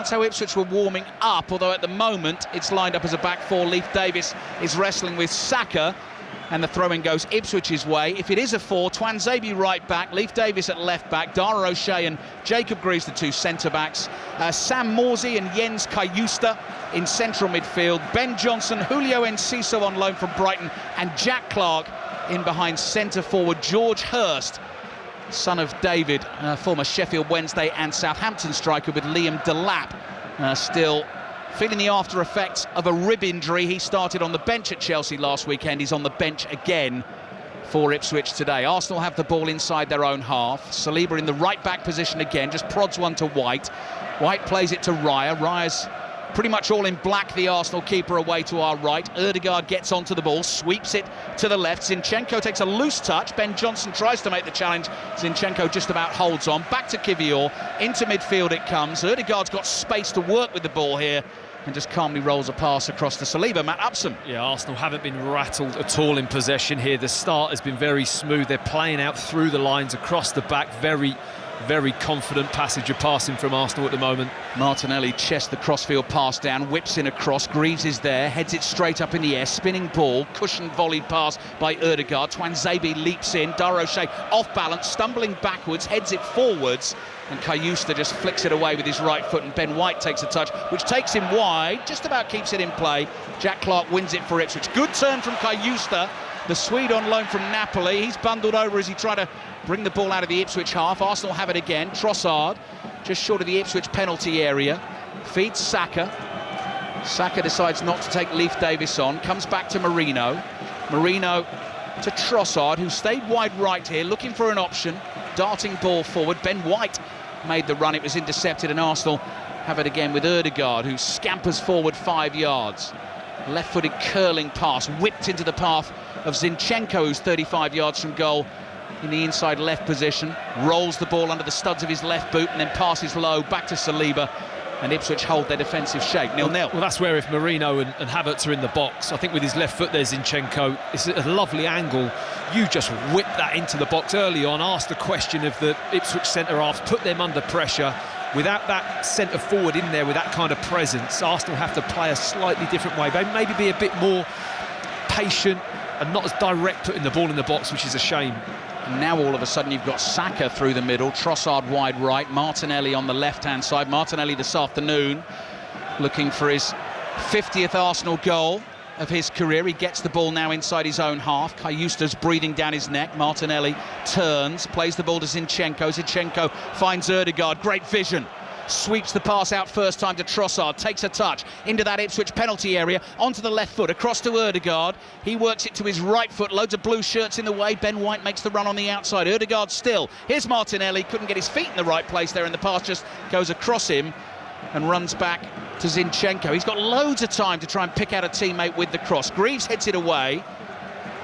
That's how Ipswich were warming up, although at the moment it's lined up as a back four. Leif Davis is wrestling with Saka, and the throw-in goes Ipswich's way. If it is a four, Twanzebe right back, Leif Davis at left back, Dara O'Shea and Jacob Greaves the two centre-backs, Sam Morsey and Jens Kajusta in central midfield, Ben Johnson, Julio Enciso on loan from Brighton, and Jack Clark in behind centre-forward. George Hurst, son of David, former Sheffield Wednesday and Southampton striker, with Liam Delap still feeling the after effects of a rib injury. He started on the bench at Chelsea last weekend. He's on the bench again for Ipswich today. Arsenal have the ball inside their own half. Saliba in the right back position again, just prods one to White. White plays it to Raya. Raya's pretty much all in black, the Arsenal keeper, away to our right. Ødegaard gets onto the ball, sweeps it to the left. Zinchenko takes a loose touch. Ben Johnson tries to make the challenge. Zinchenko just about holds on. Back to Kivior. Into midfield it comes. Ødegaard's got space to work with the ball here and just calmly rolls a pass across to Saliba. Matt Upson. Yeah, Arsenal haven't been rattled at all in possession here. The start has been very smooth. They're playing out through the lines across the back. Very confident passage of passing from Arsenal at the moment. Martinelli chests the crossfield pass down, whips in across. Greaves is there, heads it straight up in the air. Spinning ball, cushioned volleyed pass by Ødegaard. Twanzebe leaps in. Dara O'Shea off balance, stumbling backwards, heads it forwards. And Kajusta just flicks it away with his right foot, and Ben White takes a touch, which takes him wide, just about keeps it in play. Jack Clark wins it for Ipswich. Good turn from Kajusta, the Swede on loan from Napoli. He's bundled over as he tried to bring the ball out of the Ipswich half. Arsenal have it again. Trossard, just short of the Ipswich penalty area, feeds Saka. Saka decides not to take Leif Davis on, comes back to Marino. Marino to Trossard, who stayed wide right here, looking for an option. Darting ball forward. Ben White made the run. It was intercepted, and Arsenal have it again with Ødegaard, who scampers forward 5 yards. Left-footed curling pass, whipped into the path of Zinchenko, who's 35 yards from goal in the inside left position. Rolls the ball under the studs of his left boot and then passes low back to Saliba. And Ipswich hold their defensive shape, 0-0. Well, that's where if Marino and Havertz are in the box, I think with his left foot there, Zinchenko, it's a lovely angle. You just whip that into the box early on, ask the question of the Ipswich centre-halves, put them under pressure. Without that centre-forward in there with that kind of presence, Arsenal have to play a slightly different way. They maybe be a bit more patient and not as direct putting the ball in the box, which is a shame. And now all of a sudden you've got Saka through the middle, Trossard wide right, Martinelli on the left-hand side. Martinelli this afternoon looking for his 50th Arsenal goal of his career. He gets the ball now inside his own half. Kajustas breathing down his neck. Martinelli turns, plays the ball to Zinchenko. Zinchenko finds Ødegaard, great vision. Sweeps the pass out first time to Trossard, takes a touch into that Ipswich penalty area, onto the left foot, across to Ødegaard. He works it to his right foot, loads of blue shirts in the way. Ben White makes the run on the outside. Ødegaard still. Here's Martinelli, couldn't get his feet in the right place there, and the pass just goes across him and runs back to Zinchenko. He's got loads of time to try and pick out a teammate with the cross. Greaves heads it away,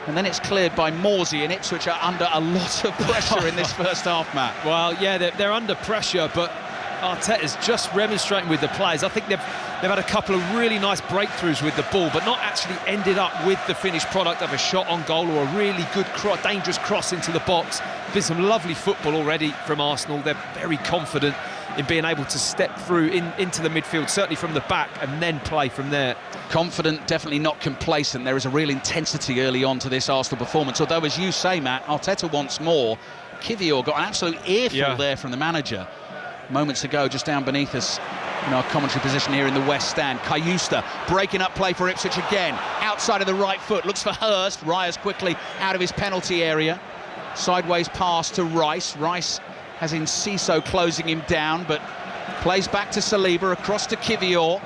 and then it's cleared by Morsey, and Ipswich are under a lot of pressure in this first half, Matt. Well, yeah, they're under pressure, but Arteta's just remonstrating with the players. I think they've had a couple of really nice breakthroughs with the ball, but not actually ended up with the finished product of a shot on goal or a really good dangerous cross into the box. Been some lovely football already from Arsenal. They're very confident in being able to step through into the midfield, certainly from the back, and then play from there. Confident, definitely not complacent. There is a real intensity early on to this Arsenal performance, although, as you say, Matt, Arteta wants more. Kivior got an absolute earful there from the manager moments ago, just down beneath us in our commentary position here in the West Stand. Kajusta breaking up play for Ipswich again, outside of the right foot, looks for Hurst. Raya's quickly out of his penalty area. Sideways pass to Rice. Rice has Enciso closing him down, but plays back to Saliba, across to Kivior.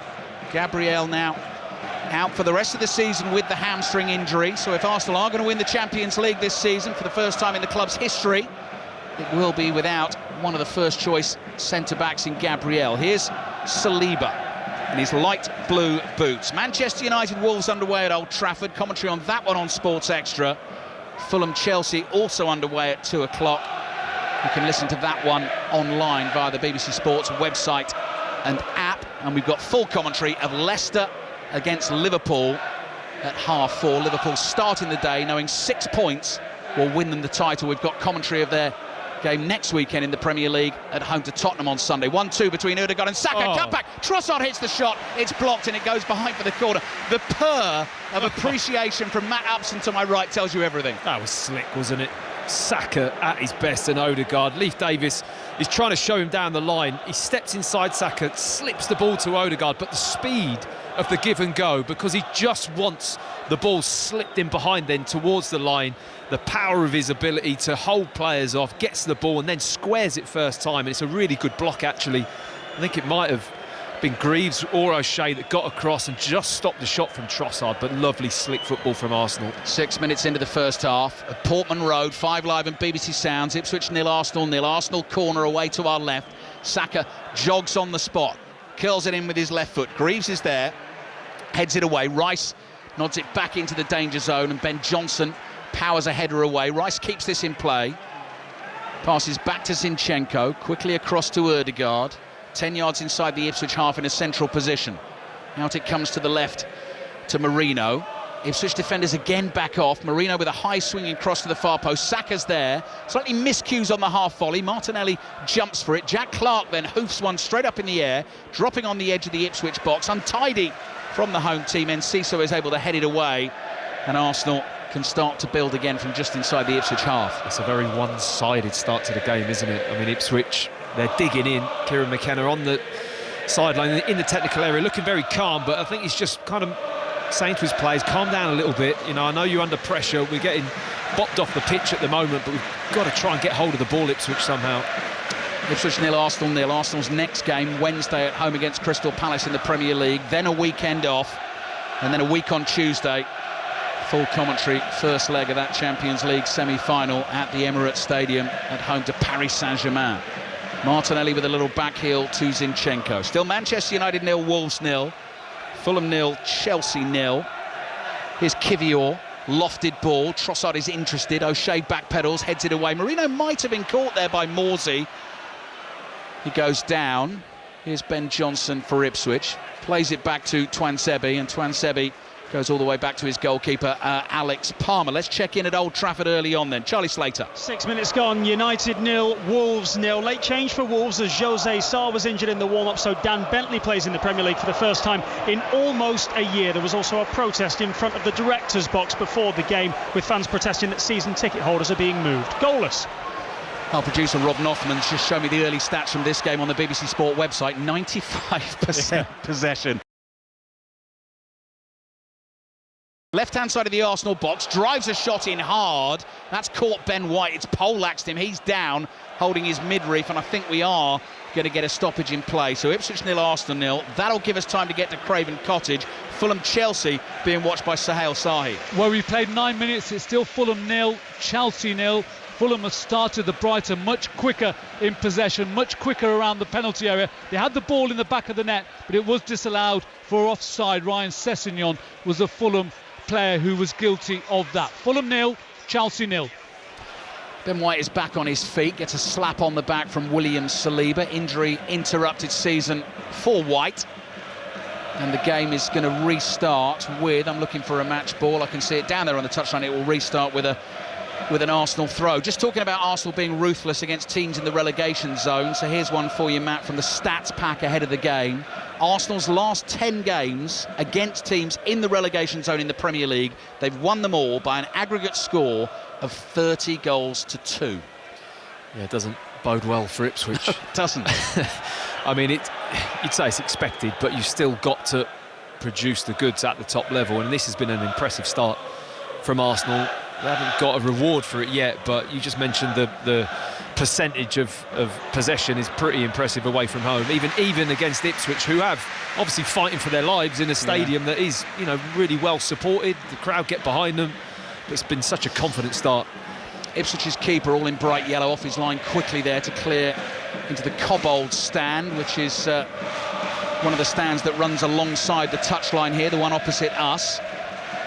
Gabriel now out for the rest of the season with the hamstring injury, so if Arsenal are going to win the Champions League this season for the first time in the club's history, it will be without one of the first-choice centre-backs in Gabriel. Here's Saliba in his light blue boots. Manchester United Wolves underway at Old Trafford. Commentary on that one on Sports Extra. Fulham Chelsea also underway at 2 o'clock. You can listen to that one online via the BBC Sports website and app. And we've got full commentary of Leicester against Liverpool at 4:30. Liverpool starting the day knowing 6 points will win them the title. We've got commentary of their Game next weekend in the Premier League at home to Tottenham on Sunday. 1-2 between Ødegaard and Saka. Oh. Cut back. Trossard hits the shot. It's blocked and it goes behind for the corner. The purr of appreciation from Matt Upson to my right tells you everything. That was slick, wasn't it? Saka at his best and Ødegaard. Leif Davis is trying to show him down the line. He steps inside Saka, slips the ball to Ødegaard, but the speed of the give and go, because he just wants the ball slipped in behind then towards the line. The power of his ability to hold players off, gets the ball and then squares it first time. And it's a really good block, actually. I think it might have been Greaves or O'Shea that got across and just stopped the shot from Trossard, but lovely slick football from Arsenal. 6 minutes into the first half, at Portman Road, 5 Live and BBC Sounds, Ipswich 0, Arsenal 0. Arsenal corner away to our left. Saka jogs on the spot, curls it in with his left foot. Greaves is there, heads it away. Rice nods it back into the danger zone and Ben Johnson powers a header away. Rice keeps this in play, passes back to Zinchenko, quickly across to Ødegaard. 10 yards inside the Ipswich half in a central position. Out it comes to the left to Marino. Ipswich defenders again back off. Marino with a high swinging cross to the far post. Saka's there. Slightly miscues on the half volley. Martinelli jumps for it. Jack Clark then hoofs one straight up in the air, dropping on the edge of the Ipswich box. Untidy from the home team. Enciso is able to head it away, and Arsenal can start to build again from just inside the Ipswich half. It's a very one-sided start to the game, isn't it? I mean, Ipswich, they're digging in. Kieran McKenna on the sideline in the technical area, looking very calm, but I think he's just kind of saying to his players, calm down a little bit. You know, I know you're under pressure. We're getting bopped off the pitch at the moment, but we've got to try and get hold of the ball, Ipswich, somehow. Ipswich 0, Arsenal 0. Arsenal's next game Wednesday at home against Crystal Palace in the Premier League, then a weekend off, and then a week on Tuesday. Full commentary, first leg of that Champions League semi-final at the Emirates Stadium at home to Paris Saint-Germain. Martinelli with a little back heel to Zinchenko. Still Manchester United 0, Wolves 0. Fulham 0, Chelsea 0. Here's Kivior, lofted ball. Trossard is interested. O'Shea backpedals, heads it away. Marino might have been caught there by Morsey. He goes down. Here's Ben Johnson for Ipswich. Plays it back to Twanzebe, and Twanzebe goes all the way back to his goalkeeper, Alex Palmer. Let's check in at Old Trafford early on then. Charlie Slater. 6 minutes gone, United 0, Wolves 0. Late change for Wolves as Jose Sarr was injured in the warm-up, so Dan Bentley plays in the Premier League for the first time in almost a year. There was also a protest in front of the director's box before the game, with fans protesting that season ticket holders are being moved. Goalless. Our producer Rob Noffman's just shown me the early stats from this game on the BBC Sport website. 95% possession. Left-hand side of the Arsenal box, drives a shot in hard. That's caught Ben White. It's poleaxed him. He's down, holding his midriff, and I think we are going to get a stoppage in play. So Ipswich 0, Arsenal 0. That'll give us time to get to Craven Cottage. Fulham-Chelsea being watched by Sahel Sahi. Well, we played 9 minutes. It's still Fulham 0, Chelsea 0. Fulham have started the Brighton much quicker in possession, much quicker around the penalty area. They had the ball in the back of the net, but it was disallowed for offside. Ryan Sessegnon was a Fulham player who was guilty of that. Fulham 0, Chelsea 0. Ben White is back on his feet, gets a slap on the back from William Saliba. Injury interrupted season for White. And the game is going to restart with, I'm looking for a match ball, I can see it down there on the touchline. It will restart with an Arsenal throw. Just talking about Arsenal being ruthless against teams in the relegation zone. So here's one for you, Matt, from the stats pack ahead of the game. Arsenal's last 10 games against teams in the relegation zone in the Premier League, they've won them all by an aggregate score of 30 goals to 2. Yeah, it doesn't bode well for Ipswich. It doesn't. I mean, you'd say it's expected, but you've still got to produce the goods at the top level, and this has been an impressive start from Arsenal. They haven't got a reward for it yet, but you just mentioned the percentage of possession is pretty impressive away from home, even against Ipswich, who have obviously fighting for their lives in a stadium that is, you know, really well supported. The crowd get behind them. But it's been such a confident start. Ipswich's keeper, all in bright yellow, off his line quickly there to clear into the Cobbold stand, which is one of the stands that runs alongside the touchline here, the one opposite us.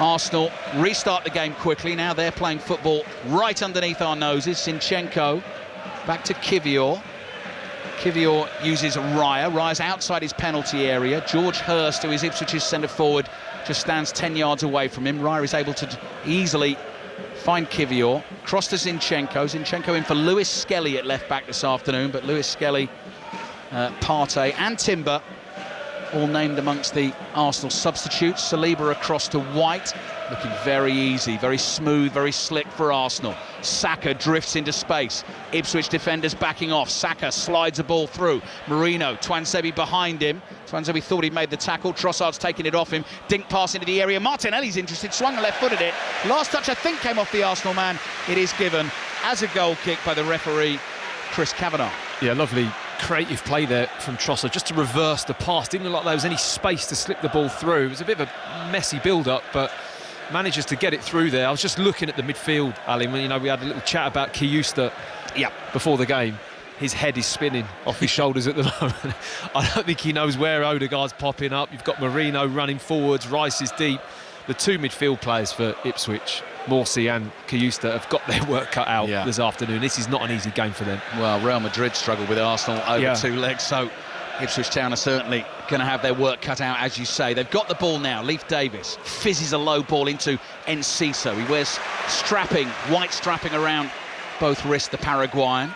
Arsenal restart the game quickly. Now they're playing football right underneath our noses. Zinchenko back to Kivior. Kivior uses Raya. Raya's outside his penalty area. George Hurst, who is Ipswich's centre forward, just stands 10 yards away from him. Raya is able to easily find Kivior, cross to Zinchenko. Zinchenko in for Lewis Skelly at left back this afternoon, but Lewis Skelly, Partey and Timber all named amongst the Arsenal substitutes. Saliba across to White, looking very easy, very smooth, very slick for Arsenal. Saka drifts into space. Ipswich defenders backing off. Saka slides a ball through. Marino, Twanzebe behind him. Twanzebe thought he'd made the tackle. Trossard's taking it off him. Dink pass into the area. Martinelli's interested, swung a left-footed it. Last touch, I think, came off the Arsenal man. It is given as a goal kick by the referee, Chris Kavanagh. Yeah, lovely creative play there from Trossard, just to reverse the pass. Didn't look like there was any space to slip the ball through. It was a bit of a messy build-up, but manages to get it through there. I was just looking at the midfield, Ali, when, you know, we had a little chat about Kiyusta before the game. His head is spinning off his shoulders at the moment. I don't think he knows where Odegaard's popping up. You've got Marino running forwards, Rice is deep. The two midfield players for Ipswich, Morsey and Kiyusta, have got their work cut out this afternoon. This is not an easy game for them. Well, Real Madrid struggled with Arsenal over two legs, so Ipswich Town are certainly going to have their work cut out, as you say. They've got the ball now. Leif Davis fizzes a low ball into Enciso. He wears strapping, white strapping around both wrists, the Paraguayan.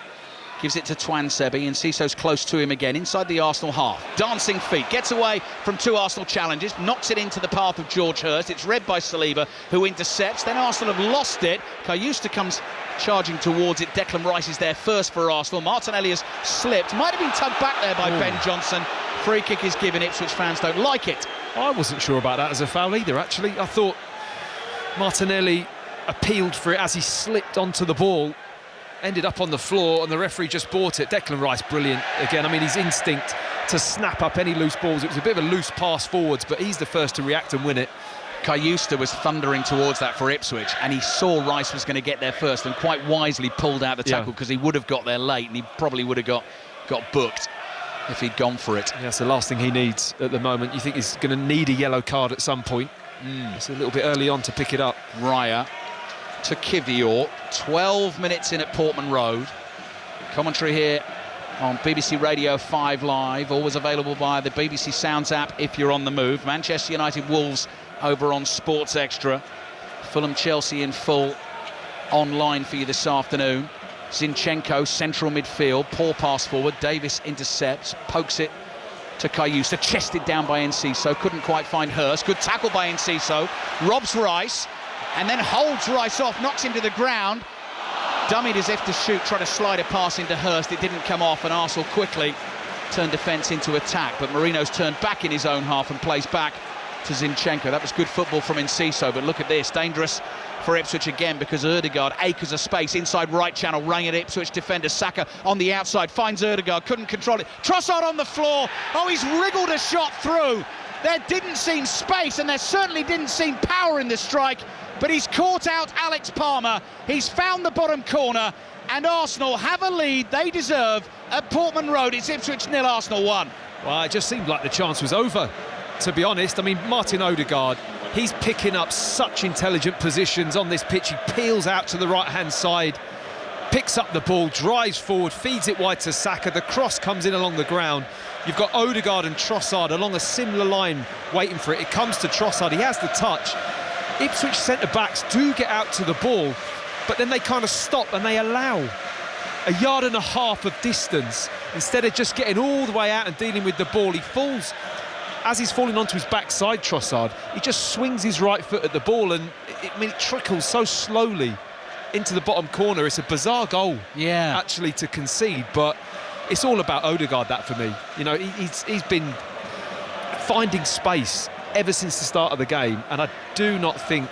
Gives it to Twanzebe. Enciso's close to him again, inside the Arsenal half. Dancing feet, gets away from two Arsenal challenges, knocks it into the path of George Hurst. It's read by Saliba, who intercepts. Then Arsenal have lost it. Kayusta comes charging towards it. Declan Rice is there first for Arsenal. Martinelli has slipped. Might have been tugged back there by Ben Johnson. Free kick is given. Ipswich fans don't like it. I wasn't sure about that as a foul either, actually. I thought Martinelli appealed for it as he slipped onto the ball. Ended up on the floor and the referee just bought it. Declan Rice, brilliant. Again, I mean, his instinct to snap up any loose balls. It was a bit of a loose pass forwards, but he's the first to react and win it. Kayusta was thundering towards that for Ipswich, and he saw Rice was going to get there first and quite wisely pulled out the tackle, because he would have got there late and he probably would have got booked if he'd gone for it. Yeah, that's the last thing he needs at the moment. You think he's going to need a yellow card at some point. It's a little bit early on to pick it up. Raya to Kivior, 12 minutes in at Portman Road. Commentary here on BBC Radio 5 Live, always available via the BBC Sounds app if you're on the move. Manchester United Wolves over on Sports Extra. Fulham Chelsea in full online for you this afternoon. Zinchenko, central midfield, poor pass forward. Davis intercepts, pokes it to Kayusta, chested down by Enciso, couldn't quite find Hurst. Good tackle by Enciso, robs Rice, and then holds Rice off, knocks him to the ground. Dummied as if to shoot, tried to slide a pass into Hurst. It didn't come off, and Arsenal quickly turned defence into attack. But Marino's turned back in his own half and plays back to Zinchenko. That was good football from Enciso, but look at this. Dangerous for Ipswich again, because Ødegaard, acres of space inside right channel, running at Ipswich defender. Saka on the outside, finds Ødegaard, couldn't control it. Trossard on the floor. Oh, he's wriggled a shot through. There didn't seem space, and there certainly didn't seem power in the strike. But he's caught out Alex Palmer. He's found the bottom corner, and Arsenal have a lead they deserve at Portman Road. It's Ipswich 0, Arsenal 1. Well, it just seemed like the chance was over, to be honest. I mean, Martin Ødegaard, he's picking up such intelligent positions on this pitch. He peels out to the right-hand side, picks up the ball, drives forward, feeds it wide to Saka. The cross comes in along the ground. You've got Ødegaard and Trossard along a similar line waiting for it. It comes to Trossard. He has the touch. Ipswich centre-backs do get out to the ball, but then they kind of stop and they allow a yard and a half of distance. Instead of just getting all the way out and dealing with the ball, he falls. As he's falling onto his backside, Trossard, he just swings his right foot at the ball, and it trickles so slowly into the bottom corner. It's a bizarre goal, actually, to concede, but it's all about Ødegaard, that for me. You know, he's been finding space ever since the start of the game, and I do not think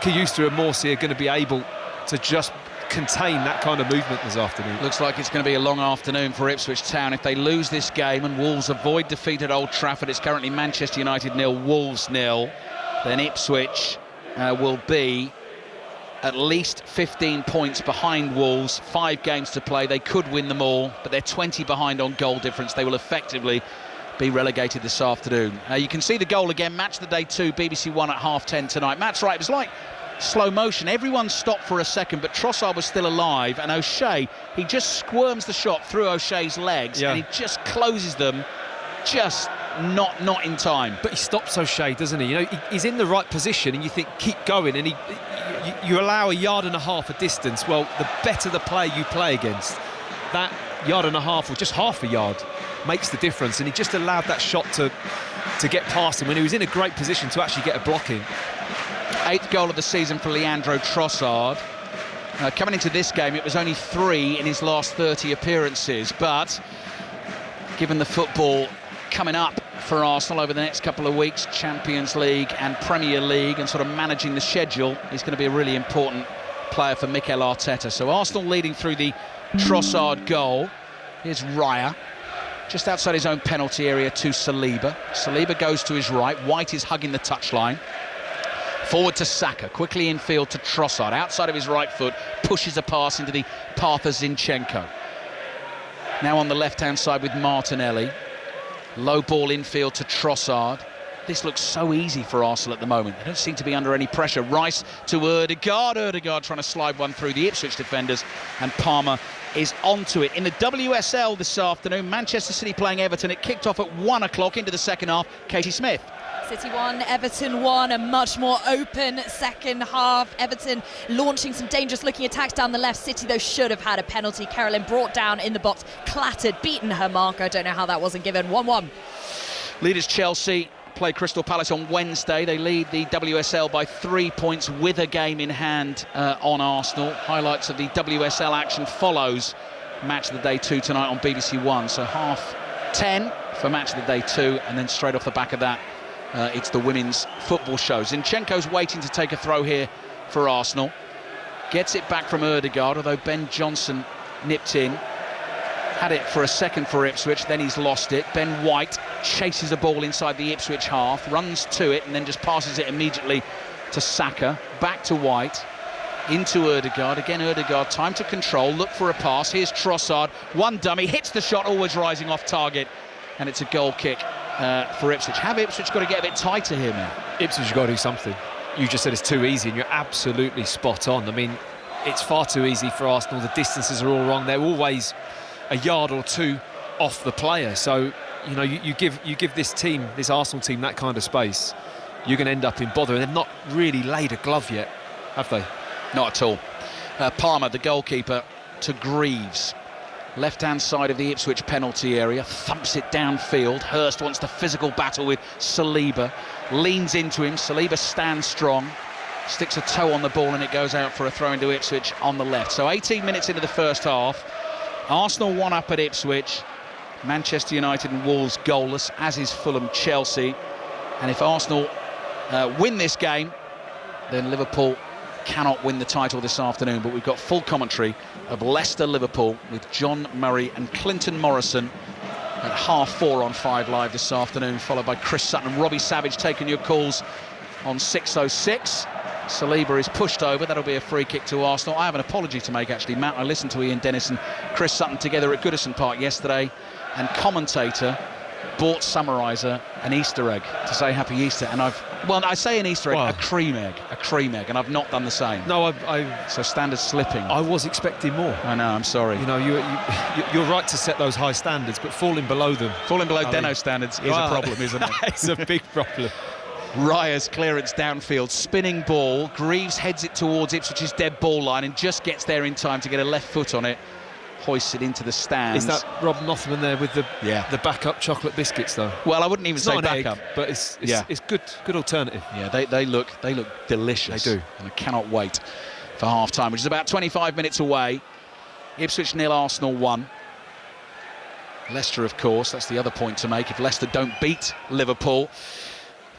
Kiyusta and Morsey are going to be able to just contain that kind of movement this afternoon. Looks like it's going to be a long afternoon for Ipswich Town. If they lose this game and Wolves avoid defeat at Old Trafford, it's currently Manchester United 0, Wolves 0, then Ipswich will be at least 15 points behind Wolves, 5 games to play. They could win them all, but they're 20 behind on goal difference. They will effectively be relegated this afternoon. You can see the goal again, Match the Day 2, BBC 1 at 10:30 tonight. Matt's right, it was like slow motion. Everyone stopped for a second, but Trossard was still alive, and O'Shea, he just squirms the shot through O'Shea's legs, and he just closes them, just not in time. But he stops O'Shea, doesn't he? You know, he's in the right position, and you think, keep going, and you allow a yard and a half of distance. Well, the better the player you play against, that yard and a half or just half a yard makes the difference. And he just allowed that shot to get past him when he was in a great position to actually get a block in. 8th goal of the season for Leandro Trossard. Coming into this game, it was only 3 in his last 30 appearances, but given the football coming up for Arsenal over the next couple of weeks, Champions League and Premier League, and sort of managing the schedule, he's going to be a really important player for Mikel Arteta. So Arsenal leading through the Trossard goal. Here's Raya, just outside his own penalty area to Saliba. Saliba goes to his right, White is hugging the touchline. Forward to Saka, quickly infield to Trossard, outside of his right foot, pushes a pass into the path of Zinchenko. Now on the left-hand side with Martinelli. Low ball infield to Trossard. This looks so easy for Arsenal at the moment. They don't seem to be under any pressure. Rice to Ødegaard. Ødegaard trying to slide one through the Ipswich defenders, and Palmer is onto it. In the WSL this afternoon, Manchester City playing Everton. It kicked off at 1 o'clock into the second half. Katie Smith. City 1, Everton 1, a much more open second half. Everton launching some dangerous looking attacks down the left. City, though, should have had a penalty. Carolyn brought down in the box, clattered, beaten her marker. I don't know how that wasn't given. 1-1. Leaders Chelsea play Crystal Palace on Wednesday. They lead the WSL by 3 points with a game in hand on Arsenal. Highlights of the WSL action follows Match of the Day 2 tonight on BBC One. So 10:30 for Match of the Day 2, and then straight off the back of that, it's the women's football show. Zinchenko's waiting to take a throw here for Arsenal. Gets it back from Ødegaard, although Ben Johnson nipped in. Had it for a second for Ipswich, then he's lost it. Ben White chases a ball inside the Ipswich half, runs to it, and then just passes it immediately to Saka. Back to White, into Ødegaard. Again, Ødegaard, time to control, look for a pass. Here's Trossard, one dummy, hits the shot, always rising off target, and it's a goal kick for Ipswich. Have Ipswich got to get a bit tighter here, man? Ipswich have got to do something. You just said it's too easy, and you're absolutely spot on. I mean, it's far too easy for Arsenal. The distances are all wrong. They're always a yard or two off the player. So, you know, you give this team, this Arsenal team, that kind of space, you're going to end up in bother. And they've not really laid a glove yet, have they? Not at all. Palmer, the goalkeeper, to Greaves. Left-hand side of the Ipswich penalty area, thumps it downfield. Hurst wants the physical battle with Saliba, leans into him. Saliba stands strong, sticks a toe on the ball, and it goes out for a throw into Ipswich on the left. So 18 minutes into the first half, Arsenal 1 up at Ipswich. Manchester United and Wolves goalless, as is Fulham Chelsea. And if Arsenal win this game, then Liverpool cannot win the title this afternoon. But we've got full commentary of Leicester-Liverpool with John Murray and Clinton Morrison at 4:30 on 5 Live this afternoon, followed by Chris Sutton and Robbie Savage taking your calls on 6:06. Saliba is pushed over. That'll be a free kick to Arsenal. I have an apology to make, actually, Matt. I listened to Ian Dennis and Chris Sutton together at Goodison Park yesterday, and commentator bought Summariser an Easter egg to say Happy Easter, and I say an Easter egg, wow. a cream egg, and I've not done the same. No, so standards slipping. I was expecting more. I know, I'm sorry. You know, you're right to set those high standards, but falling below them. Falling below Deno standards is a problem, isn't it? It's a big problem. Raya's clearance downfield, spinning ball. Greaves heads it towards Ipswich's dead ball line and just gets there in time to get a left foot on it. Hoists it into the stands. Is that Rob Nothman there with the backup chocolate biscuits, though? Well, I wouldn't even say backup, but it's good alternative. Yeah, they look delicious. They do, and I cannot wait for half time, which is about 25 minutes away. Ipswich 0, Arsenal 1. Leicester, of course, that's the other point to make. If Leicester don't beat Liverpool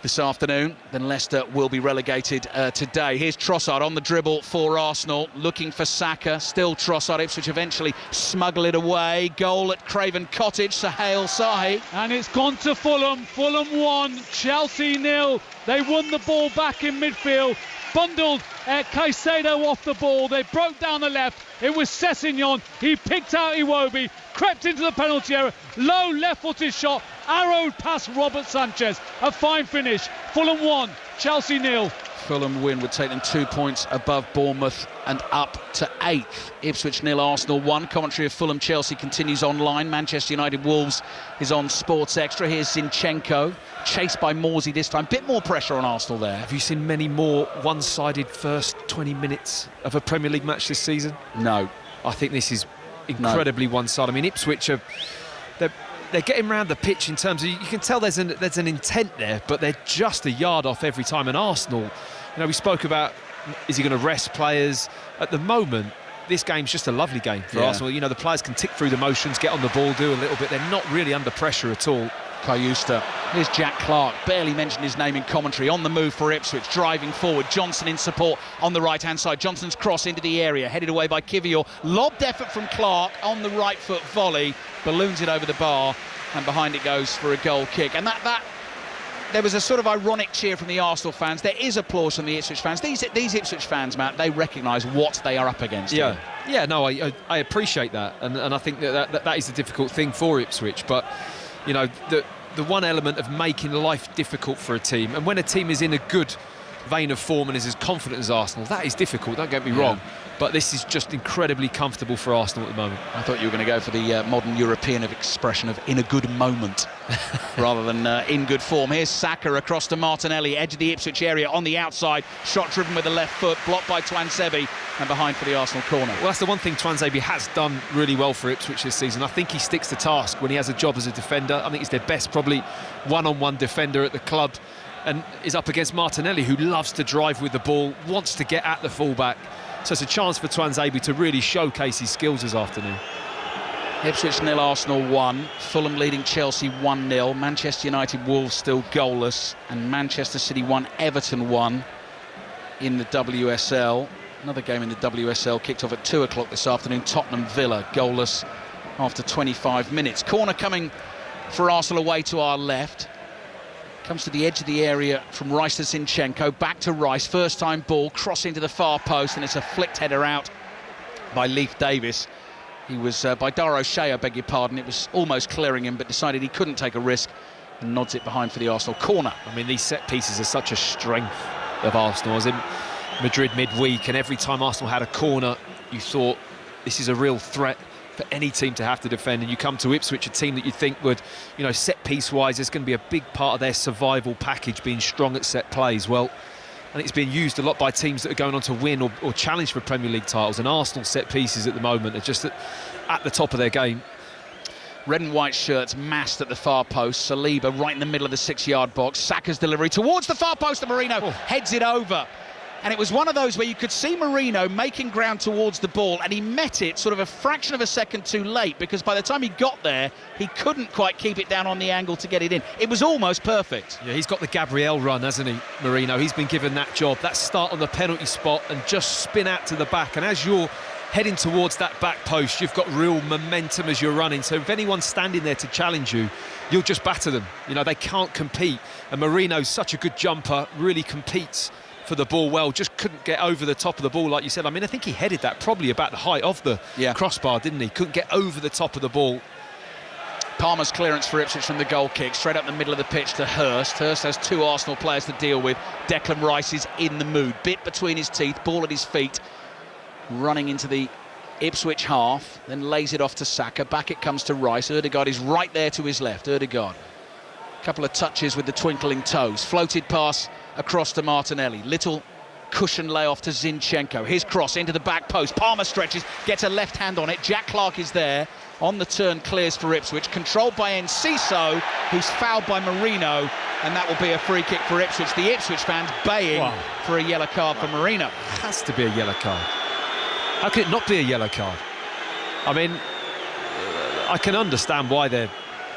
this afternoon, then Leicester will be relegated today. Here's Trossard on the dribble for Arsenal, looking for Saka. Still Trossard. Ipswich eventually smuggle it away. Goal at Craven Cottage, Sohail Sahi. And it's gone to Fulham. Fulham 1, Chelsea 0. They won the ball back in midfield. Bundled Caicedo off the ball. They broke down the left. It was Sessegnon. He picked out Iwobi, crept into the penalty area. Low left-footed shot, arrowed past Robert Sanchez. A fine finish. Fulham 1, Chelsea 0. Fulham win would take them 2 points above Bournemouth and up to 8th. Ipswich 0, Arsenal 1. Commentary of Fulham Chelsea continues online. Manchester United Wolves is on Sports Extra. Here's Zinchenko, chased by Morsey this time. Bit more pressure on Arsenal there. Have you seen many more one-sided first 20 minutes of a Premier League match this season? No. I think this is incredibly one-sided. I mean, Ipswich are... They're getting around the pitch in terms of, you can tell there's an intent there, but they're just a yard off every time. And Arsenal, we spoke about, is he going to rest players? At the moment, this game's just a lovely game for Arsenal. The players can tick through the motions, get on the ball, do a little bit. They're not really under pressure at all. Cayusta. Here's Jack Clark, barely mentioned his name in commentary. On the move for Ipswich, driving forward. Johnson in support on the right-hand side. Johnson's cross into the area, headed away by Kivior. Lobbed effort from Clark on the right foot volley. Balloons it over the bar, and behind it goes for a goal kick. And that there was a sort of ironic cheer from the Arsenal fans. There is applause from the Ipswich fans. These Ipswich fans, Matt, they recognise what they are up against. Yeah, no, I appreciate that, and I think that is the difficult thing for Ipswich. But the one element of making life difficult for a team, and when a team is in a good vein of form and is as confident as Arsenal, that is difficult, don't get me wrong, but this is just incredibly comfortable for Arsenal at the moment. I thought you were going to go for the modern European expression of in a good moment rather than in good form. Here's Saka across to Martinelli, edge of the Ipswich area on the outside, shot driven with the left foot, blocked by Twanzebe, and behind for the Arsenal corner. Well, that's the one thing Twanzebe has done really well for Ipswich this season. I think he sticks to task when he has a job as a defender. I think he's their best probably one-on-one defender at the club, and is up against Martinelli, who loves to drive with the ball, wants to get at the fullback. So it's a chance for Twanzebe to really showcase his skills this afternoon. Ipswich 0, Arsenal 1. Fulham leading Chelsea 1-0. Manchester United Wolves still goalless, and Manchester City 1, Everton 1 in the WSL. Another game in the WSL kicked off at 2 o'clock this afternoon. Tottenham Villa goalless after 25 minutes. Corner coming for Arsenal away to our left. Comes to the edge of the area from Rice to Zinchenko, back to Rice, first time ball, cross into the far post, and it's a flicked header out by Leif Davis. He was, by Dar O'Shea, I beg your pardon, it was almost clearing him, but decided he couldn't take a risk and nods it behind for the Arsenal corner. I mean, these set pieces are such a strength of Arsenal. I was in Madrid midweek, and every time Arsenal had a corner, you thought this is a real threat for any team to have to defend, and you come to Ipswich, a team that you think would, set piece wise, is going to be a big part of their survival package, being strong at set plays. Well, and it's being used a lot by teams that are going on to win or challenge for Premier League titles, and Arsenal set pieces at the moment are just at the top of their game. Red and white shirts massed at the far post. Saliba right in the middle of the 6-yard box. Saka's delivery towards the far post, and Marino heads it over. And it was one of those where you could see Marino making ground towards the ball, and he met it sort of a fraction of a second too late, because by the time he got there, he couldn't quite keep it down on the angle to get it in. It was almost perfect. Yeah, he's got the Gabriel run, hasn't he, Marino? He's been given that job, that start on the penalty spot and just spin out to the back. And as you're heading towards that back post, you've got real momentum as you're running. So if anyone's standing there to challenge you, you'll just batter them. They can't compete. And Marino's such a good jumper, really competes for the ball well, just couldn't get over the top of the ball, like you said. I mean, I think he headed that probably about the height of the crossbar, didn't he? Couldn't get over the top of the ball. Palmer's clearance for Ipswich from the goal kick, straight up the middle of the pitch to Hurst. Hurst has 2 Arsenal players to deal with. Declan Rice is in the mood, bit between his teeth, ball at his feet, running into the Ipswich half, then lays it off to Saka. Back it comes to Rice. Ødegaard is right there to his left. Ødegaard, couple of touches with the twinkling toes, floated pass across to Martinelli, little cushion layoff to Zinchenko, his cross into the back post, Palmer stretches, gets a left hand on it, Jack Clark is there, on the turn clears for Ipswich, controlled by Enciso, who's fouled by Marino, and that will be a free kick for Ipswich. The Ipswich fans baying for a yellow card for Marino. It has to be a yellow card. How can it not be a yellow card? I mean, I can understand why they're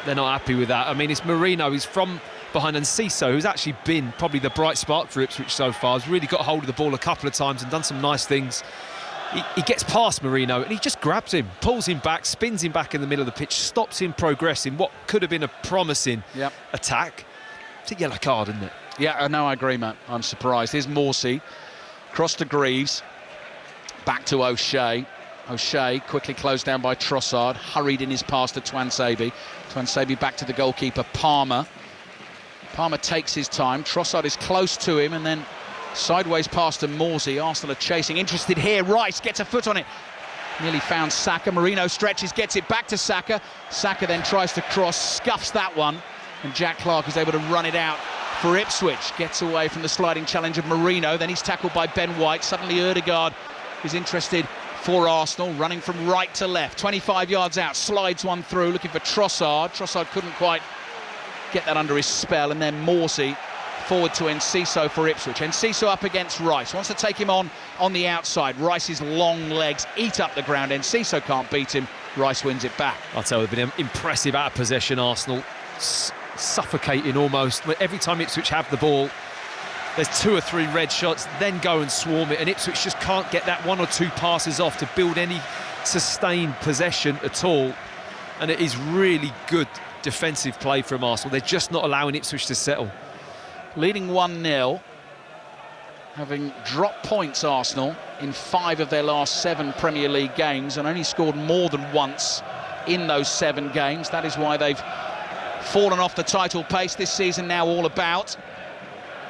not happy with that. I mean, it's Marino, he's from behind Enciso, who's actually been probably the bright spark for Ipswich so far. He's really got hold of the ball a couple of times and done some nice things. He gets past Marino and he just grabs him, pulls him back, spins him back in the middle of the pitch, stops him progressing what could have been a promising attack. It's a yellow card, isn't it? Yeah, no, I agree, Matt. I'm surprised. Here's Morsey, cross to Greaves, back to O'Shea. O'Shea quickly closed down by Trossard, hurried in his pass to Twanzebe. Twanzebe back to the goalkeeper, Palmer. Palmer takes his time. Trossard is close to him and then Sideways pass to Morsey. Arsenal are chasing, interested here. Rice gets a foot on it. Nearly found Saka. Marino stretches, gets it back to Saka. Saka then tries to cross, scuffs that one. And Jack Clarke is able to run it out for Ipswich. Gets away from the sliding challenge of Marino. Then he's tackled by Ben White. Suddenly Ødegaard is interested for Arsenal, running from right to left. 25 yards out, slides one through, looking for Trossard. Trossard couldn't quite get that under his spell. And then Morsey forward to Enciso for Ipswich. Enciso up against Rice, wants to take him on the outside. Rice's long legs eat up the ground. Enciso can't beat him. Rice wins it back. I'll tell you, they've been impressive out of possession, Arsenal. Suffocating almost. Every time Ipswich have the ball, there's 2 or 3 red shots, then go and swarm it, and Ipswich just can't get that 1 or 2 passes off to build any sustained possession at all. And it is really good defensive play from Arsenal. They're just not allowing Ipswich to settle. Leading 1-0, having dropped points, Arsenal, in 5 of their last 7 Premier League games, and only scored more than once in those 7 games. That is why they've fallen off the title pace this season. Now all about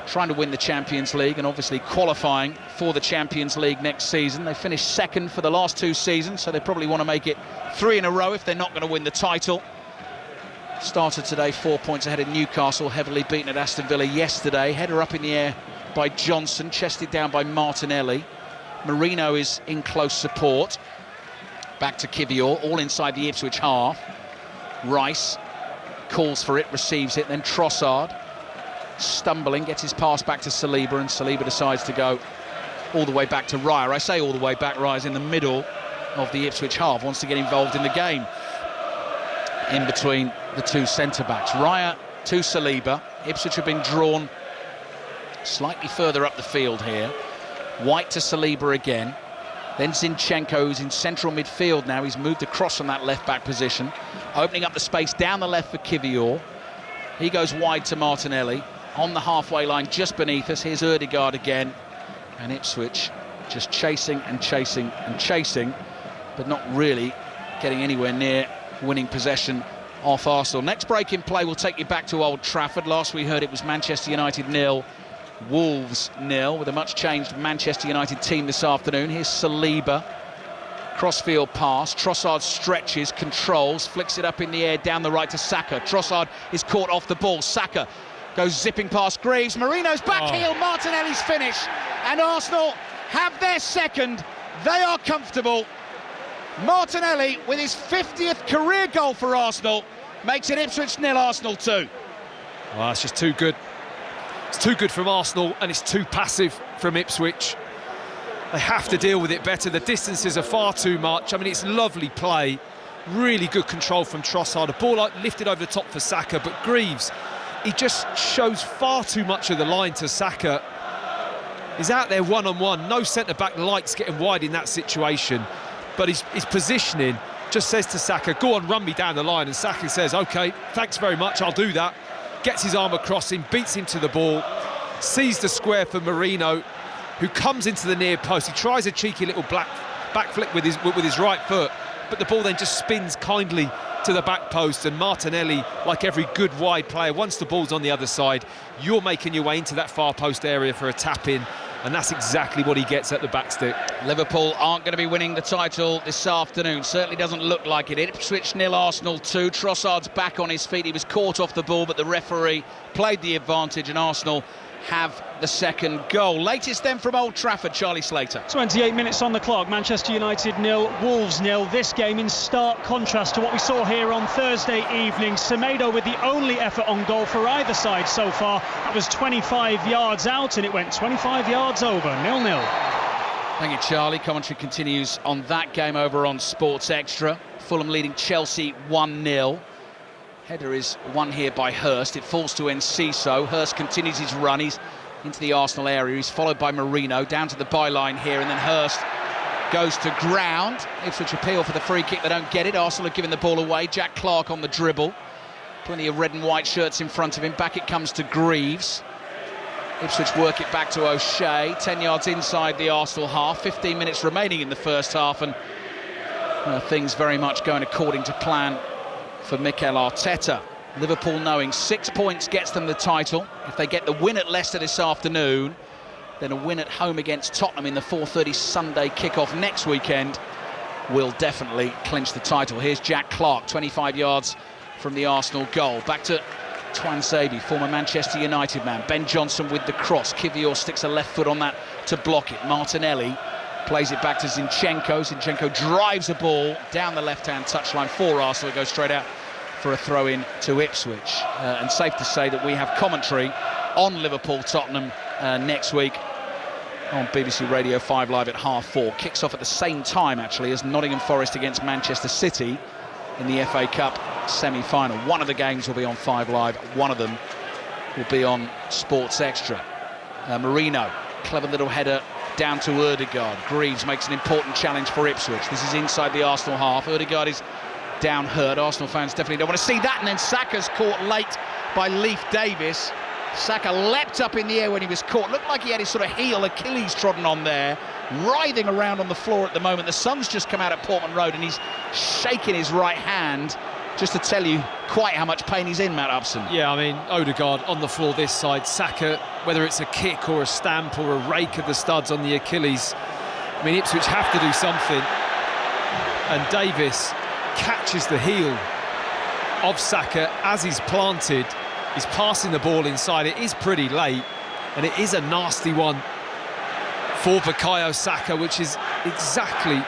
trying to win the Champions League and obviously qualifying for the Champions League next season. They finished 2nd for the last 2 seasons, so they probably want to make it 3 in a row if they're not going to win the title. Started today 4 points ahead of Newcastle, heavily beaten at Aston Villa yesterday. Header up in the air by Johnson, chested down by Martinelli. Marino is in close support. Back to Kivior, all inside the Ipswich half. Rice calls for it, receives it, then Trossard, stumbling, gets his pass back to Saliba, and Saliba decides to go all the way back to Raya. I say all the way back, Raya's in the middle of the Ipswich half, wants to get involved in the game. In between the 2 centre-backs. Raya to Saliba. Ipswich have been drawn slightly further up the field here. White to Saliba again. Then Zinchenko, who's in central midfield now. He's moved across from that left-back position, opening up the space down the left for Kivior. He goes wide to Martinelli. On the halfway line, just beneath us. Here's Ødegaard again. And Ipswich just chasing and chasing and chasing, but not really getting anywhere near winning possession off Arsenal. Next break in play will take you back to Old Trafford. Last we heard it was Manchester United 0, Wolves 0, with a much changed Manchester United team this afternoon. Here's Saliba, crossfield pass. Trossard stretches, controls, flicks it up in the air down the right to Saka. Trossard is caught off the ball. Saka goes zipping past Greaves. Marino's back heel, Martinelli's finish, and Arsenal have their second. They are comfortable. Martinelli, with his 50th career goal for Arsenal, makes it Ipswich 0, Arsenal 2. Well, it's just too good. It's too good from Arsenal, and it's too passive from Ipswich. They have to deal with it better. The distances are far too much. I mean, it's lovely play, really good control from Trossard. A ball lifted over the top for Saka, but Greaves, he just shows far too much of the line to Saka. He's out there one-on-one. No centre-back likes getting wide in that situation. But his positioning just says to Saka, go on, run me down the line. And Saka says, OK, thanks very much, I'll do that. Gets his arm across him, beats him to the ball, sees the square for Marino, who comes into the near post. He tries a cheeky little back flick with his right foot, but the ball then just spins kindly to the back post. And Martinelli, like every good wide player, once the ball's on the other side, you're making your way into that far post area for a tap-in. And that's exactly what he gets at the back stick. Liverpool aren't going to be winning the title this afternoon. Certainly doesn't look like it. Ipswich 0, Arsenal 2. Trossard's back on his feet. He was caught off the ball, but the referee played the advantage, and Arsenal have the second goal. Latest then from Old Trafford, Charlie Slater. 28 minutes on the clock. Manchester United 0, Wolves 0. This game in stark contrast to what we saw here on Thursday evening. Semedo with the only effort on goal for either side so far. That was 25 yards out, and it went 25 yards over. 0-0. Thank you, Charlie. Commentary continues on that game over on Sports Extra. Fulham leading Chelsea 1-0. Header is won here by Hurst. It falls to Enciso. Hurst continues his run. He's into the Arsenal area. He's followed by Marino down to the byline here, and then Hurst goes to ground. Ipswich appeal for the free kick. They don't get it. Arsenal have given the ball away. Jack Clarke on the dribble. Plenty of red and white shirts in front of him. Back it comes to Greaves. Ipswich work it back to O'Shea. 10 yards inside the Arsenal half. 15 minutes remaining in the first half, and things very much going according to plan for Mikel Arteta. Liverpool knowing 6 points gets them the title. If they get the win at Leicester this afternoon, then a win at home against Tottenham in the 4:30 Sunday kickoff next weekend will definitely clinch the title. Here's Jack Clarke, 25 yards from the Arsenal goal. Back to Tuanzebe, former Manchester United man. Ben Johnson with the cross. Kivior sticks a left foot on that to block it. Martinelli plays it back to Zinchenko. Zinchenko drives the ball down the left-hand touchline for Arsenal. It goes straight out for a throw-in to Ipswich. And safe to say that we have commentary on Liverpool-Tottenham next week on BBC Radio 5 Live at 4:30. Kicks off at the same time, actually, as Nottingham Forest against Manchester City in the FA Cup semi-final. One of the games will be on 5 Live. One of them will be on Sports Extra. Marino, clever little header down to Ødegaard. Greaves makes an important challenge for Ipswich. This is inside the Arsenal half. Ødegaard is down hurt. Arsenal fans definitely don't want to see that. And then Saka's caught late by Leif Davis. Saka leapt up in the air when he was caught. Looked like he had his sort of heel Achilles trodden on there, writhing around on the floor at the moment. The sun's just come out at Portman Road and he's shaking his right hand, just to tell you quite how much pain he's in, Matt Upson. Yeah, I mean, Ødegaard on the floor this side. Saka, whether it's a kick or a stamp or a rake of the studs on the Achilles, I mean, Ipswich have to do something. And Davis catches the heel of Saka as he's planted. He's passing the ball inside. It is pretty late, and it is a nasty one for Bukayo Saka, which is exactly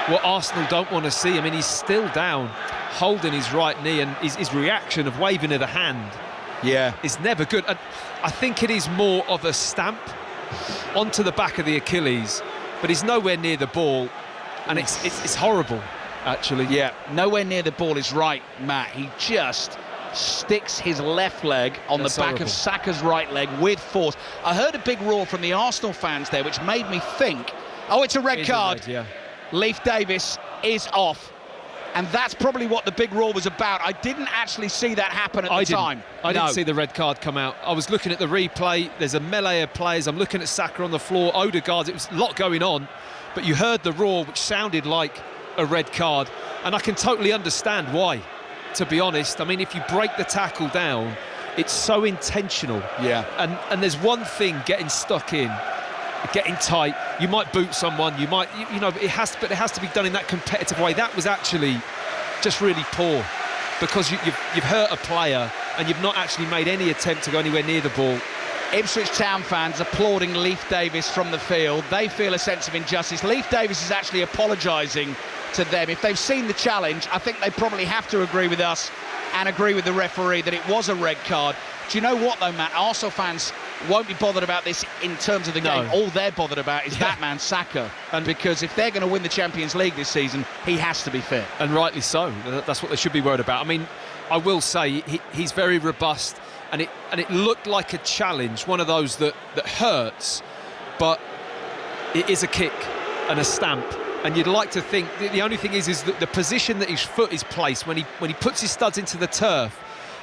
what Arsenal don't want to see. I mean, he's still down, holding his right knee, and his reaction of waving of the hand, is never good. And I think it is more of a stamp onto the back of the Achilles, but he's nowhere near the ball, and it's horrible, actually. Yeah, nowhere near the ball is right, Matt. He just sticks his left leg on the back of Saka's right leg with force. I heard a big roar from the Arsenal fans there, which made me think, oh, it's a red card. Leif Davis is off. And that's probably what the big roar was about. I didn't actually see that happen at the time. I didn't see the red card come out. I was looking at the replay. There's a melee of players. I'm looking at Saka on the floor. Ødegaard, it was a lot going on. But you heard the roar, which sounded like a red card. And I can totally understand why, to be honest. I mean, if you break the tackle down, it's so intentional. Yeah. And there's one thing getting stuck in, getting tight. You might boot someone, you might, you know, it has to be done in that competitive way. That was actually just really poor, because you've hurt a player and you've not actually made any attempt to go anywhere near the ball. Ipswich Town fans applauding Leif Davis from the field. They feel a sense of injustice. Leif Davis is actually apologising to them. If they've seen the challenge, I think they probably have to agree with us and agree with the referee that it was a red card. Do you know what, though, Matt? Arsenal fans won't be bothered about this in terms of the game. All they're bothered about is that man, Saka. And because if they're going to win the Champions League this season, he has to be fit. And rightly so. That's what they should be worried about. I mean, I will say he's very robust, and it looked like a challenge, one of those that hurts, but it is a kick and a stamp. And you'd like to think the only thing is that the position that his foot is placed when he puts his studs into the turf,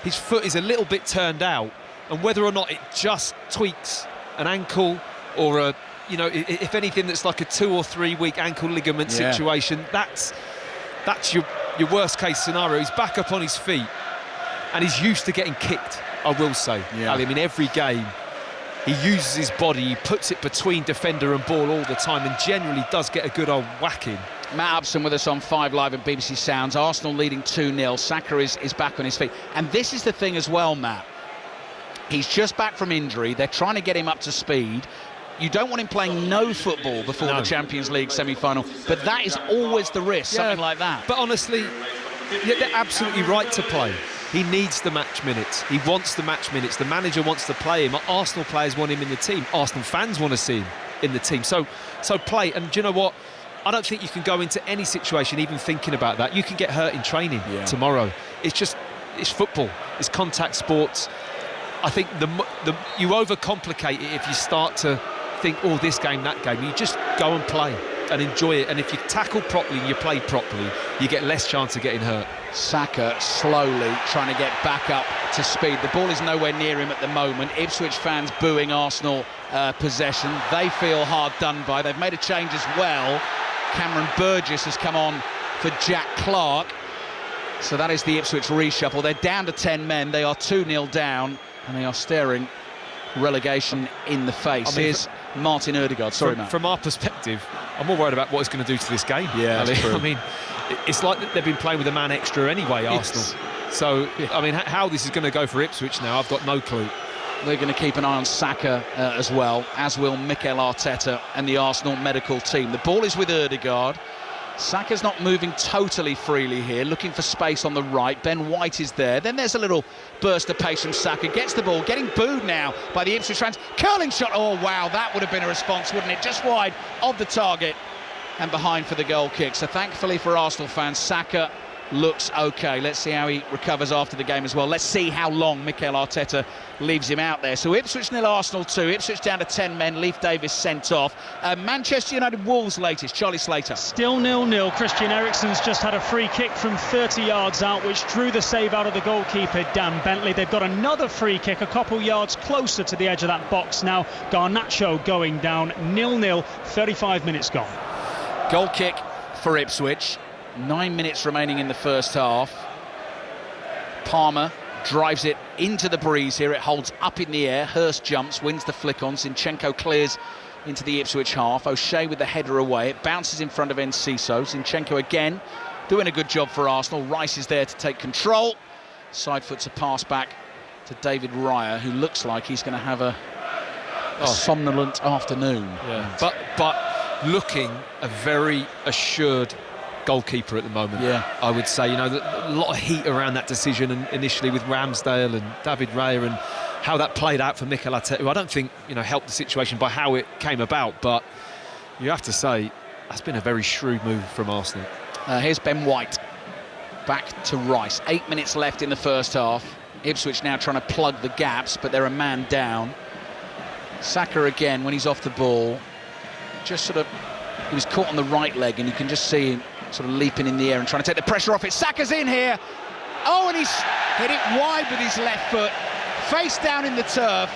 his foot is a little bit turned out, and whether or not it just tweaks an ankle or a, you know, if anything, that's like a 2 or 3 week ankle ligament situation, that's your worst case scenario. He's back up on his feet, and he's used to getting kicked, I will say. Ali, I mean, every game he uses his body, he puts it between defender and ball all the time, and generally does get a good old whacking. Matt Upson with us on 5 Live and BBC Sounds. Arsenal leading 2-0. Saka is back on his feet. And this is the thing as well, Matt. He's just back from injury. They're trying to get him up to speed. You don't want him playing no football before the Champions League semi-final, but that is always the risk, something like that. But honestly, they're absolutely right to play. He needs the match minutes. He wants the match minutes. The manager wants to play him. Arsenal players want him in the team. Arsenal fans want to see him in the team. So play. And do you know what? I don't think you can go into any situation even thinking about that. You can get hurt in training tomorrow. It's football. It's contact sports. I think you overcomplicate it if you start to think, oh, this game, that game. You just go and play and enjoy it. And if you tackle properly, you play properly, you get less chance of getting hurt. Saka slowly trying to get back up to speed. The ball is nowhere near him at the moment. Ipswich fans booing Arsenal possession. They feel hard done by. They've made a change as well. Cameron Burgess has come on for Jack Clarke. So that is the Ipswich reshuffle. They're down to 10 men. They are 2-0 down, and they are staring relegation in the face. I mean, Here's Martin Ødegaard. Sorry, Matt. From our perspective, I'm more worried about what it's going to do to this game. Yeah, that's true. I mean, it's like they've been playing with a man extra anyway, Arsenal. So, I mean, how this is going to go for Ipswich now, I've got no clue. They're going to keep an eye on Saka as well, as will Mikel Arteta and the Arsenal medical team. The ball is with Ødegaard. Saka's not moving totally freely here, looking for space on the right. Ben White is there. Then there's a little burst of pace from Saka. Gets the ball, getting booed now by the Ipswich fans. Curling shot. Oh, wow, that would have been a response, wouldn't it? Just wide of the target and behind for the goal kick. So thankfully for Arsenal fans, Saka looks okay. Let's see how he recovers after the game as well. Let's see how long Mikel Arteta leaves him out there. So Ipswich 0, Arsenal 2. Ipswich down to 10 men. Leif Davis sent off. Manchester United Wolves latest. Charlie Slater. Still 0-0. Christian Eriksen's just had a free kick from 30 yards out, which drew the save out of the goalkeeper, Dan Bentley. They've got another free kick a couple yards closer to the edge of that box now. Garnacho going down 0-0. 35 minutes gone. Goal kick for Ipswich. 9 minutes remaining in the first half. Palmer drives it into the breeze here. It holds up in the air. Hurst jumps, wins the flick on. Zinchenko clears into the Ipswich half. O'Shea with the header away. It bounces in front of Enciso. Zinchenko again doing a good job for Arsenal. Rice is there to take control. Side foots a pass back to David Raya, who looks like he's going to have a somnolent afternoon. Yeah. But looking a very assured goalkeeper at the moment. Yeah, I would say, a lot of heat around that decision, and initially with Ramsdale and David Raya, and how that played out for Mikel Arteta, who I don't think helped the situation by how it came about, but you have to say that's been a very shrewd move from Arsenal. Here's Ben White back to Rice. 8 minutes left in the first half. Ipswich now trying to plug the gaps, but they're a man down. Saka again, when he's off the ball, just he was caught on the right leg, and you can just see him sort of leaping in the air and trying to take the pressure off it. Saka's in here. Oh, and he's hit it wide with his left foot, face down in the turf.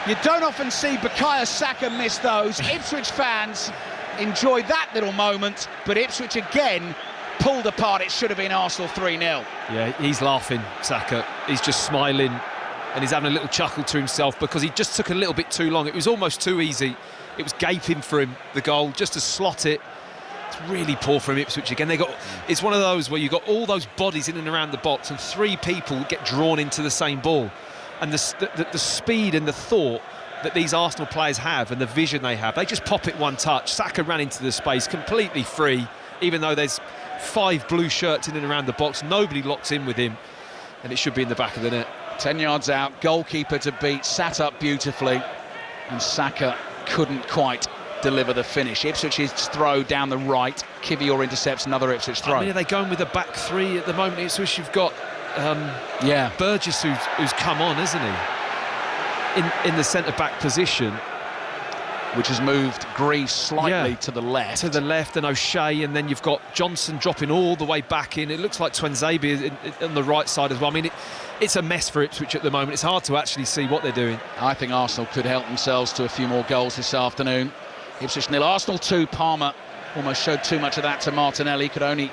You don't often see Bukayo Saka miss those. Ipswich fans enjoyed that little moment, but Ipswich again pulled apart. It should have been Arsenal 3-0. Yeah, he's laughing, Saka. He's just smiling, and he's having a little chuckle to himself because he just took a little bit too long. It was almost too easy. It was gaping for him, the goal, just to slot it. It's really poor from Ipswich again. It's one of those where you've got all those bodies in and around the box, and 3 people get drawn into the same ball. And the speed and the thought that these Arsenal players have, and the vision they have, they just pop it one touch. Saka ran into the space completely free, even though there's 5 blue shirts in and around the box. Nobody locks in with him, and it should be in the back of the net. 10 yards out, goalkeeper to beat, sat up beautifully, and Saka couldn't quite deliver the finish. Ipswich's throw down the right. Kivior intercepts another Ipswich throw. I mean, are they going with a back 3 at the moment? Ipswich, you've got Burgess who's come on, isn't he? In the centre-back position. Which has moved Greaves slightly to the left. To the left, and O'Shea, and then you've got Johnson dropping all the way back in. It looks like Twanzebe on the right side as well. I mean, it's a mess for Ipswich at the moment. It's hard to actually see what they're doing. I think Arsenal could help themselves to a few more goals this afternoon. Ipswich 0, Arsenal 2. Palmer almost showed too much of that to Martinelli. Could only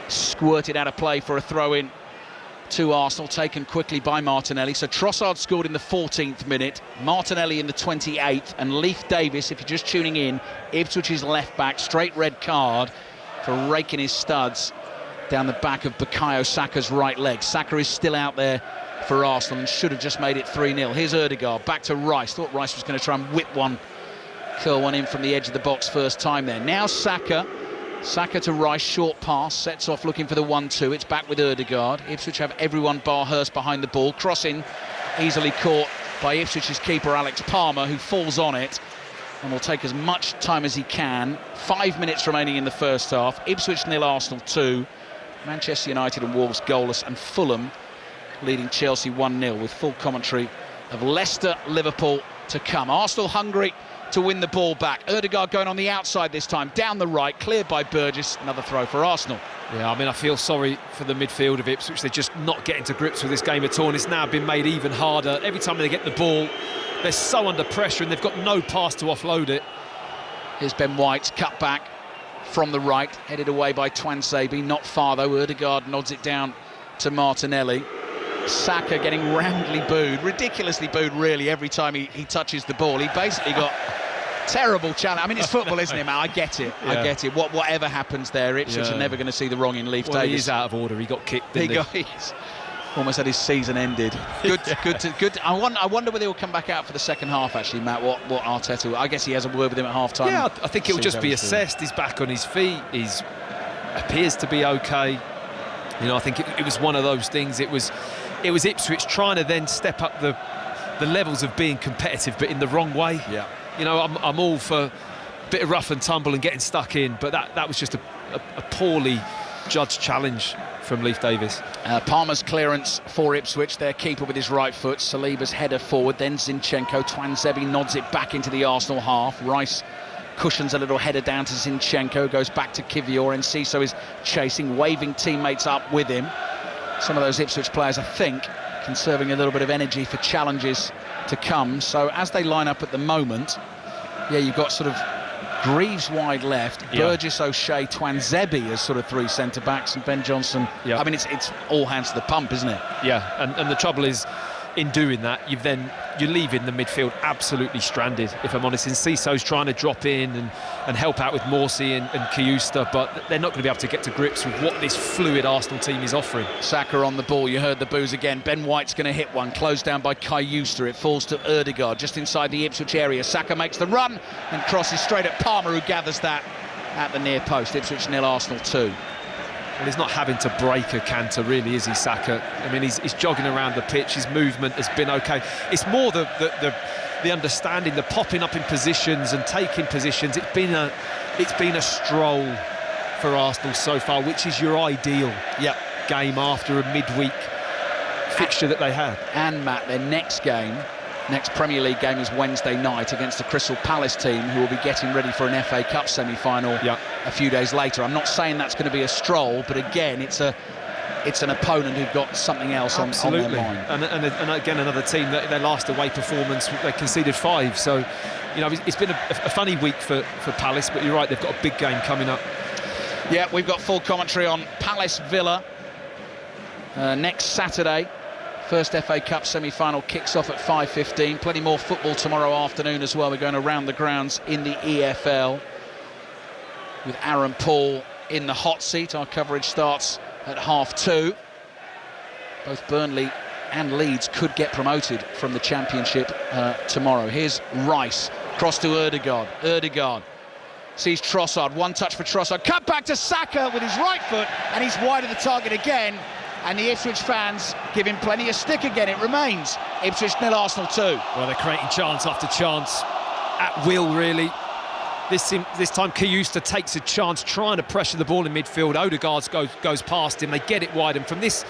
squirt it out of play for a throw-in to Arsenal, taken quickly by Martinelli. So Trossard scored in the 14th minute, Martinelli in the 28th, and Leif Davis, if you're just tuning in, Ipswich's left back, straight red card for raking his studs down the back of Bukayo Saka's right leg. Saka is still out there for Arsenal and should have just made it 3-0. Here's Ødegaard, back to Rice. Thought Rice was going to try and curl one in from the edge of the box first time there. Now Saka to Rice, short pass, sets off looking for the 1-2. It's back with Ødegaard. Ipswich have everyone bar Hurst behind the ball. Crossing easily caught by Ipswich's keeper Alex Palmer, who falls on it and will take as much time as he can. 5 minutes remaining in the first half. Ipswich 0, Arsenal 2. Manchester United and Wolves goalless, and Fulham leading Chelsea 1-0 with full commentary of Leicester-Liverpool to come. Arsenal hungry to win the ball back. Ødegaard going on the outside this time, down the right, cleared by Burgess. Another throw for Arsenal. Yeah, I mean, I feel sorry for the midfield of Ipswich. They're just not getting to grips with this game at all, and it's now been made even harder. Every time they get the ball, they're so under pressure, and they've got no pass to offload it. Here's Ben White, cut back from the right, headed away by Twanzebe. Not far, though. Ødegaard nods it down to Martinelli. Saka getting roundly booed, ridiculously booed, really, every time he touches the ball. He basically got Terrible challenge. I mean, it's football, isn't it, man? I get it. Yeah. I get it. Whatever happens there, Ipswich are never going to see the wrong in Leif Well, he Davis. is out of order. He got kicked, didn't he? He's almost had his season ended. Good. I wonder whether he'll come back out for the second half, actually, Matt. What Arteta will. I guess he has a word with him at half-time. Yeah, I think it will just be assessed. He's back on his feet. He's appears to be okay. You know, I think it was one of those things. It was Ipswich trying to then step up the levels of being competitive, but in the wrong way. Yeah. You know, I'm all for a bit of rough and tumble and getting stuck in, but that was just a poorly judged challenge from Leif Davis. Palmer's clearance for Ipswich, their keeper with his right foot. Saliba's header forward, then Zinchenko. Twanzebe nods it back into the Arsenal half. Rice cushions a little header down to Zinchenko, goes back to Kivior, and Ciso is chasing, waving teammates up with him. Some of those Ipswich players, I think, conserving a little bit of energy for challenges to come. So as they line up at the moment, you've got sort of Greaves wide left, Burgess, O'Shea, Twanzebe as sort of three centre-backs, and Ben Johnson. Yeah. I mean, it's all hands to the pump, isn't it? Yeah, and the trouble is, in doing that, you're leaving the midfield absolutely stranded, if I'm honest. And Ciso's trying to drop in and help out with Morsey and Kiyusta, but they're not going to be able to get to grips with what this fluid Arsenal team is offering. Saka on the ball, you heard the boos again. Ben White's going to hit one, closed down by Kiyusta. It falls to Ødegaard just inside the Ipswich area. Saka makes the run and crosses straight at Palmer, who gathers that at the near post. Ipswich 0, Arsenal 2. Well, he's not having to break a canter, really, is he, Saka? I mean, he's jogging around the pitch. His movement has been okay. It's more the understanding, the popping up in positions and taking positions. It's been a stroll for Arsenal so far, which is your ideal game after a midweek fixture that they had. And Matt, their next Premier League game is Wednesday night against the Crystal Palace team, who will be getting ready for an FA Cup semi-final a few days later. I'm not saying that's going to be a stroll, but again, it's an opponent who've got something else on their mind. And again, another team that their last away performance, they conceded 5. So, you know, it's been a funny week for Palace, but you're right, they've got a big game coming up. Yeah, we've got full commentary on Palace Villa next Saturday. First FA Cup semi-final kicks off at 5:15. Plenty more football tomorrow afternoon as well. We're going around the grounds in the EFL with Aaron Paul in the hot seat. Our coverage starts at 2:30. Both Burnley and Leeds could get promoted from the Championship tomorrow. Here's Rice, cross to Ødegaard. Ødegaard sees Trossard, one touch for Trossard. Cut back to Saka with his right foot, and he's wide of the target again. And the Ipswich fans give him plenty of stick again. It remains Ipswich 0, Arsenal 2. Well, they're creating chance after chance at will, really. This time Kiyusta takes a chance, trying to pressure the ball in midfield. Ødegaard goes past him. They get it wide, and from this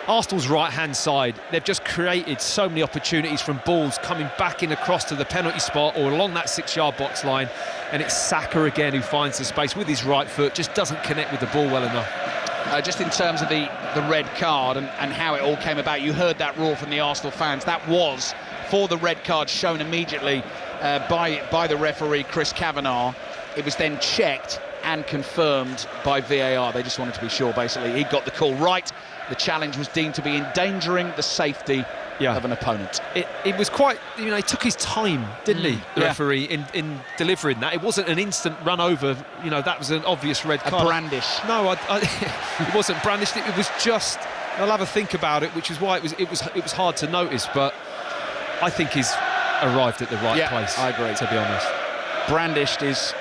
Arsenal's right-hand side, they've just created so many opportunities from balls coming back in across to the penalty spot or along that 6-yard box line. And it's Saka again who finds the space with his right foot, just doesn't connect with the ball well enough. Just in terms of the red card and how it all came about, you heard that roar from the Arsenal fans. That was for the red card shown immediately by the referee, Chris Kavanagh. It was then checked and confirmed by VAR. They just wanted to be sure, basically. He got the call right. The challenge was deemed to be endangering the safety of an opponent. It was quite, you know, he took his time, didn't he, the referee, in delivering that. It wasn't an instant run over, you know, that was an obvious red card. A brandish. No, it wasn't brandished. It was just, I'll have a think about it, which is why it was hard to notice, but I think he's arrived at the right place. I agree, to be honest. Brandished is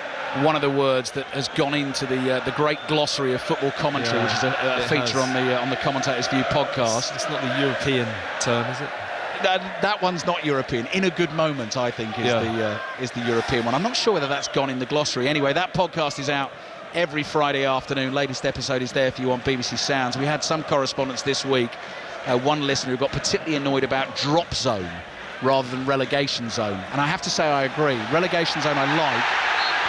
one of the words that has gone into the great glossary of football commentary, which is a feature on the Commentators View podcast. It's not the European term, is it? That one's not European. In a good moment, I think, is the European one. I'm not sure whether that's gone in the glossary. Anyway, that podcast is out every Friday afternoon. Latest episode is there for you on BBC Sounds. We had some correspondence this week. One listener who got particularly annoyed about drop zone rather than relegation zone. And I have to say I agree. Relegation zone I like.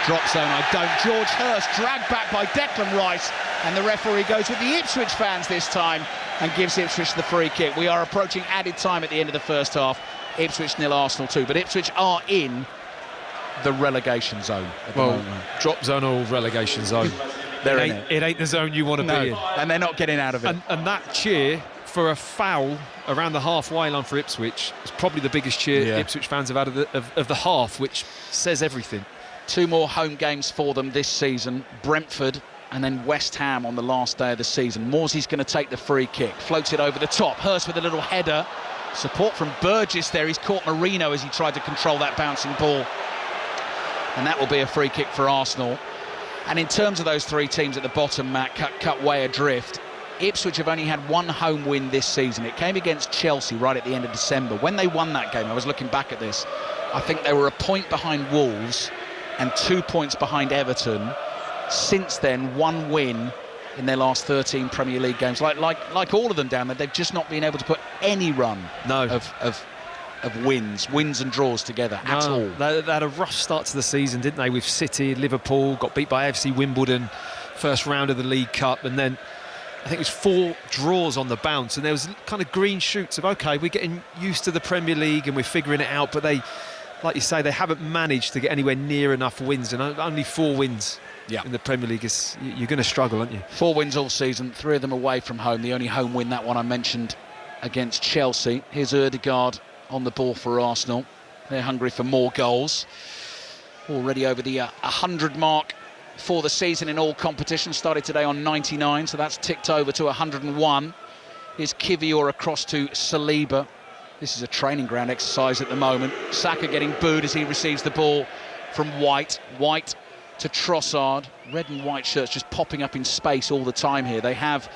Drop zone I don't. George Hurst dragged back by Declan Rice, and the referee goes with the Ipswich fans this time and gives Ipswich the free kick. We are approaching added time at the end of the first half. Ipswich 0, Arsenal 2, but Ipswich are in the relegation zone at the moment. Drop zone or relegation zone. It ain't the zone you want to be in. And they're not getting out of it. And that cheer for a foul around the halfway line for Ipswich is probably the biggest cheer Ipswich fans have had of the half, which says everything. 2 more home games for them this season, Brentford and then West Ham on the last day of the season. Morsey's going to take the free kick, floats it over the top, Hurst with a little header, support from Burgess there, he's caught Marino as he tried to control that bouncing ball, and that will be a free kick for Arsenal. And in terms of those 3 teams at the bottom, Matt, cut way adrift, Ipswich have only had 1 home win this season. It came against Chelsea right at the end of December. When they won that game, I was looking back at this, I think they were a point behind Wolves and 2 points behind Everton. Since then, 1 win in their last 13 Premier League games. Like all of them down there, they've just not been able to put any run of wins and draws together at all. They had a rough start to the season, didn't they, with City, Liverpool, got beat by FC Wimbledon, first round of the League Cup, and then I think it was 4 draws on the bounce, and there was kind of green shoots of, OK, we're getting used to the Premier League and we're figuring it out, but they, like you say, they haven't managed to get anywhere near enough wins, and only 4 wins in the Premier League. You're going to struggle, aren't you? 4 wins all season, 3 of them away from home. The only home win, that one I mentioned, against Chelsea. Here's Ødegaard on the ball for Arsenal. They're hungry for more goals. Already over the 100 mark for the season in all competitions. Started today on 99, so that's ticked over to 101. Here's Kivior across to Saliba. This is a training ground exercise at the moment. Saka getting booed as he receives the ball from White. White to Trossard. Red and white shirts just popping up in space all the time here. They have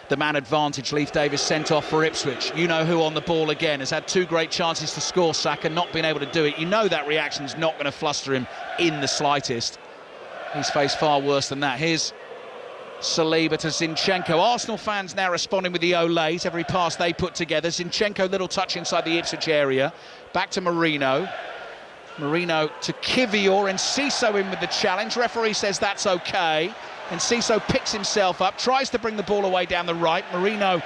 the man advantage. Leif Davis sent off for Ipswich. You know who on the ball again. Has had 2 great chances to score, Saka, not been able to do it. You know that reaction's not going to fluster him in the slightest. He's faced far worse than that. Here's Saliba to Zinchenko. Arsenal fans now responding with the Olays. Every pass they put together. Zinchenko, little touch inside the Ipswich area. Back to Marino. Marino to Kivior, and Ciso in with the challenge. Referee says that's okay, and Ciso picks himself up, tries to bring the ball away down the right. Marino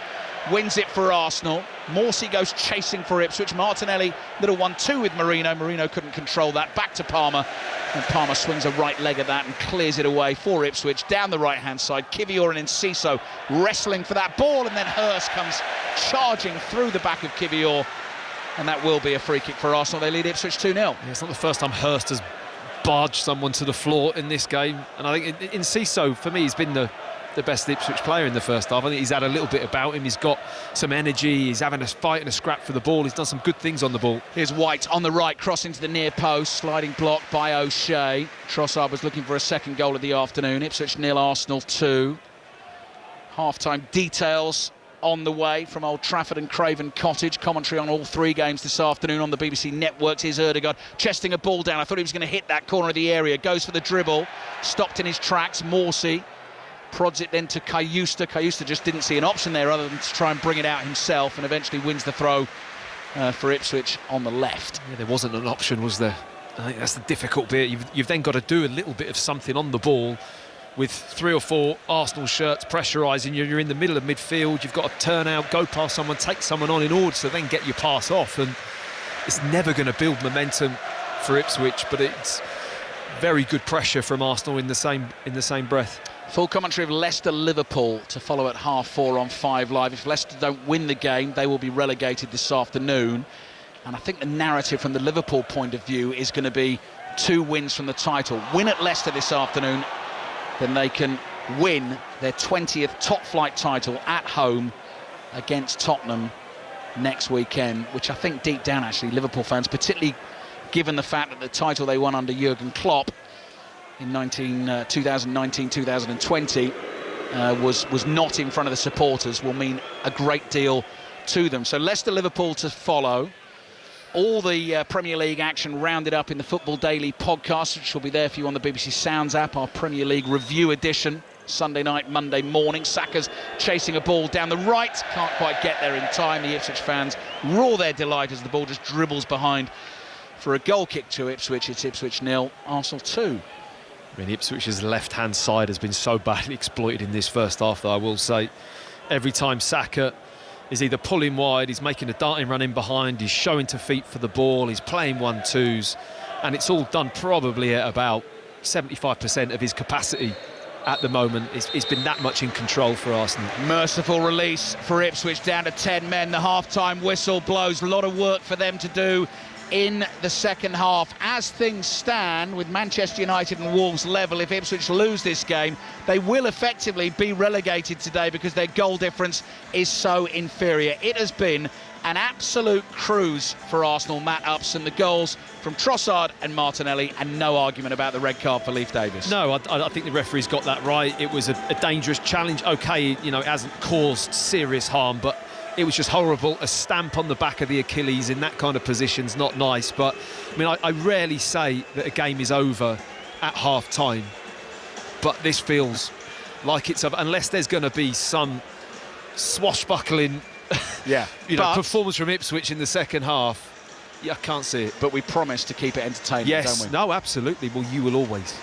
wins it for Arsenal. Morsey goes chasing for Ipswich. Martinelli, little 1-2 with Marino. Marino couldn't control that. Back to Palmer, and Palmer swings a right leg at that and clears it away for Ipswich down the right-hand side. Kivior and Ciso wrestling for that ball, and then Hurst comes charging through the back of Kivior. And that will be a free kick for Arsenal. They lead Ipswich 2-0. Yeah, it's not the first time Hurst has barged someone to the floor in this game. And I think in Ciso, for me, he's been the best Ipswich player in the first half. I think he's had a little bit about him. He's got some energy. He's having a fight and a scrap for the ball. He's done some good things on the ball. Here's White on the right, crossing to the near post. Sliding block by O'Shea. Trossard was looking for a second goal of the afternoon. Ipswich 0, Arsenal 2. Half-time details on the way from Old Trafford and Craven Cottage. Commentary on all 3 games this afternoon on the BBC networks. Here's Ødegaard chesting a ball down. I thought he was going to hit that corner of the area. Goes for the dribble. Stopped in his tracks. Morsey prods it then to Cayusta. Cayusta just didn't see an option there other than to try and bring it out himself, and eventually wins the throw for Ipswich on the left. Yeah, there wasn't an option, was there? I think that's the difficult bit. You've then got to do a little bit of something on the ball. With 3 or 4 Arsenal shirts pressurising you, you're in the middle of midfield, you've got to turn out, go past someone, take someone on in order to then get your pass off, and it's never going to build momentum for Ipswich, but it's very good pressure from Arsenal in the same breath. Full commentary of Leicester-Liverpool to follow at 4:30 on 5 Live. If Leicester don't win the game, they will be relegated this afternoon, and I think the narrative from the Liverpool point of view is going to be 2 wins from the title. Win at Leicester this afternoon, then they can win their 20th top-flight title at home against Tottenham next weekend, which I think deep down, actually, Liverpool fans, particularly given the fact that the title they won under Jurgen Klopp in 2019-2020 was not in front of the supporters, will mean a great deal to them. So Leicester-Liverpool to follow. All the Premier League action rounded up in the Football Daily podcast, which will be there for you on the BBC Sounds app, our Premier League review edition, Sunday night, Monday morning. Saka's chasing a ball down the right, can't quite get there in time. The Ipswich fans roar their delight as the ball just dribbles behind for a goal kick to Ipswich. It's Ipswich 0, Arsenal 2. I mean, Ipswich's left-hand side has been so badly exploited in this first half, though, I will say. Every time Saka is either pulling wide, he's making a darting run in behind, he's showing to feet for the ball, he's playing 1-2s, and it's all done probably at about 75% of his capacity at the moment. He's been that much in control for Arsenal. Merciful release for Ipswich, down to 10 men. The half-time whistle blows. A lot of work for them to do in the second half. As things stand, with Manchester United and Wolves level, if Ipswich lose this game, they will effectively be relegated today because their goal difference is so inferior. It has been an absolute cruise for Arsenal. Matt Upson, the goals from Trossard and Martinelli, and no argument about the red card for Leif Davis. No, I think the referee's got that right. It was a dangerous challenge. OK, you know, it hasn't caused serious harm, but it was just horrible. A stamp on the back of the Achilles in that kind of position's not nice. But, I mean, I rarely say that a game is over at half-time, but this feels like it's over, unless there's going to be some swashbuckling performance from Ipswich in the second half. Yeah, I can't see it. But we promise to keep it entertaining, yes, don't we? No, absolutely. Well, you will always.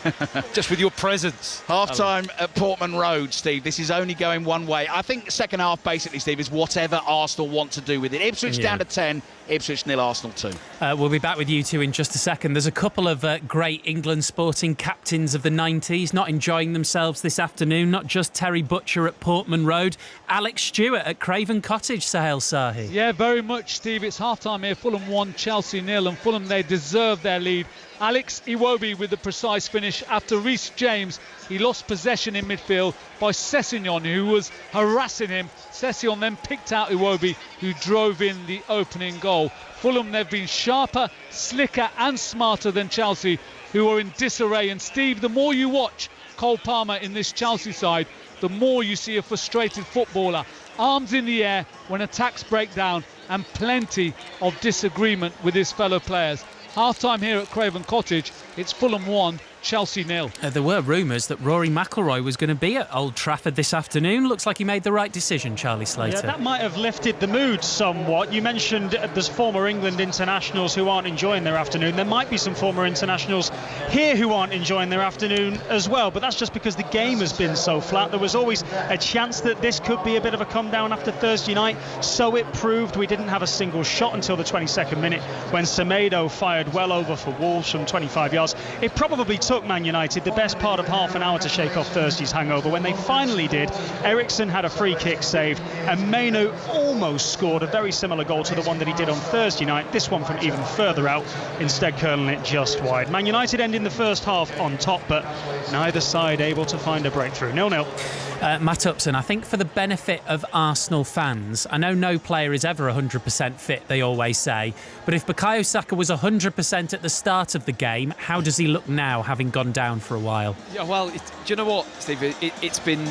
Just with your presence. Half-time at Portman Road, Steve. This is only going one way. I think second half, basically, Steve, is whatever Arsenal want to do with it. Ipswich down to 10, Ipswich 0, Arsenal 2. We'll be back with you two in just a second. There's a couple of great England sporting captains of the 90s not enjoying themselves this afternoon. Not just Terry Butcher at Portman Road, Alex Stewart at Craven Cottage, Sahel Sahi. Yeah, very much, Steve. It's half-time here. Fulham 1, Chelsea 0, and Fulham, they deserve their lead. Alex Iwobi with the precise finish after Reece James. He lost possession in midfield by Sessegnon, who was harassing him. Sessegnon then picked out Iwobi, who drove in the opening goal. Fulham, they've been sharper, slicker and smarter than Chelsea, who are in disarray. And Steve, the more you watch Cole Palmer in this Chelsea side, the more you see a frustrated footballer. Arms in the air when attacks break down, and plenty of disagreement with his fellow players. Half-time here at Craven Cottage, it's Fulham 1, Chelsea 0. There were rumours that Rory McIlroy was going to be at Old Trafford this afternoon. Looks like he made the right decision, Charlie Slater. Yeah, that might have lifted the mood somewhat. You mentioned there's former England internationals who aren't enjoying their afternoon. There might be some former internationals here who aren't enjoying their afternoon as well, but that's just because the game has been so flat. There was always a chance that this could be a bit of a come down after Thursday night, so it proved. We didn't have a single shot until the 22nd minute when Semedo fired well over for Wolves from 25 yards. It probably took Man United the best part of half an hour to shake off Thursday's hangover. When they finally did, Eriksson had a free kick saved, and Maino almost scored a very similar goal to the one that he did on Thursday night, this one from even further out, instead curling it just wide. Man United ending the first half on top, but neither side able to find a breakthrough. 0-0. Matt Upson, I think for the benefit of Arsenal fans, I know no player is ever 100% fit, they always say, but if Bukayo Saka was 100% at the start of the game, how does he look now, having gone down for a while? Yeah, well, do you know what, Steve? It's been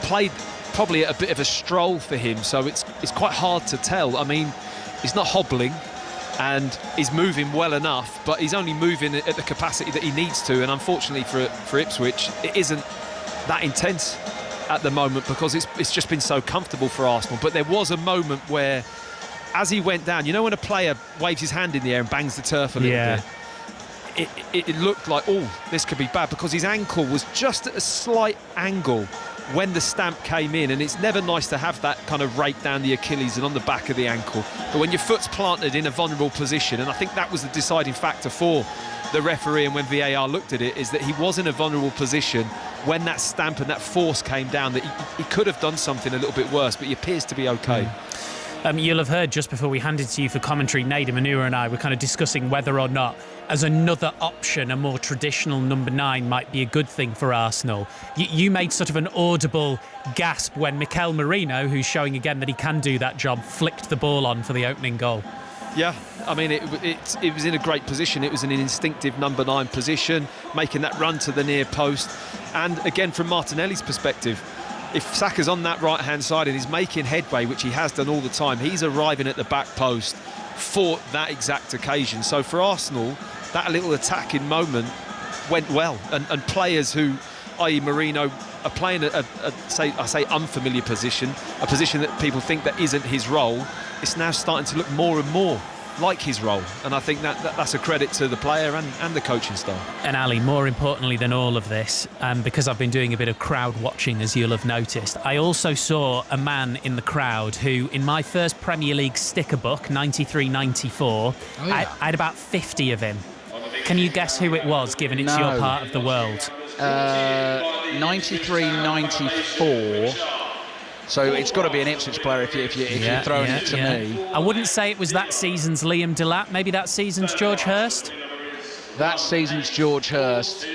played probably at a bit of a stroll for him, so it's quite hard to tell. I mean, he's not hobbling and he's moving well enough, but he's only moving at the capacity that he needs to, and unfortunately for Ipswich, it isn't that intense at the moment because it's just been so comfortable for Arsenal. But there was a moment where, as he went down, you know when a player waves his hand in the air and bangs the turf a little bit, it looked like, oh, this could be bad, because his ankle was just at a slight angle when the stamp came in, and it's never nice to have that kind of rake down the Achilles and on the back of the ankle. But when your foot's planted in a vulnerable position, and I think that was the deciding factor for the referee, and when VAR looked at it, is that he was in a vulnerable position when that stamp and that force came down, that he could have done something a little bit worse, but he appears to be okay. You'll have heard just before we handed to you for commentary, Nader Manua and I were kind of discussing whether or not, as another option, a more traditional number 9 might be a good thing for Arsenal. You made sort of an audible gasp when Mikel Merino, who's showing again that he can do that job, flicked the ball on for the opening goal. Yeah, I mean, it was in a great position. It was in an instinctive number 9 position, making that run to the near post. And again, from Martinelli's perspective, if Saka's on that right-hand side and he's making headway, which he has done all the time, he's arriving at the back post for that exact occasion. So for Arsenal, that little attacking moment went well. And players who, i.e. Merino, are playing I say unfamiliar position, a position that people think that isn't his role. It's now starting to look more and more like his role, and I think that's a credit to the player and the coaching staff. And Ali, more importantly than all of this, because I've been doing a bit of crowd watching, as you'll have noticed, I also saw a man in the crowd who, in my first Premier League sticker book, 93-94, I had about 50 of him. Can you guess who it was, given it's your part of the world? 93-94. So it's got to be an Ipswich player if you're throwing it to me. I wouldn't say it was that season's Liam Delap. Maybe that season's George Hurst. That season's George Hurst.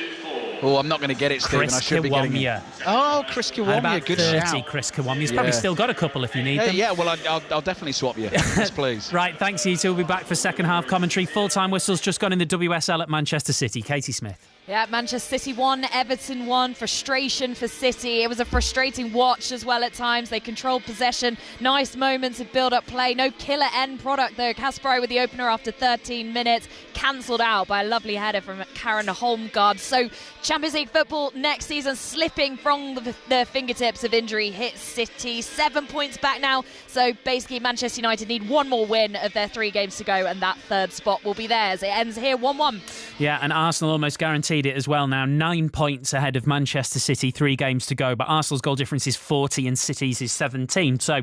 Oh, I'm not going to get it, Stephen. I should be getting it. Oh, Chris Kiwamia, about good 30, shout. Chris Kiwamia. He's probably still got a couple if you need them. Yeah, well, I'll definitely swap you. Yes, please. Right, thanks, you two. We'll be back for second half commentary. Full-time whistles just gone in the WSL at Manchester City. Katie Smith. Yeah, Manchester City 1, Everton 1. Frustration for City. It was a frustrating watch as well at times. They controlled possession. Nice moments of build-up play. No killer end product though. Kasparov with the opener after 13 minutes. Cancelled out by a lovely header from Karen Holmgaard. So Champions League football next season slipping from the fingertips of injury hits City. 7 points back now. So basically Manchester United need one more win of their 3 games to go, and that third spot will be theirs. It ends here 1-1. Yeah, and Arsenal almost guaranteed it as well now. 9 points ahead of Manchester City, 3 games to go. But Arsenal's goal difference is 40 and City's is 17. So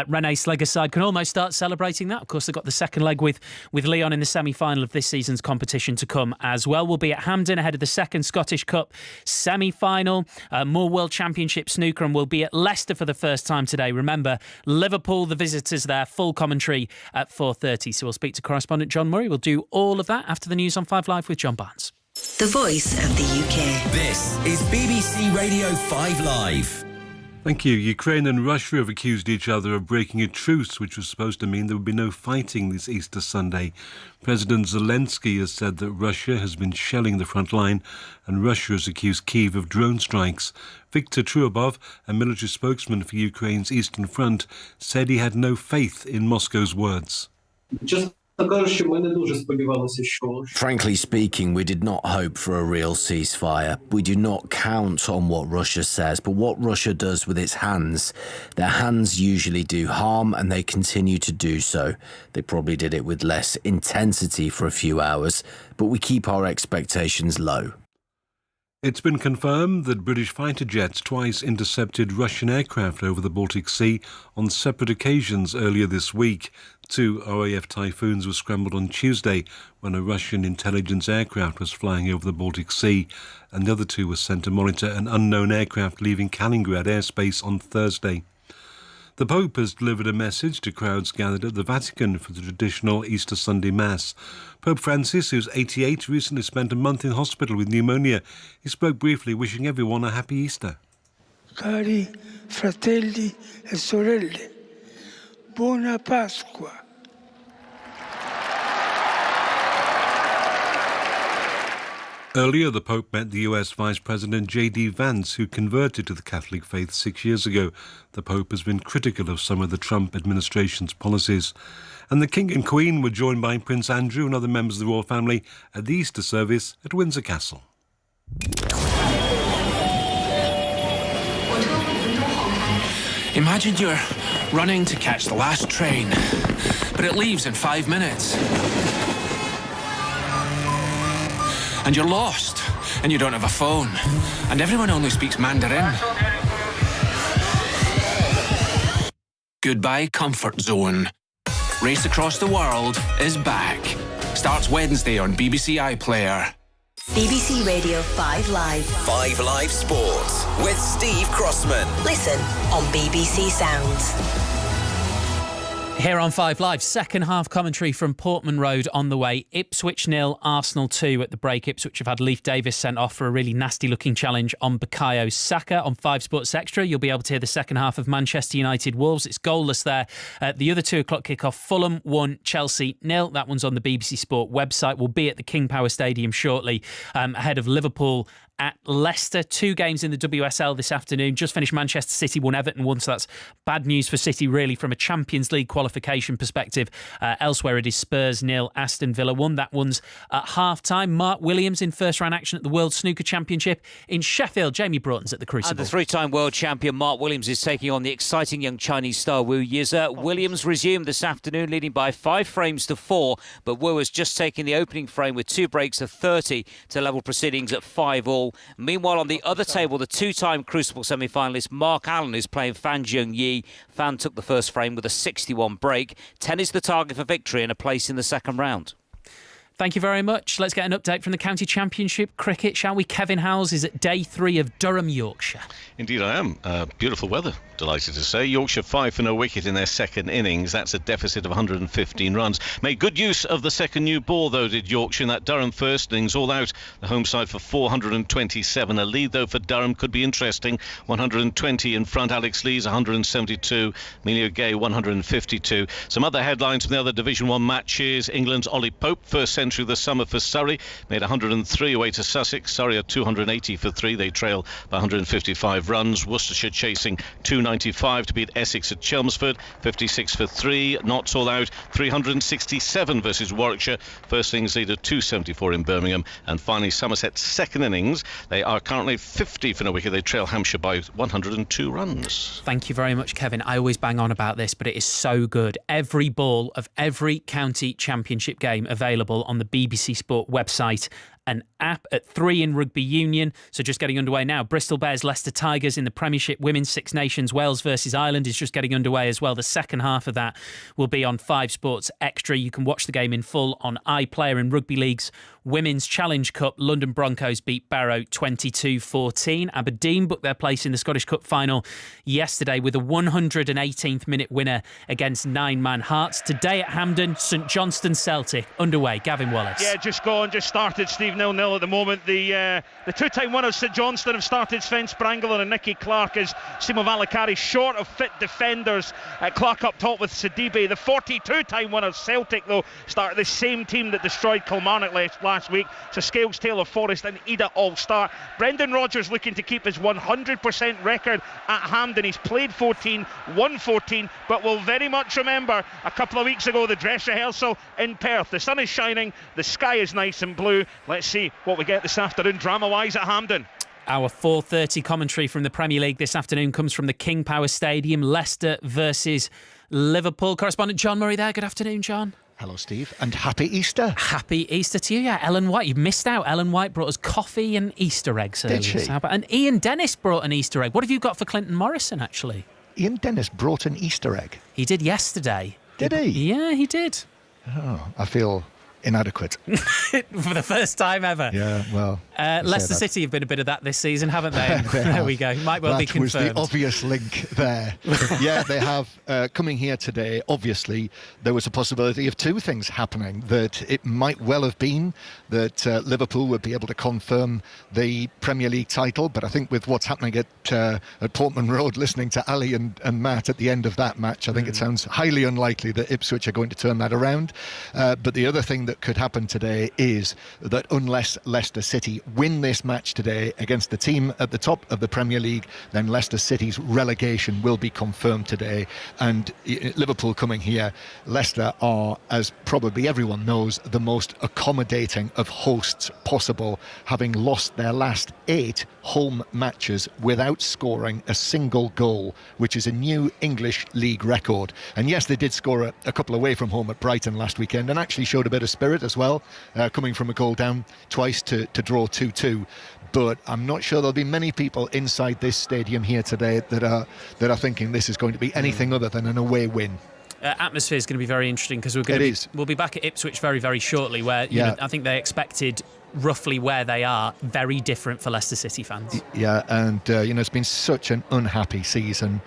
Rene Slegger's side can almost start celebrating that. Of course, they've got the second leg with Lyon in the semi-final of this season's competition to come as well. We'll be at Hampden ahead of the second Scottish Cup semi-final. More World Championship snooker, and we'll be at Leicester for the first time today. Remember, Liverpool, the visitors there. Full commentary at 4:30. So we'll speak to correspondent John Murray. We'll do all of that after the news on 5 Live with John Barnes. The voice of the UK. This is BBC Radio 5 Live. Thank you. Ukraine and Russia have accused each other of breaking a truce, which was supposed to mean there would be no fighting this Easter Sunday. President Zelensky has said that Russia has been shelling the front line, and Russia has accused Kyiv of drone strikes. Viktor Truabov, a military spokesman for Ukraine's Eastern Front, said he had no faith in Moscow's words. Frankly speaking, we did not hope for a real ceasefire. We do not count on what Russia says, but what Russia does with its hands. Their hands usually do harm, and they continue to do so. They probably did it with less intensity for a few hours, but we keep our expectations low. It's been confirmed that British fighter jets twice intercepted Russian aircraft over the Baltic Sea on separate occasions earlier this week. 2 RAF Typhoons were scrambled on Tuesday when a Russian intelligence aircraft was flying over the Baltic Sea, and the other 2 were sent to monitor an unknown aircraft leaving Kaliningrad airspace on Thursday. The Pope has delivered a message to crowds gathered at the Vatican for the traditional Easter Sunday Mass. Pope Francis, who's 88, recently spent a month in hospital with pneumonia. He spoke briefly, wishing everyone a happy Easter. Cari fratelli e sorelle, buona Pasqua. Earlier, the Pope met the US Vice President J.D. Vance, who converted to the Catholic faith 6 years ago. The Pope has been critical of some of the Trump administration's policies. And the King and Queen were joined by Prince Andrew and other members of the royal family at the Easter service at Windsor Castle. Imagine you're running to catch the last train, but it leaves in 5 minutes. And you're lost, and you don't have a phone, and everyone only speaks Mandarin. Goodbye, comfort zone. Race Across the World is back. Starts Wednesday on BBC iPlayer. BBC Radio 5 Live. 5 Live Sports with Steve Crossman. Listen on BBC Sounds. Here on 5 Live, second half commentary from Portman Road on the way. Ipswich 0, Arsenal 2 at the break. Ipswich have had Leif Davis sent off for a really nasty looking challenge on Bukayo Saka. On 5 Sports Extra, you'll be able to hear the second half of Manchester United Wolves. It's goalless there. The other 2 o'clock kickoff, Fulham 1, Chelsea 0. That one's on the BBC Sport website. We'll be at the King Power Stadium shortly ahead of Liverpool at Leicester. 2 games in the WSL this afternoon. Just finished Manchester City 1, Everton 1, so that's bad news for City really from a Champions League qualification perspective. Elsewhere it is Spurs 0, Aston Villa 1. That one's at half-time. Mark Williams in first round action at the World Snooker Championship in Sheffield. Jamie Broughton's at the Crucible. And the 3-time world champion Mark Williams is taking on the exciting young Chinese star Wu Yize. Williams resumed this afternoon leading by 5 frames to 4, but Wu has just taken the opening frame with 2 breaks of 30 to level proceedings at 5-all. Meanwhile, on the other table, the 2-time Crucible semi-finalist Mark Allen is playing Fan Zheng-yi. Fan took the first frame with a 61 break. 10 is the target for victory and a place in the second round. Thank you very much. Let's get an update from the County Championship cricket, shall we? Kevin Howells is at day 3 of Durham, Yorkshire. Indeed I am. Beautiful weather, delighted to say. Yorkshire 5 for no wicket in their second innings. That's a deficit of 115 runs. Made good use of the second new ball, though, did Yorkshire in that Durham first innings. All out, the home side for 427. A lead, though, for Durham could be interesting. 120 in front. Alex Lees 172. Emilio Gay 152. Some other headlines from the other Division 1 matches. England's Ollie Pope, first century of the summer for Surrey, made 103 away to Sussex. Surrey are 280 for 3. They trail by 155 runs. Worcestershire chasing 295 to beat Essex at Chelmsford. 56 for 3. Notts all out 367 versus Warwickshire. First innings lead at 274 in Birmingham. And finally Somerset's second innings. They are currently 50 for no wicket. They trail Hampshire by 102 runs. Thank you very much, Kevin. I always bang on about this, but it is so good. Every ball of every county championship game available on the BBC Sport website, an app at 3 in rugby union. So just getting underway now. Bristol Bears, Leicester Tigers in the Premiership Women's Six Nations. Wales versus Ireland is just getting underway as well. The second half of that will be on 5 Sports Extra. You can watch the game in full on iPlayer. In Rugby League's Women's Challenge Cup, London Broncos beat Barrow 22-14. Aberdeen booked their place in the Scottish Cup final yesterday with a 118th minute winner against 9-man Hearts. Today at Hampden, St Johnstone Celtic underway. Gavin Wallace. Yeah, just started, Steve. 0-0 at the moment. The two-time winners St Johnstone have started. Sven Sprangler and Nicky Clark as Simo Valakari short of fit defenders. Clark up top with Sidibe. The 42-time winners Celtic, though, start the same team that destroyed Kilmarnock last week. So Scales, Taylor, Forrest and Ida all start. Brendan Rodgers looking to keep his 100% record at Hampden. He's played 14, won 14, but will very much remember a couple of weeks ago the dress rehearsal in Perth. The sun is shining, the sky is nice and blue. Let's see what we get this afternoon drama-wise at Hampden. Our 4:30 commentary from the Premier League this afternoon comes from the King Power Stadium. Leicester versus Liverpool. Correspondent John Murray there. Good afternoon, John. Hello, Steve, and happy Easter. Happy Easter to you, yeah. Ellen White, you missed out. Ellen White brought us coffee and Easter eggs earlier. Did she? And Ian Dennis brought an Easter egg. What have you got for Clinton Morrison, actually? Ian Dennis brought an Easter egg? He did yesterday. Did he? Yeah, he did. Oh, I feel inadequate. For the first time ever. Yeah, well. Leicester City have been a bit of that this season, haven't they? There we go. Might well be confirmed. That was the obvious link there. Yeah, they have. Coming here today, obviously, there was a possibility of two things happening. That it might well have been that Liverpool would be able to confirm the Premier League title, but I think with what's happening at Portman Road, listening to Ali and Matt at the end of that match, I think it sounds highly unlikely that Ipswich are going to turn that around. But the other thing that could happen today is that unless Leicester City win this match today against the team at the top of the Premier League, then Leicester City's relegation will be confirmed today. And Liverpool coming here, Leicester are, as probably everyone knows, the most accommodating of hosts possible, having lost their last 8 home matches without scoring a single goal, which is a new English league record. And yes, they did score a couple away from home at Brighton last weekend and actually showed a bit of spirit as well, coming from a goal down twice to draw 2-2. But I'm not sure there'll be many people inside this stadium here today that are thinking this is going to be anything other than an away win. Atmosphere is going to be very interesting because we'll be back at Ipswich very, very shortly, where you know, I think they expected roughly where they are, very different for Leicester City fans. Yeah, and it's been such an unhappy season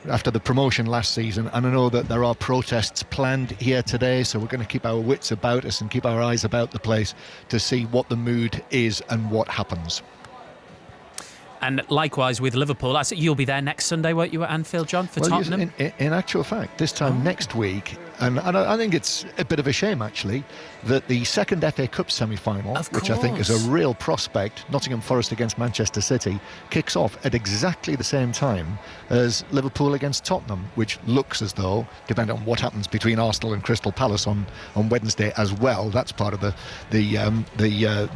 after the promotion last season, and I know that there are protests planned here today, so we're going to keep our wits about us and keep our eyes about the place to see what the mood is and what happens. And likewise with Liverpool, you'll be there next Sunday, won't you, at Anfield, John, for Tottenham? In actual fact, this time next week, and I think it's a bit of a shame, actually, that the second FA Cup semi-final, which I think is a real prospect, Nottingham Forest against Manchester City, kicks off at exactly the same time as Liverpool against Tottenham, which looks as though, depending on what happens between Arsenal and Crystal Palace on Wednesday as well, that's part of the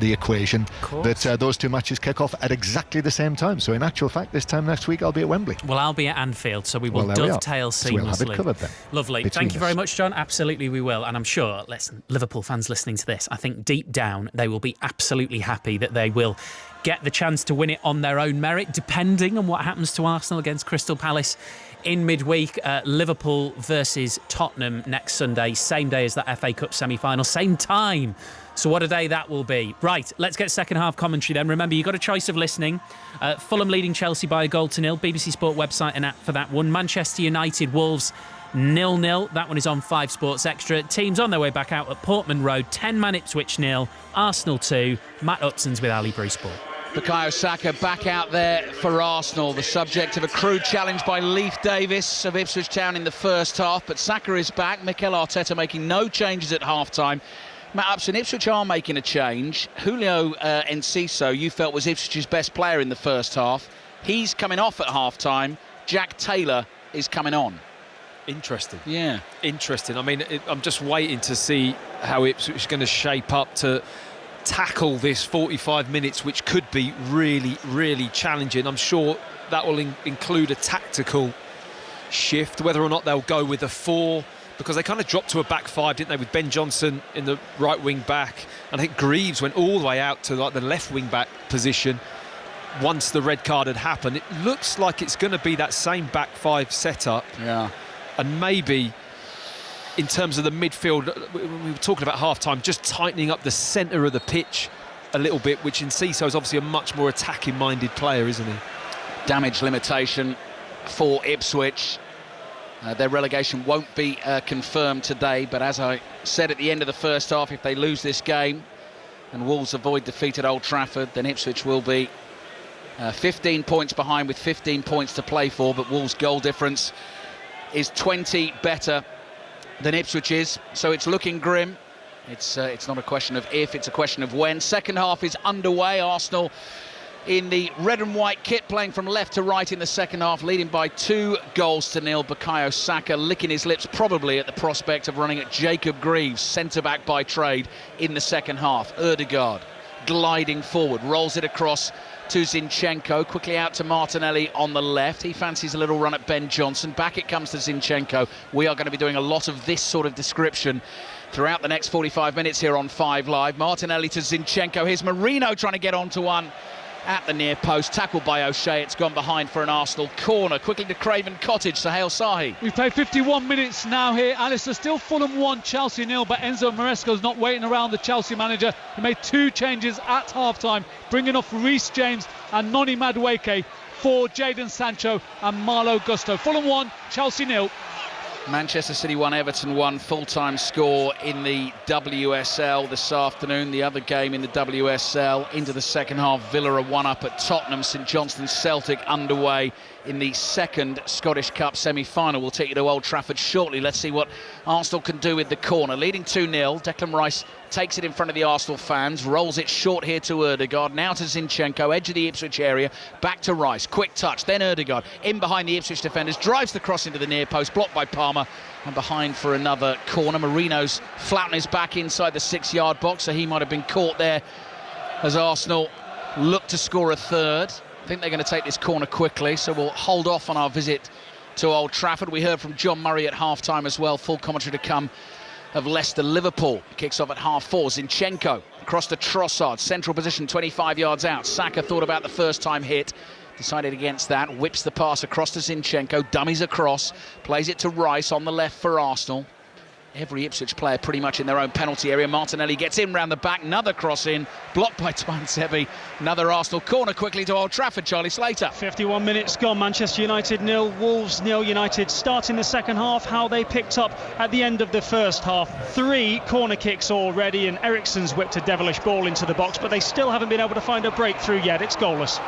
equation, that those two matches kick off at exactly the same time. So in actual fact, this time next week I'll be at Wembley. Well, I'll be at Anfield, so we will dovetail seamlessly. So we'll have it covered then. Lovely. Thank you very much. John. Absolutely we will. And I'm sure, listen, Liverpool fans listening to this, I think deep down they will be absolutely happy that they will get the chance to win it on their own merit, depending on what happens to Arsenal against Crystal Palace in midweek. Liverpool versus Tottenham next Sunday, same day as that FA Cup semi-final, same time. So what a day that will be. Right, let's get second half commentary then. Remember, you've got a choice of listening. Fulham leading Chelsea by 1-0. BBC Sport website and app for that one. Manchester United Wolves 0-0. That one is on 5 Sports Extra. Teams on their way back out at Portman Road. 10-man Ipswich 0. Arsenal 2. Matt Upson's with Ali Bruceport. Bukayo Saka back out there for Arsenal, the subject of a crude challenge by Leif Davis of Ipswich Town in the first half. But Saka is back. Mikel Arteta making no changes at half-time. Matt Upson, Ipswich are making a change. Julio Enciso, you felt was Ipswich's best player in the first half. He's coming off at half-time. Jack Taylor is coming on. Interesting. Yeah. Interesting. I mean, I'm just waiting to see how Ipswich is going to shape up to tackle this 45 minutes, which could be really, really challenging. I'm sure that will include a tactical shift, whether or not they'll go with a 4, because they kind of dropped to a back 5, didn't they, with Ben Johnson in the right wing back. And I think Greaves went all the way out to like the left wing back position once the red card had happened. It looks like it's going to be that same back 5 setup. Yeah. And maybe in terms of the midfield, we were talking about half-time, just tightening up the centre of the pitch a little bit, which Enciso is obviously a much more attacking-minded player, isn't he? Damage limitation for Ipswich. Their relegation won't be confirmed today, but as I said at the end of the first half, if they lose this game and Wolves avoid defeat at Old Trafford, then Ipswich will be 15 points behind with 15 points to play for, but Wolves' goal difference is 20 better than Ipswich is, so it's looking grim. It's not a question of if, it's a question of when. Second half is underway. Arsenal in the red and white kit, playing from left to right in the second half, leading by 2-0. Bukayo Saka licking his lips probably at the prospect of running at Jacob Greaves, centre-back by trade, in the second half. Ødegaard gliding forward, rolls it across to Zinchenko, quickly out to Martinelli on the left. He fancies a little run at Ben Johnson. Back it comes to Zinchenko. We are going to be doing a lot of this sort of description throughout the next 45 minutes here on 5 Live. Martinelli to Zinchenko. Here's Marino trying to get onto one at the near post. Tackled by O'Shea. It's gone behind for an Arsenal corner. Quickly to Craven Cottage. Sahel Sahi. We've played 51 minutes now here. Alistair, still Fulham 1, Chelsea 0, but Enzo Maresca's not waiting around, the Chelsea manager. He made 2 changes at half-time, bringing off Reece James and Noni Madueke for Jadon Sancho and Malo Gusto. Fulham 1, Chelsea 0. Manchester City 1, Everton 1, full-time score in the WSL this afternoon. The other game in the WSL into the second half, Villa are 1-up at Tottenham. St Johnstone Celtic underway in the second Scottish Cup semi-final. We'll take you to Old Trafford shortly. Let's see what Arsenal can do with the corner. Leading 2-0, Declan Rice takes it in front of the Arsenal fans, rolls it short here to Ødegaard, now to Zinchenko, edge of the Ipswich area, back to Rice, quick touch, then Ødegaard, in behind the Ipswich defenders, drives the cross into the near post, blocked by Palmer, and behind for another corner. Marino's flattening his back inside the 6-yard box, so he might have been caught there as Arsenal look to score a third. I think they're going to take this corner quickly, so we'll hold off on our visit to Old Trafford. We heard from John Murray at half-time as well. Full commentary to come of Leicester-Liverpool. Kicks off at half-4. Zinchenko across to Trossard. Central position, 25 yards out. Saka thought about the first-time hit. Decided against that. Whips the pass across to Zinchenko. Dummies across. Plays it to Rice on the left for Arsenal. Every Ipswich player pretty much in their own penalty area. Martinelli gets in round the back, another cross in, blocked by Twanzebe. Another Arsenal corner quickly to Old Trafford. Charlie Slater. 51 minutes gone. Manchester United 0, Wolves 0. United starting the second half. How they picked up at the end of the first half. 3 corner kicks already, and Eriksen's whipped a devilish ball into the box, but they still haven't been able to find a breakthrough yet. It's goalless.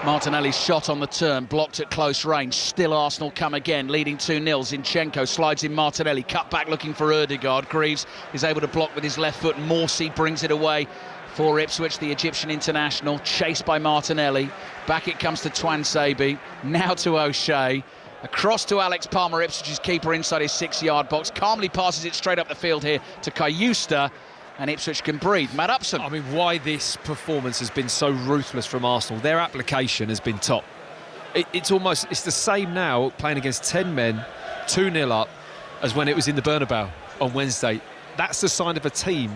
Martinelli's shot on the turn, blocked at close range. Still Arsenal come again, leading 2-0. Zinchenko slides in Martinelli, cut back looking for Ødegaard. Greaves is able to block with his left foot. Morsi brings it away for Ipswich, the Egyptian international, chased by Martinelli. Back it comes to Twanzebe, now to O'Shea. Across to Alex Palmer, Ipswich's keeper inside his 6-yard box. Calmly passes it straight up the field here to Kayusta. And Ipswich can breathe. Matt Upson. I mean, why this performance has been so ruthless from Arsenal. Their application has been top. It's the same now, playing against 10 men, 2-0 up. as when it was in the Bernabeu on Wednesday. That's the sign of a team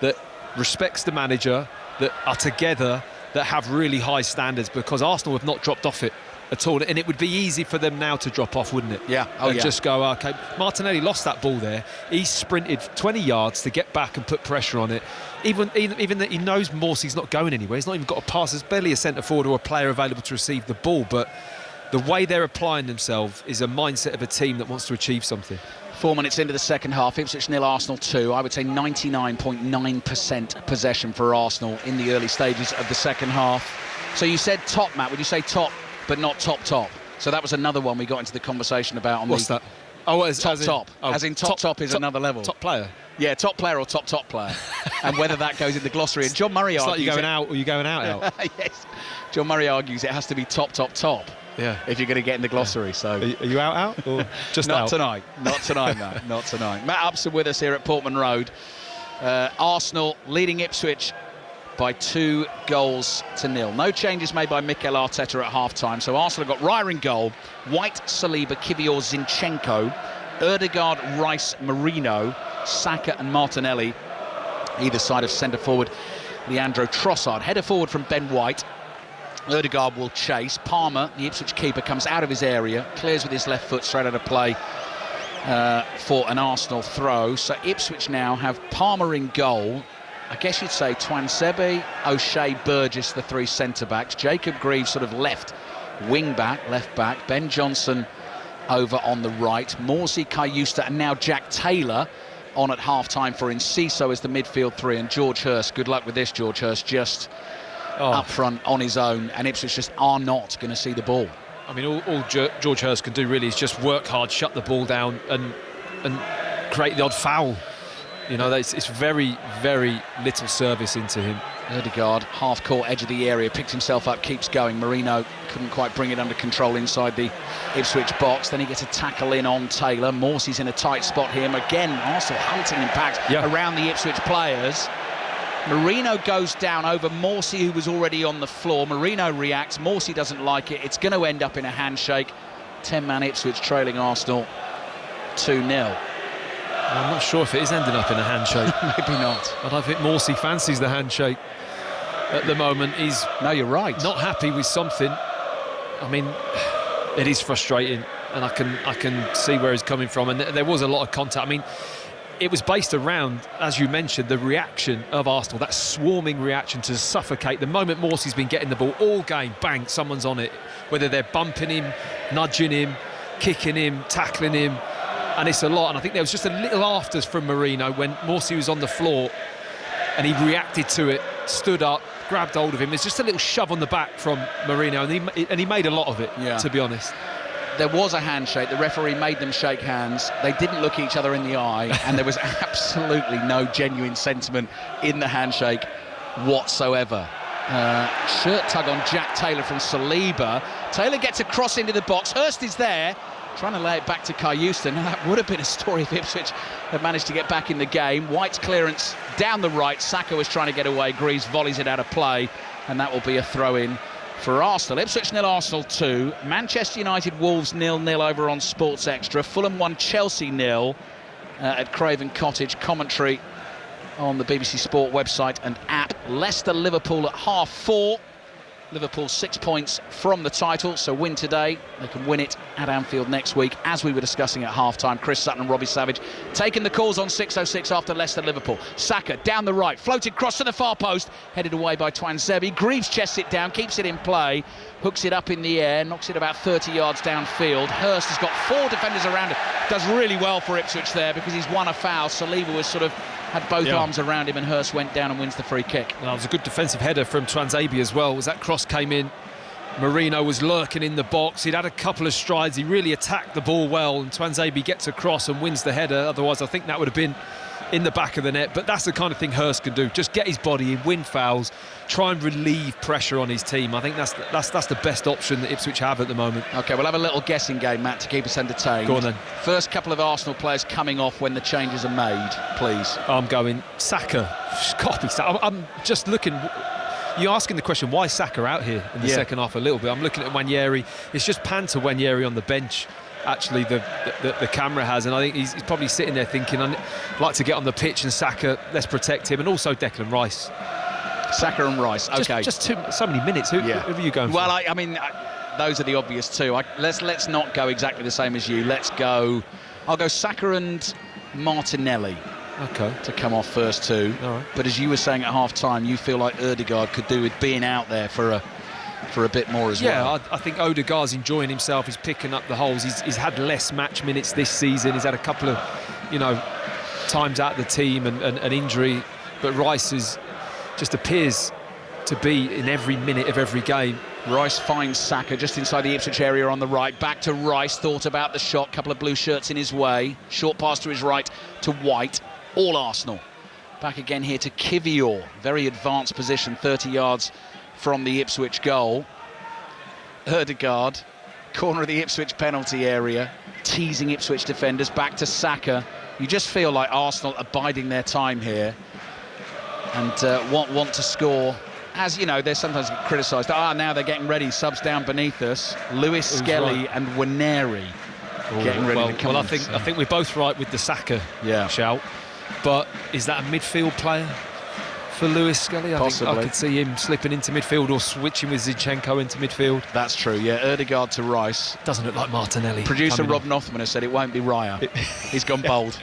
that respects the manager, that are together, that have really high standards, because Arsenal have not dropped off it at all, and it would be easy for them now to drop off, wouldn't it? Yeah. Just go, okay. Martinelli lost that ball there. He sprinted 20 yards to get back and put pressure on it. Even that he knows Morsey's not going anywhere. He's not even got a pass. There's barely a centre forward or a player available to receive the ball, but the way they're applying themselves is a mindset of a team that wants to achieve something. 4 minutes into the second half, Ipswich 0, Arsenal 2. I would say 99.9% possession for Arsenal in the early stages of the second half. So you said top, Matt. Would you say top, but not top? So that was another one we got into the conversation about. What's that? Oh, as in top is another level. Top player? Yeah, top player or top player. And whether that goes in the glossary. And John Murray argues... It's like you're going out or you're going out. Yes. John Murray argues it has to be top. Yeah. If you're going to get in the glossary. So are you out or just not out? Tonight. Not tonight, Matt. Not tonight. Matt Upson with us here at Portman Road. Arsenal leading Ipswich by 2-0. No changes made by Mikel Arteta at half-time. So Arsenal have got Raya in goal, White, Saliba, Kivior, Zinchenko, Ødegaard, Rice, Merino, Saka and Martinelli. Either side of centre-forward, Leandro Trossard. Header forward from Ben White. Ødegaard will chase. Palmer, the Ipswich keeper, comes out of his area, clears with his left foot straight out of play for an Arsenal throw. So Ipswich now have Palmer in goal. I guess you'd say Twansebe, O'Shea, Burgess, the three centre-backs. Jacob Greaves sort of left wing-back, left-back. Ben Johnson over on the right. Morsey, Kayusta and now Jack Taylor on at half-time for Enciso as the midfield three. And George Hurst, good luck with this, George Hurst, just up front on his own. And Ipswich just are not going to see the ball. I mean, all George Hurst can do really is just work hard, shut the ball down and create the odd foul. You know, it's very, very little service into him. Ødegaard, half-court edge of the area, picks himself up, keeps going. Marino couldn't quite bring it under control inside the Ipswich box. Then he gets a tackle in on Taylor. Morsey's in a tight spot here. Again, Arsenal hunting impact around the Ipswich players. Marino goes down over Morsey, who was already on the floor. Marino reacts. Morsey doesn't like it. It's going to end up in a handshake. 10-man Ipswich trailing Arsenal 2-0. I'm not sure if it is ending up in a handshake. Maybe not. I don't think Morsey fancies the handshake at the moment. He's you're right. Not happy with something. I mean, it is frustrating, and I can see where he's coming from. And there was a lot of contact. I mean, it was based around, as you mentioned, the reaction of Arsenal, that swarming reaction to suffocate. The moment Morsey's been getting the ball all game, bang, someone's on it. Whether they're bumping him, nudging him, kicking him, tackling him. And it's a lot, and I think there was just a little afters from Marino when Morsey was on the floor and he reacted to it, stood up, grabbed hold of him. There's just a little shove on the back from Marino, and he made a lot of it, to be honest. There was a handshake. The referee made them shake hands. They didn't look each other in the eye, and there was absolutely no genuine sentiment in the handshake whatsoever. Shirt tug on Jack Taylor from Saliba. Taylor gets a cross into the box. Hurst is there, trying to lay it back to Kayusta. Now that would have been a story if Ipswich had managed to get back in the game. White's clearance down the right. Saka was trying to get away. Greaves volleys it out of play, and that will be a throw-in for Arsenal. Ipswich 0, Arsenal 2. Manchester United Wolves 0-0 over on Sports Extra. Fulham 1, Chelsea 0 at Craven Cottage. Commentary on the BBC Sport website and app. Leicester Liverpool at 4:30. Liverpool 6 points from the title, so win today. They can win it at Anfield next week, as we were discussing at half-time. Chris Sutton and Robbie Savage taking the calls on 6:06 after Leicester-Liverpool. Saka down the right, floated cross to the far post, headed away by Twansebe. Greaves chests it down, keeps it in play, hooks it up in the air, knocks it about 30 yards downfield. Hurst has got 4 defenders around him. Does really well for Ipswich there because he's won a foul. Saliba was sort of had both arms around him, and Hurst went down and wins the free kick. Well, it was a good defensive header from Twansebe as well. As that cross came in, Marino was lurking in the box. He'd had a couple of strides. He really attacked the ball well, and Twansebe gets across and wins the header. Otherwise, I think that would have been in the back of the net. But that's the kind of thing Hurst can do. Just get his body in, win fouls, try and relieve pressure on his team. I think that's the best option that Ipswich have at the moment. OK, we'll have a little guessing game, Matt, to keep us entertained. Go on then. First couple of Arsenal players coming off when the changes are made, please. I'm going Saka. Copy Saka. I'm just looking... You're asking the question, why Saka out here in the second half a little bit? I'm looking at Nwaneri. It's just Panta Nwaneri on the bench. actually, the camera has, and I think he's probably sitting there thinking, I'd like to get on the pitch and Saka, let's protect him, and also Declan Rice. Saka and Rice, okay. Just so many minutes. Who are you going for? Well, I mean, those are the obvious two. Let's not go exactly the same as you. I'll go Saka and Martinelli. Okay. To come off first two. All right. But as you were saying at half-time, you feel like Ødegaard could do with being out there for a bit more as well. Yeah, I think Ødegaard's enjoying himself. He's picking up the holes. He's had less match minutes this season. He's had a couple of, times out of the team and injury. But Rice just appears to be in every minute of every game. Rice finds Saka just inside the Ipswich area on the right. Back to Rice, thought about the shot. Couple of blue shirts in his way. Short pass to his right to White. All Arsenal. Back again here to Kivior. Very advanced position, 30 yards from the Ipswich goal. Ødegaard, corner of the Ipswich penalty area, teasing Ipswich defenders. Back to Saka. You just feel like Arsenal are biding their time here and want to score. As you know, they're sometimes criticised. Now they're getting ready. Subs down beneath us. Lewis Skelly and Waneri getting ready to come. Well, I think we're both right with the Saka shout. But is that a midfield player for Lewis Skelly? Possibly. I could see him slipping into midfield or switching with Zinchenko into midfield. That's true, yeah. Ødegaard to Rice. Doesn't look like Martinelli. Producer Rob Nothman has said it won't be Raya. He's gone bold.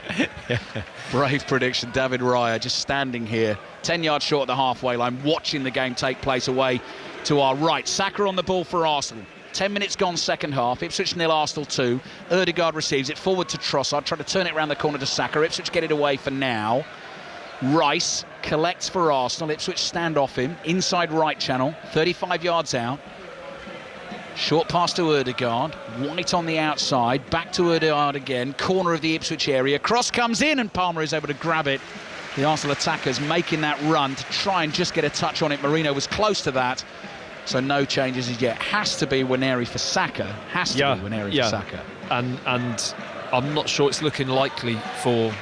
Brave prediction. David Raya just standing here, 10 yards short of the halfway line, watching the game take place away to our right. Saka on the ball for Arsenal. 10 minutes gone second half. Ipswich 0, Arsenal 2. Ødegaard receives it forward to Trossard, trying to turn it around the corner to Saka. Ipswich get it away for now. Rice collects for Arsenal. Ipswich stand off him inside right channel, 35 yards out. Short pass to Ødegaard. White on the outside. Back to Ødegaard again. Corner of the Ipswich area. Cross comes in and Palmer is able to grab it. The Arsenal attackers making that run to try and just get a touch on it. Marino was close to that. So no changes as yet. Has to be Waneri for Saka. Has to be Waneri for Saka. And I'm not sure it's looking likely for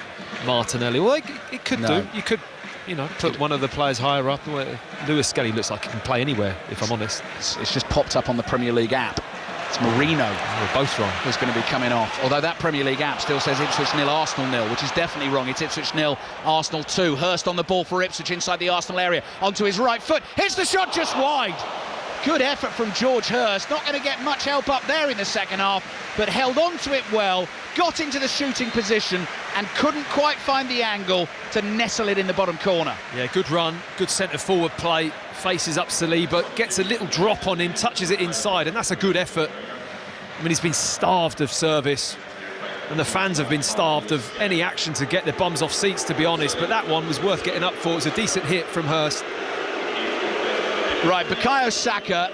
Martinelli. Well, it could do. You could, put one of the players higher up. Lewis Skelly looks like he can play anywhere, if I'm honest. It's just popped up on the Premier League app. It's Marino. We're both wrong. Who's going to be coming off. Although that Premier League app still says Ipswich 0, Arsenal 0, which is definitely wrong. It's Ipswich 0, Arsenal 2. Hurst on the ball for Ipswich inside the Arsenal area. Onto his right foot. Hits the shot just wide. Good effort from George Hurst. Not going to get much help up there in the second half, but held on to it well, got into the shooting position and couldn't quite find the angle to nestle it in the bottom corner. Yeah, good run, good centre-forward play, faces up Saliba, gets a little drop on him, touches it inside, and that's a good effort. I mean, he's been starved of service, and the fans have been starved of any action to get their bums off seats, to be honest, but that one was worth getting up for. It was a decent hit from Hurst. Right, Bukayo Saka,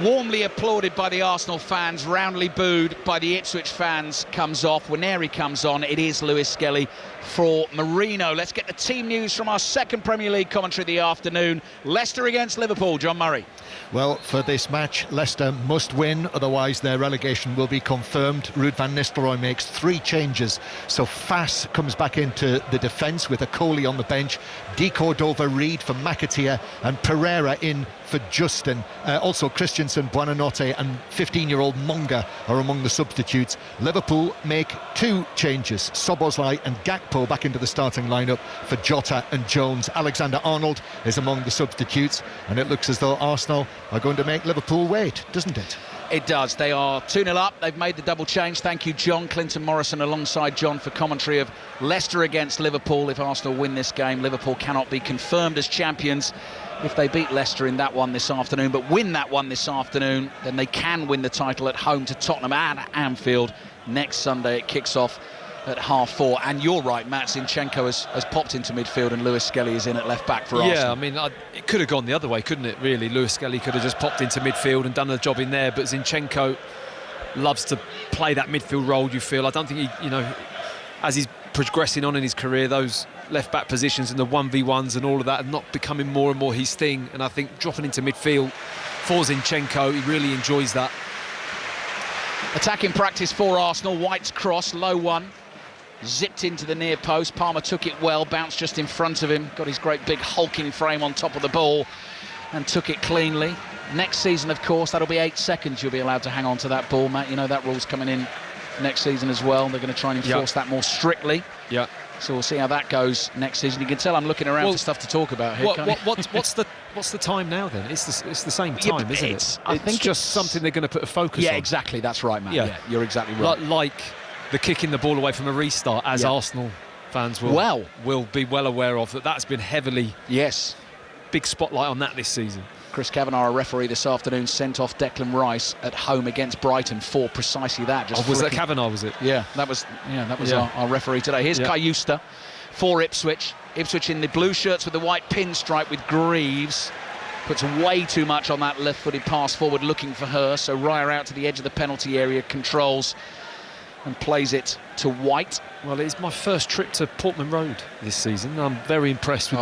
warmly applauded by the Arsenal fans, roundly booed by the Ipswich fans, comes off. Waneri comes on. It is Lewis Skelly for Marino. Let's get the team news from our second Premier League commentary of the afternoon. Leicester against Liverpool. John Murray. Well, for this match, Leicester must win, otherwise their relegation will be confirmed. Ruud van Nistelrooy makes 3 changes. So Fass comes back into the defence with Okoli on the bench, De Cordova-Reid for McAteer and Pereira in for Justin. Also Christensen, Buonanotte and 15-year-old Monga are among the substitutes. Liverpool make 2 changes. Szoboszlai and Gakpo back into the starting lineup for Jota and Jones. Alexander-Arnold is among the substitutes, and it looks as though Arsenal are going to make Liverpool wait, doesn't it? It does. They are 2-0 up. They've made the double change. Thank you, John. Clinton Morrison alongside John for commentary of Leicester against Liverpool. If Arsenal win this game, Liverpool cannot be confirmed as champions. If they beat Leicester in that one this afternoon, but win that one this afternoon, then they can win the title at home to Tottenham at Anfield. Next Sunday it kicks off at 4:30. And you're right, Matt, Zinchenko has popped into midfield and Lewis Skelly is in at left back for Arsenal. Yeah, I mean, it could have gone the other way, couldn't it, really? Lewis Skelly could have just popped into midfield and done the job in there, but Zinchenko loves to play that midfield role, you feel. I don't think he, as he's progressing on in his career, those left-back positions and the 1v1s and all of that are not becoming more and more his thing, and I think dropping into midfield for Zinchenko, he really enjoys that. Attacking practice for Arsenal. White's cross, low one, zipped into the near post. Palmer took it well, bounced just in front of him, got his great big hulking frame on top of the ball and took it cleanly. Next season, of course, that'll be 8 seconds you'll be allowed to hang on to that ball, Matt. You know that rule's coming in next season as well. They're going to try and enforce that more strictly. Yeah. So we'll see how that goes next season. You can tell I'm looking around for stuff to talk about here. What's the time now then? It's the same time, isn't it? I think it's just something they're going to put a focus on. Yeah, exactly. That's right, Matt. Yeah, you're exactly right. Like the kicking the ball away from a restart, as Arsenal fans will be well aware of. That's been heavily big spotlight on that this season. Chris Kavanagh, a referee this afternoon, sent off Declan Rice at home against Brighton for precisely that. Was that Kavanagh, was it? Yeah, that was our referee today. Here's Kayusta for Ipswich. Ipswich in the blue shirts with the white pinstripe with Greaves. Puts way too much on that left-footed pass forward looking for her. So Raya out to the edge of the penalty area, controls and plays it to White. Well, it's my first trip to Portman Road this season. I'm very impressed with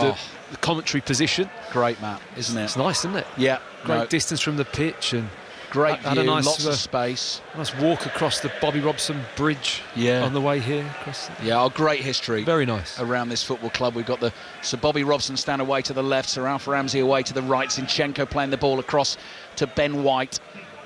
the commentary position. Great, Matt, isn't it? It's nice, isn't it? Yeah. Great distance from the pitch and great view, had a nice, lots of space. Nice walk across the Bobby Robson Bridge on the way here. Great history. Very nice. Around this football club. We've got the Sir Bobby Robson stand away to the left, Sir Alf Ramsey away to the right. Zinchenko playing the ball across to Ben White.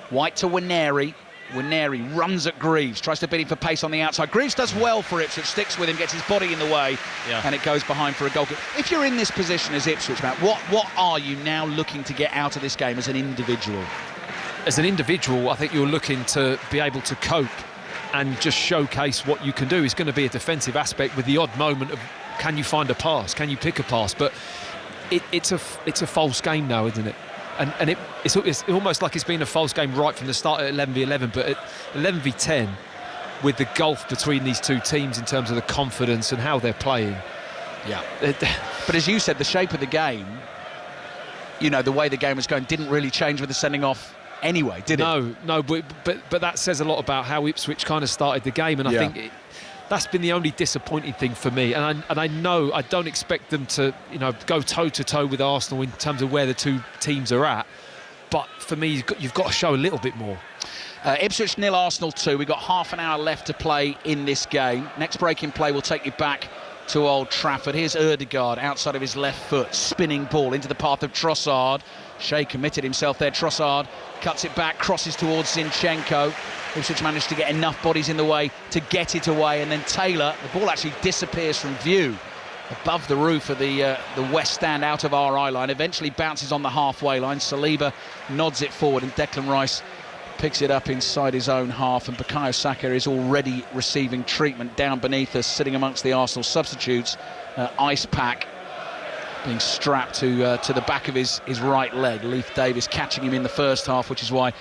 White to Waneri. Waneri runs at Greaves, tries to beat him for pace on the outside. Greaves does well for Ipswich, sticks with him, gets his body in the way, and it goes behind for a goal kick. If you're in this position as Ipswich, Matt, what are you now looking to get out of this game as an individual? As an individual, I think you're looking to be able to cope and just showcase what you can do. It's going to be a defensive aspect with the odd moment of can you find a pass, can you pick a pass, but it's a false game now, isn't it? And it's almost like it's been a false game right from the start at 11v11, but at 11v10, with the gulf between these two teams in terms of the confidence and how they're playing. Yeah. But as you said, the shape of the game, you know, the way the game was going didn't really change with the sending off anyway, did it? No, but that says a lot about how Ipswich kind of started the game, and I think that's been the only disappointing thing for me. And I know I don't expect them to, go toe-to-toe with Arsenal in terms of where the two teams are at. But for me, you've got to show a little bit more. Ipswich 0, Arsenal 2. We've got half an hour left to play in this game. Next break in play will take you back to Old Trafford. Here's Ødegaard outside of his left foot, spinning ball into the path of Trossard. Shea committed himself there. Trossard cuts it back, crosses towards Zinchenko. Ipswich managed to get enough bodies in the way to get it away, and then Taylor, the ball actually disappears from view above the roof of the west stand out of our eye line, eventually bounces on the halfway line. Saliba nods it forward and Declan Rice picks it up inside his own half, and Bukayo Saka is already receiving treatment down beneath us, sitting amongst the Arsenal substitutes. Ice pack being strapped to the back of his right leg. Leif Davis catching him in the first half, which is why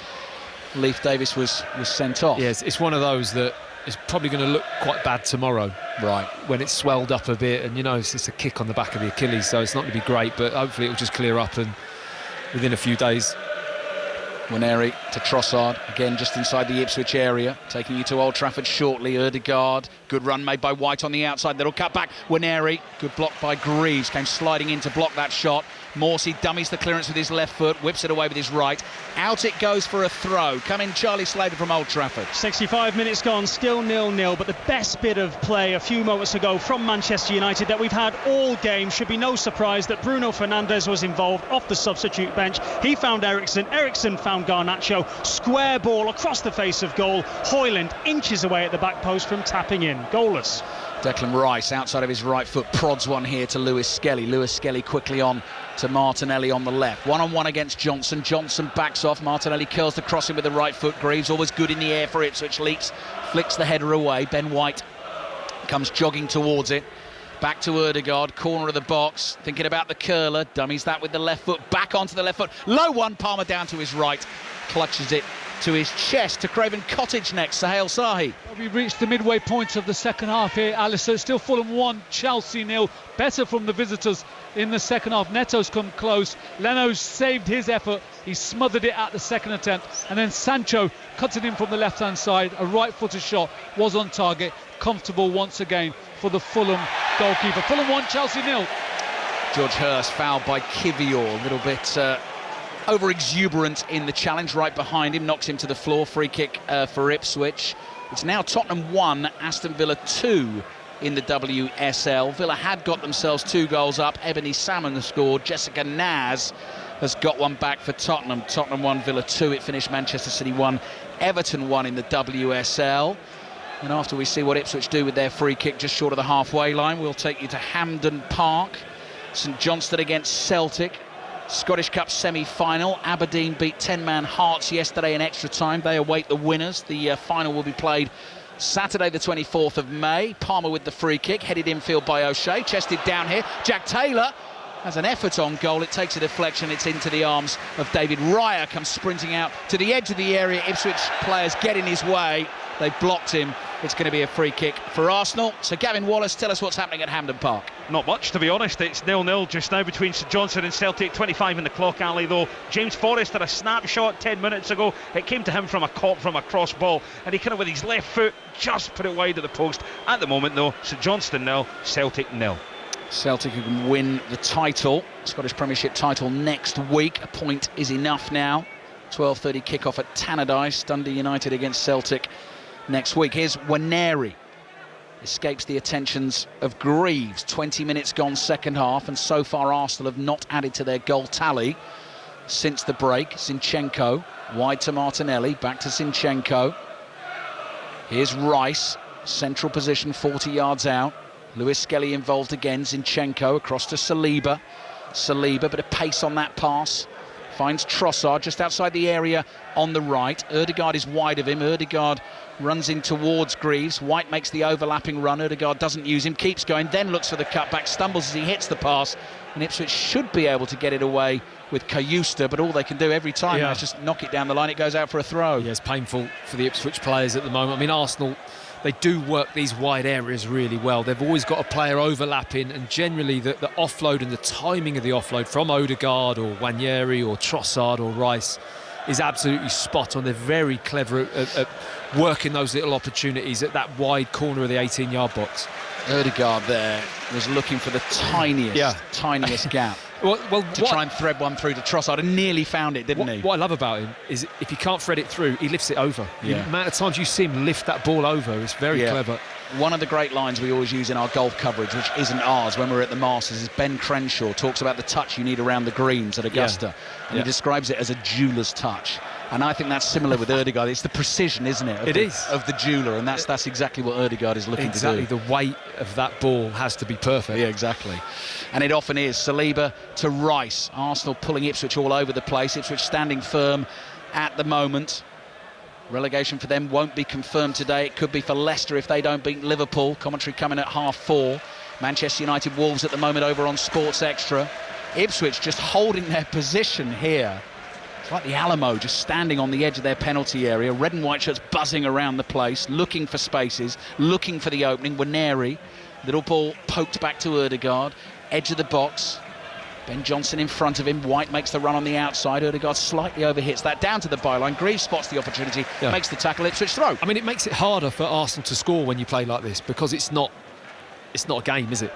Leif Davis was sent off. Yes, it's one of those that is probably going to look quite bad tomorrow. Right. When it's swelled up a bit, and it's just a kick on the back of the Achilles, so it's not going to be great, but hopefully it'll just clear up and within a few days. Waneri to Trossard, again just inside the Ipswich area, taking you to Old Trafford shortly. Ødegaard, good run made by White on the outside, that'll cut back. Waneri, good block by Greaves, came sliding in to block that shot. Morsey dummies the clearance with his left foot, whips it away with his right. Out it goes for a throw. Come in Charlie Slater from Old Trafford. 65 minutes gone, still 0-0, but the best bit of play a few moments ago from Manchester United that we've had all game. Should be no surprise that Bruno Fernandes was involved off the substitute bench. He found Eriksson found Garnacho. Square ball across the face of goal. Højlund inches away at the back post from tapping in. Goalless. Declan Rice outside of his right foot prods one here to Lewis Skelly. Lewis Skelly quickly on to Martinelli on the left. One-on-one against Johnson. Johnson backs off. Martinelli curls the crossing with the right foot. Greaves always good in the air for Ipswich. Leaks, flicks the header away. Ben White comes jogging towards it. Back to Ødegaard, corner of the box, thinking about the curler. Dummies that with the left foot. Back onto the left foot. Low one, Palmer down to his right. Clutches it to his chest. To Craven Cottage next. Sahel Sahi. We've reached the midway point of the second half here, Alistair. Still Fulham 1, Chelsea 0. Better from the visitors in the second half. Neto's come close. Leno's saved his effort. He smothered it at the second attempt. And then Sancho cuts it in from the left-hand side. A right-footed shot was on target. Comfortable once again for the Fulham goalkeeper. Fulham 1, Chelsea 0. George Hurst fouled by Kivior. A little bit over-exuberant in the challenge. Right behind him, knocks him to the floor. Free kick for Ipswich. It's now Tottenham 1, Aston Villa 2 in the WSL. Villa had got themselves 2 goals up. Ebony Salmon scored. Jessica Naz has got one back for Tottenham. Tottenham 1, Villa 2. It finished Manchester City 1, Everton 1 in the WSL. And after we see what Ipswich do with their free kick just short of the halfway line, we'll take you to Hampden Park. St Johnstone against Celtic. Scottish Cup semi-final. Aberdeen beat 10-man Hearts yesterday in extra time. They await the winners. The final will be played Saturday the 24th of May. Palmer with the free kick, headed infield by O'Shea, chested down here. Jack Taylor has an effort on goal. It takes a deflection. It's into the arms of David Raya. Comes sprinting out to the edge of the area. Ipswich players get in his way. They've blocked him. It's going to be a free kick for Arsenal. So Gavin Wallace, tell us what's happening at Hampden Park. Not much, to be honest. It's 0-0 just now between St Johnstone and Celtic. 25 in the clock, Ali, though. James Forrest had a snapshot 10 minutes ago. It came to him from a cross ball, and he kind of with his left foot just put it wide of the post. At the moment, though, St Johnstone 0, Celtic 0. Celtic who can win the title, Scottish Premiership title next week. A point is enough now. 12:30 kick-off at Tannadice. Dundee United against Celtic next week. Here's Waneri. Escapes the attentions of Greaves. 20 minutes gone second half, and so far Arsenal have not added to their goal tally since the break. Zinchenko wide to Martinelli, back to Zinchenko. Here's Rice, central position 40 yards out. Lewis Skelly involved again. Zinchenko across to Saliba. Saliba, bit of pace on that pass. Finds Trossard just outside the area on the right. Ødegaard is wide of him. Ødegaard runs in towards Greaves. White makes the overlapping run. Ødegaard doesn't use him, keeps going, then looks for the cutback, stumbles as he hits the pass, and Ipswich should be able to get it away with Kayusta, but all they can do every time is just knock it down the line. It goes out for a throw. Yeah, it's painful for the Ipswich players at the moment. I mean, Arsenal, they do work these wide areas really well. They've always got a player overlapping, and generally the offload and the timing of the offload from Ødegaard or Waneri or Trossard or Rice is absolutely spot on. They're very clever at working those little opportunities at that wide corner of the 18-yard box. Ødegaard there was looking for the tiniest gap. To try and thread one through to Trossard, and nearly found it, didn't he? What I love about him is if he can't thread it through, he lifts it over. Yeah. The amount of times you see him lift that ball over is very clever. One of the great lines we always use in our golf coverage, which isn't ours when we're at the Masters, is Ben Crenshaw talks about the touch you need around the greens at Augusta. And he describes it as a jeweler's touch. And I think that's similar with Ødegaard. It's the precision, isn't it? Of the jeweler, and that's exactly what Ødegaard is looking to do. Exactly, the weight of that ball has to be perfect. Yeah, exactly. And it often is. Saliba to Rice. Arsenal pulling Ipswich all over the place. Ipswich standing firm at the moment. Relegation for them won't be confirmed today. It could be for Leicester if they don't beat Liverpool. Commentary coming at 4:30. Manchester United Wolves at the moment over on Sports Extra. Ipswich just holding their position here. It's like the Alamo, just standing on the edge of their penalty area. Red and white shirts buzzing around the place, looking for spaces, looking for the opening. Waneri, little ball poked back to Ødegaard, edge of the box. Ben Johnson in front of him. White makes the run on the outside. Ødegaard slightly overhits that down to the byline. Greaves spots the opportunity, makes the tackle. Ipswich throw. I mean, it makes it harder for Arsenal to score when you play like this, because it's not a game, is it?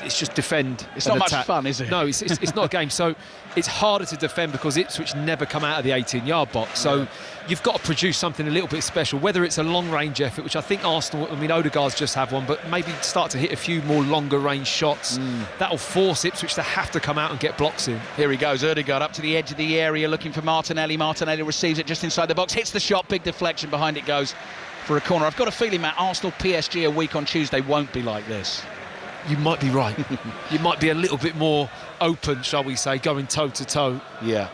It's just defend. It's not much fun, is it? No, it's not a game. So it's harder to defend because Ipswich never come out of the 18-yard box. So you've got to produce something a little bit special, whether it's a long-range effort, which I think Arsenal, I mean, Ødegaard's just have one, but maybe start to hit a few more longer-range shots. That'll force Ipswich to have to come out and get blocks in. Here he goes, Ødegaard up to the edge of the area, looking for Martinelli. Martinelli receives it just inside the box, hits the shot, big deflection, behind it goes for a corner. I've got a feeling, Matt, Arsenal PSG a week on Tuesday won't be like this. You might be right. You might be a little bit more open, shall we say, going toe-to-toe. Yeah.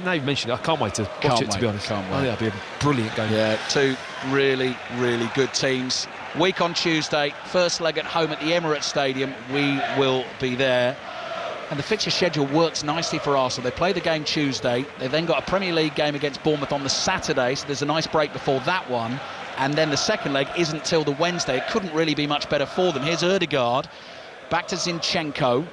Now you've mentioned it, I can't wait to watch it, to be honest. Can't wait. I think that'll be a brilliant game. Yeah, two really, really good teams. Week on Tuesday, first leg at home at the Emirates Stadium. We will be there. And the fixture schedule works nicely for Arsenal. They play the game Tuesday. They've then got a Premier League game against Bournemouth on the Saturday, so there's a nice break before that one. And then the second leg isn't till the Wednesday. It couldn't really be much better for them. Here's Ødegaard, back to Zinchenko.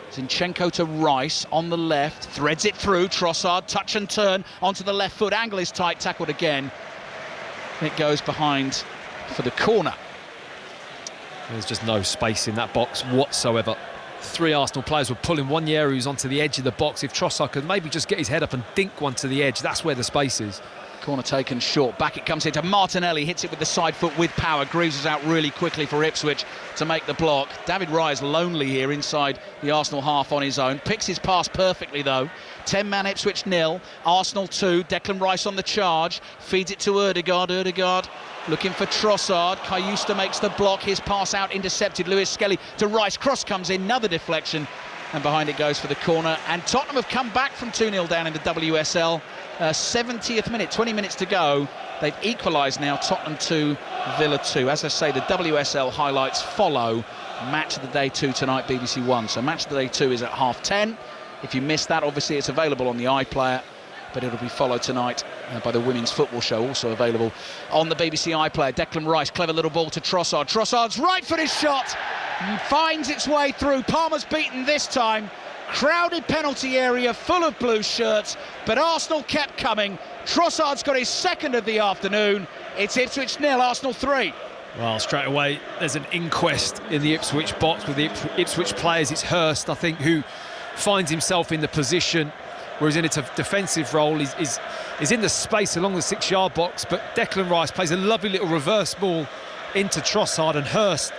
Zinchenko to Rice on the left, threads it through. Trossard, touch and turn onto the left foot. Angle is tight, tackled again. It goes behind for the corner. There's just no space in that box whatsoever. Three Arsenal players were pulling Waneri who's onto the edge of the box. If Trossard could maybe just get his head up and dink one to the edge, that's where the space is. Corner taken short. Back it comes into Martinelli. Hits it with the side foot with power. Greaves us out really quickly for Ipswich to make the block. David Raya is lonely here inside the Arsenal half on his own. Picks his pass perfectly though. 10-man Ipswich 0. Arsenal 2. Declan Rice on the charge. Feeds it to Ødegaard. Ødegaard looking for Trossard. Kayusta makes the block. His pass out intercepted. Lewis Skelly to Rice. Cross comes in. Another deflection. And behind it goes for the corner. And Tottenham have come back from 2-0 down in the WSL. 70th minute, 20 minutes to go. They've equalised now, Tottenham 2, Villa 2. As I say, the WSL highlights follow Match of the Day 2 tonight, BBC One. So Match of the Day 2 is at 10:30. If you missed that, obviously it's available on the iPlayer, but it'll be followed tonight by the Women's Football Show, also available on the BBC iPlayer. Declan Rice, clever little ball to Trossard. Trossard's right-footed shot finds its way through. Palmer's beaten this time. Crowded penalty area full of blue shirts, but Arsenal kept coming. Trossard's got his second of the afternoon. It's Ipswich 0, Arsenal 3. Well, straight away, there's an inquest in the Ipswich box with the Ipswich players. It's Hurst, I think, who finds himself in the position where he's in a defensive role. He's in the space along the 6-yard box, but Declan Rice plays a lovely little reverse ball into Trossard, and Hurst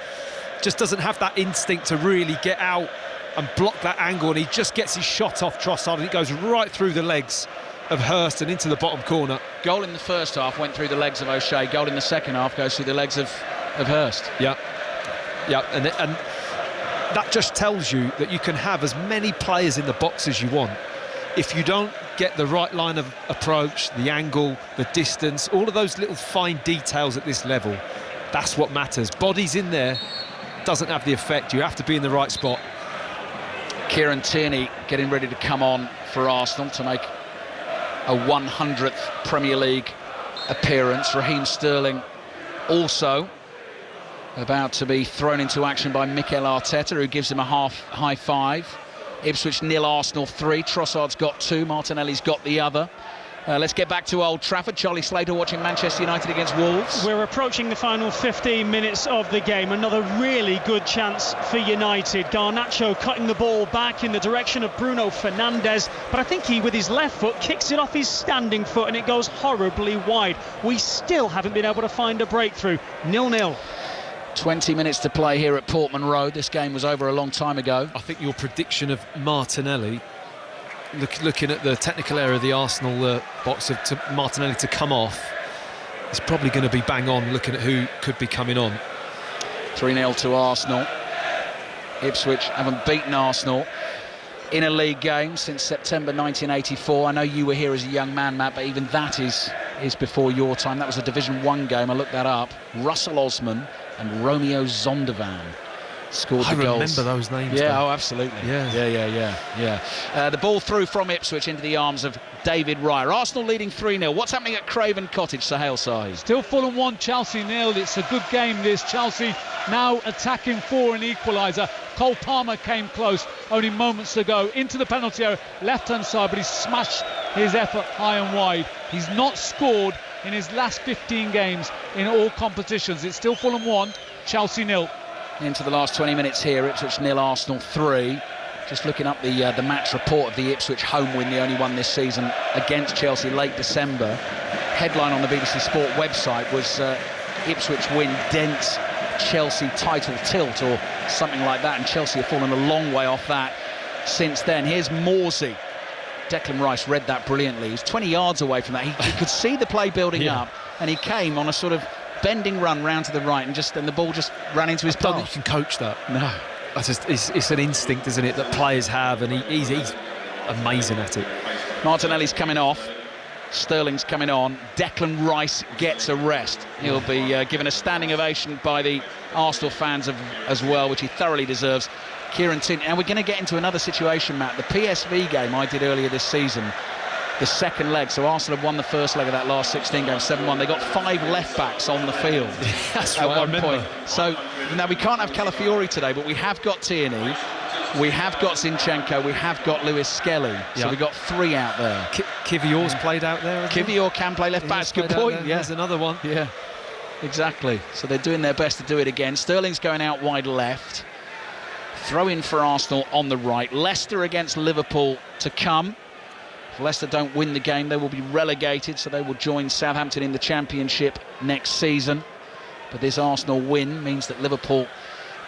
just doesn't have that instinct to really get out and block that angle, and he just gets his shot off Trossard, and it goes right through the legs of Hurst and into the bottom corner. Goal in the first half went through the legs of O'Shea. Goal in the second half goes through the legs of Hurst. Yeah, and that just tells you that you can have as many players in the box as you want. If you don't get the right line of approach, the angle, the distance, all of those little fine details at this level, that's what matters. Bodies in there doesn't have the effect. You have to be in the right spot. Kieran Tierney getting ready to come on for Arsenal to make a 100th Premier League appearance. Raheem Sterling also about to be thrown into action by Mikel Arteta, who gives him a high five. Ipswich 0, Arsenal 3. Trossard's got 2, Martinelli's got the other. Let's get back to Old Trafford. Charlie Slater watching Manchester United against Wolves. We're approaching the final 15 minutes of the game. Another really good chance for United. Garnacho cutting the ball back in the direction of Bruno Fernandes, but I think he, with his left foot, kicks it off his standing foot and it goes horribly wide. We still haven't been able to find a breakthrough. 0-0. 20 minutes to play here at Portman Road. This game was over a long time ago. I think your prediction of Martinelli, looking at the technical area of the Arsenal box of Martinelli to come off, is probably going to be bang on, looking at who could be coming on. 3-0 to Arsenal. Ipswich haven't beaten Arsenal in a league game since September 1984. I know you were here as a young man, Matt, but even that is before your time. That was a Division 1 game. I looked that up. Russell Osman and Romeo Zondervan scored the goals. I remember those names. Yeah, though. oh, absolutely. Yeah. The ball through from Ipswich into the arms of David Raya. Arsenal leading 3-0. What's happening at Craven Cottage, Sahel Saeed? Still Fulham 1, Chelsea 0. It's a good game, this. Chelsea now attacking for an equaliser. Cole Palmer came close only moments ago into the penalty area, left-hand side, but he smashed his effort high and wide. He's not scored in his last 15 games in all competitions. It's still Fulham 1, Chelsea 0. Into the last 20 minutes here, Ipswich 0, Arsenal 3. Just looking up the match report of the Ipswich home win, the only one this season against Chelsea late December. Headline on the BBC Sport website was Ipswich win dents Chelsea title tilt or something like that, and Chelsea have fallen a long way off that since then. Here's Morsey. Declan Rice read that brilliantly. He's 20 yards away from that. He could see the play building up, and he came on a sort of bending run round to the right, and the ball just ran into his path. I don't think you can coach that. No. It's an instinct, isn't it, that players have, and he's amazing at it. Martinelli's coming off. Sterling's coming on. Declan Rice gets a rest. He'll be given a standing ovation by the Arsenal fans as well, which he thoroughly deserves. Kieran Tierney. And we're going to get into another situation, Matt. The PSV game I did earlier this season, the second leg. So Arsenal have won the first leg of that last 16 games, 7-1. They got 5 left-backs on the field at one point. So now we can't have Calafiori today, but we have got Tierney, we have got Zinchenko, we have got Lewis Skelly. So we've got 3 out there. Kivior's played out there. Kivior can play left-back. That's a good point. There's another one. Yeah, exactly. So they're doing their best to do it again. Sterling's going out wide left. Throw in for Arsenal on the right. Leicester against Liverpool to come. If Leicester don't win the game, they will be relegated, so they will join Southampton in the Championship next season. But this Arsenal win means that Liverpool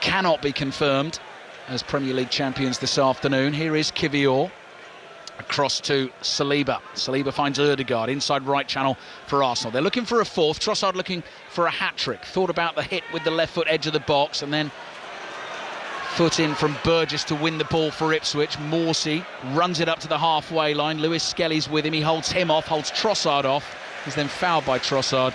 cannot be confirmed as Premier League champions this afternoon. Here is Kivior across to Saliba. Saliba finds Ødegaard inside right channel for Arsenal. They're looking for a fourth. Trossard looking for a hat-trick. Thought about the hit with the left foot edge of the box, and then foot in from Burgess to win the ball for Ipswich. Morsey runs it up to the halfway line. Lewis Skelly's with him. He holds him off, holds Trossard off. He's then fouled by Trossard.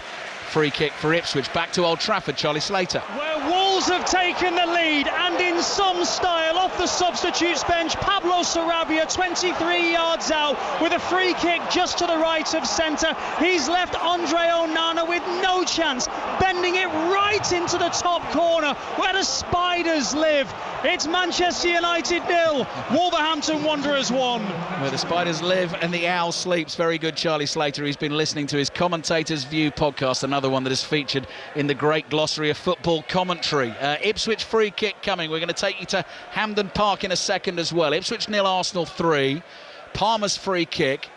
Free kick for Ipswich. Back to Old Trafford, Charlie Slater. Where Wolves have taken the lead, and in some style, off the substitutes bench, Pablo Sarabia 23 yards out with a free kick just to the right of centre. He's left Andre Onana with no chance, bending it right into the top corner where the Spiders live. It's Manchester United 0, Wolverhampton Wanderers 1. Where the Spiders live and the Owl sleeps. Very good, Charlie Slater. He's been listening to his Commentator's View podcast, another one that is featured in the great glossary of football commentary. Ipswich free kick coming. We're going to take you to Hampden Park in a second as well. Ipswich 0, Arsenal 3. Palmer's free kick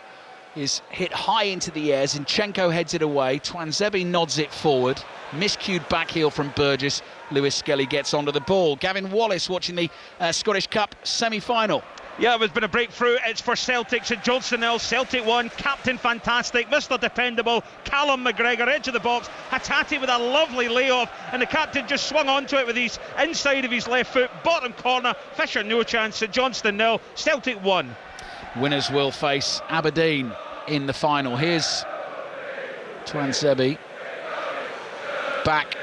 is hit high into the air. Zinchenko heads it away. Twanzebe nods it forward. Miscued back heel from Burgess. Lewis Skelly gets onto the ball. Gavin Wallace watching the Scottish Cup semi-final. Yeah, there's been a breakthrough. It's for Celtic. St Johnstone 0, Celtic 1. Captain Fantastic, Mr Dependable, Callum McGregor, edge of the box. Hatate with a lovely layoff, and the captain just swung onto it with his inside of his left foot. Bottom corner, Fisher no chance. St Johnstone 0, Celtic 1. Winners will face Aberdeen in the final. Here's Twanzebe. Back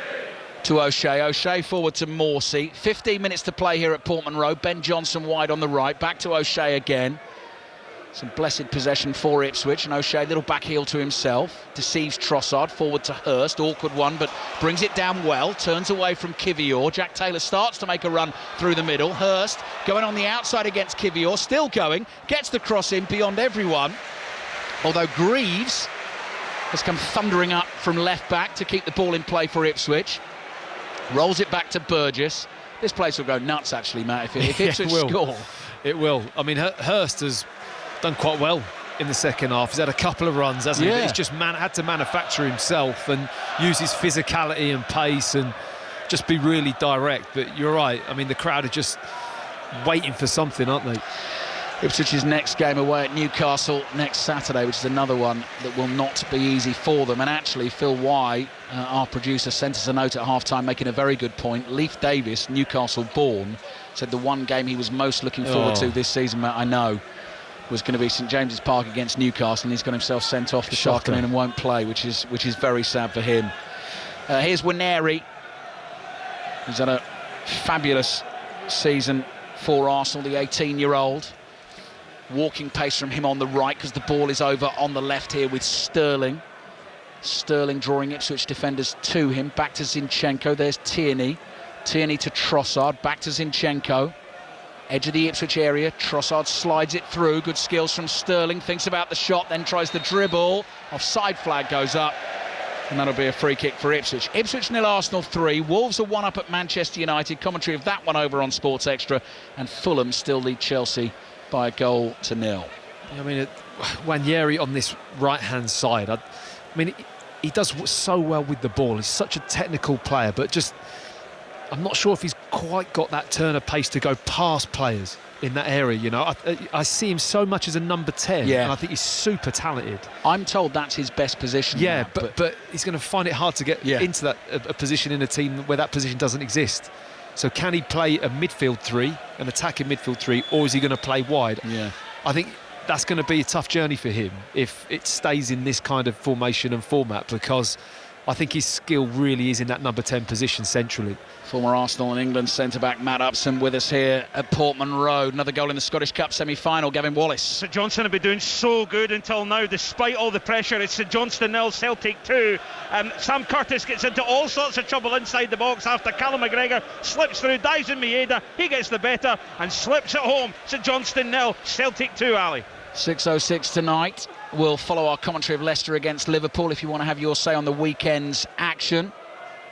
to O'Shea. O'Shea forward to Morsey. 15 minutes to play here at Portman Road. Ben Johnson wide on the right. Back to O'Shea again. Some blessed possession for Ipswich. And O'Shea, little back heel to himself. Deceives Trossard. Forward to Hurst. Awkward one, but brings it down well. Turns away from Kivior. Jack Taylor starts to make a run through the middle. Hurst going on the outside against Kivior. Still going. Gets the cross in beyond everyone. Although Greaves has come thundering up from left back to keep the ball in play for Ipswich. Rolls it back to Burgess. This place will go nuts, actually, Matt, if Ipswich score. It will. I mean, Hurst has done quite well in the second half. He's had a couple of runs, hasn't he? He's just had to manufacture himself and use his physicality and pace and just be really direct. But you're right. I mean, the crowd are just waiting for something, aren't they? Ipswich's next game away at Newcastle next Saturday, which is another one that will not be easy for them. And actually, Phil Y, our producer, sent us a note at half-time making a very good point. Leif Davis, Newcastle-born, said the one game he was most looking forward to this season, Matt, I know, was going to be St James's Park against Newcastle, and he's got himself sent off this afternoon and won't play, which is very sad for him. Here's Waneri, who's had a fabulous season for Arsenal, the 18-year-old. Walking pace from him on the right because the ball is over on the left here with Sterling. Sterling drawing Ipswich defenders to him. Back to Zinchenko. There's Tierney. Tierney to Trossard. Back to Zinchenko. Edge of the Ipswich area. Trossard slides it through. Good skills from Sterling. Thinks about the shot, then tries the dribble. Offside flag goes up. And that'll be a free kick for Ipswich. Ipswich 0, Arsenal 3. Wolves are 1 up at Manchester United. Commentary of that one over on Sports Extra. And Fulham still lead Chelsea by 1-0. I mean, Waneri on this right-hand side, I mean, he does so well with the ball. He's such a technical player, but just, I'm not sure if he's quite got that turn of pace to go past players in that area, you know. I see him so much as a number 10, and I think he's super talented. I'm told that's his best position. Yeah, now, but he's going to find it hard to get into that a position in a team where that position doesn't exist. So can he play a midfield 3, an attacking midfield 3, or is he going to play wide? Yeah, I think that's going to be a tough journey for him if it stays in this kind of formation and format, because I think his skill really is in that number 10 position centrally. Former Arsenal and England centre-back Matt Upson with us here at Portman Road. Another goal in the Scottish Cup semi-final, Gavin Wallace. St Johnstone have been doing so good until now, despite all the pressure. It's St Johnstone 0, Celtic 2. Sam Curtis gets into all sorts of trouble inside the box after Callum McGregor slips through, dives in Maeda. He gets the better and slips it home. St Johnstone 0, Celtic 2, Ali. 6:06 tonight. We'll follow our commentary of Leicester against Liverpool if you want to have your say on the weekend's action.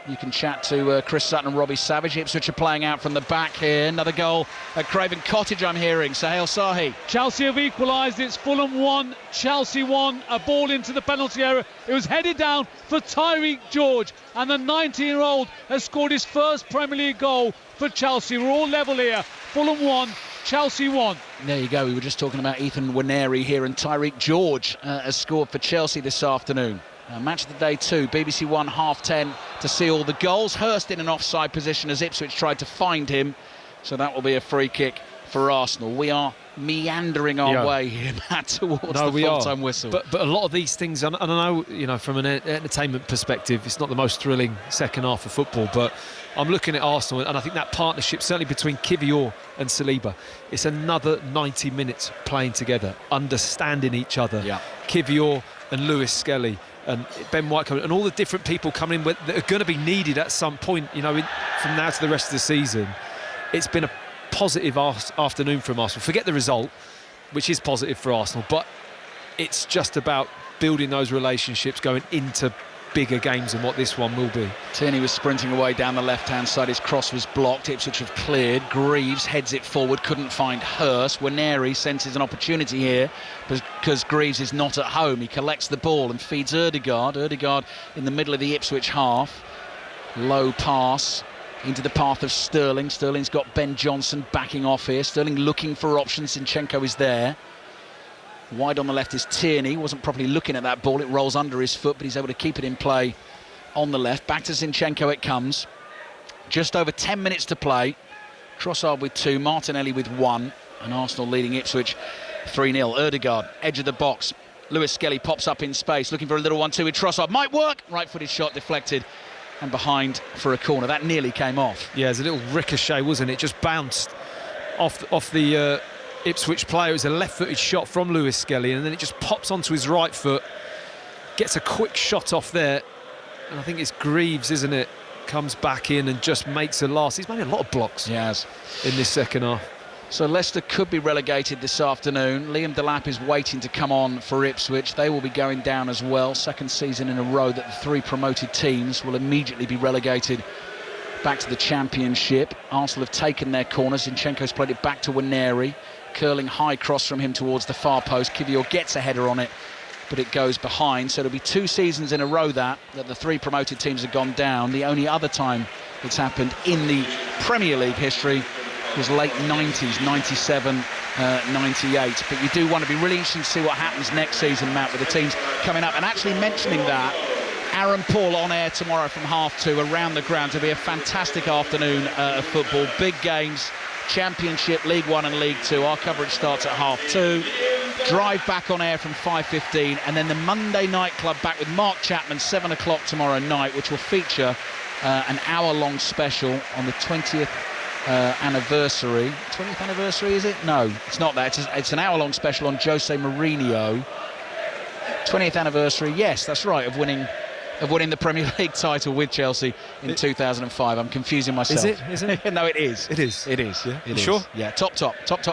You can chat to Chris Sutton and Robbie Savage. Ipswich are playing out from the back here. Another goal at Craven Cottage, I'm hearing. Sahel Sahi. Chelsea have equalised. It's Fulham 1, Chelsea 1. A ball into the penalty area. It was headed down for Tyreek George, and the 19-year-old has scored his first Premier League goal for Chelsea. We're all level here. Fulham 1, Chelsea 1. There you go. We were just talking about Ethan Waneri here, and Tyreek George has scored for Chelsea this afternoon. Match of the day 2, BBC 1, 10:30 to see all the goals. Hurst in an offside position as Ipswich tried to find him, so that will be a free kick for Arsenal. We are meandering our way here, Matt, towards the full-time whistle. But a lot of these things, and I know, from an entertainment perspective, it's not the most thrilling second half of football, but I'm looking at Arsenal, and I think that partnership, certainly between Kiwior and Saliba, it's another 90 minutes playing together, understanding each other. Yeah. Kiwior and Lewis Skelly and Ben White and all the different people coming in that are going to be needed at some point, from now to the rest of the season. It's been a positive afternoon from Arsenal. Forget the result, which is positive for Arsenal, but it's just about building those relationships going into bigger games than what this one will be. Tierney was sprinting away down the left-hand side. His cross was blocked. Ipswich have cleared. Greaves heads it forward. Couldn't find Hurst. Waneri senses an opportunity here because Greaves is not at home. He collects the ball and feeds Ødegaard. Ødegaard in the middle of the Ipswich half. Low pass into the path of Sterling. Sterling's got Ben Johnson backing off here. Sterling looking for options. Zinchenko is there. Wide on the left is Tierney. Wasn't properly looking at that ball. It rolls under his foot, but he's able to keep it in play on the left. Back to Zinchenko it comes. Just over 10 minutes to play. Trossard with 2, Martinelli with 1, and Arsenal leading Ipswich 3-0. Ødegaard, edge of the box. Lewis Skelly pops up in space, looking for a little 1-2 with Trossard. Might work. Right-footed shot deflected and behind for a corner. That nearly came off. Yeah, it was a little ricochet, wasn't it? Just bounced off the Ipswich player. It was a left-footed shot from Lewis Skelly, and then it just pops onto his right foot, gets a quick shot off there, and I think it's Greaves, isn't it, comes back in and just makes a last. He's made a lot of blocks in this second half. So Leicester could be relegated this afternoon. Liam Delap is waiting to come on for Ipswich. They will be going down as well. Second season in a row that the 3 promoted teams will immediately be relegated back to the Championship. Arsenal have taken their corner. Zinchenko's played it back to Waneri. Curling high cross from him towards the far post. Kiwior gets a header on it, but it goes behind. So it'll be 2 seasons in a row that the 3 promoted teams have gone down. The only other time it's happened in the Premier League history was late 90s, 97, 98. But you do want to be really interested to see what happens next season, Matt, with the teams coming up. And actually mentioning that, Aaron Paul on air tomorrow from 2:30 around the ground. It'll be a fantastic afternoon of football. Big games. Championship, League 1 and League 2. Our coverage starts at 2:30. Drive back on air from 5:15, and then the Monday Night Club back with Mark Chapman 7 o'clock tomorrow night, which will feature an hour-long special on the 20th anniversary. 20th anniversary, is it? No, it's not that. It's an hour-long special on Jose Mourinho. 20th anniversary, yes, that's right, of winning the Premier League title with Chelsea in 2005. I'm confusing myself. Is it? Isn't it? No, it is. It is. It is. Yeah. It is. Sure? Yeah, top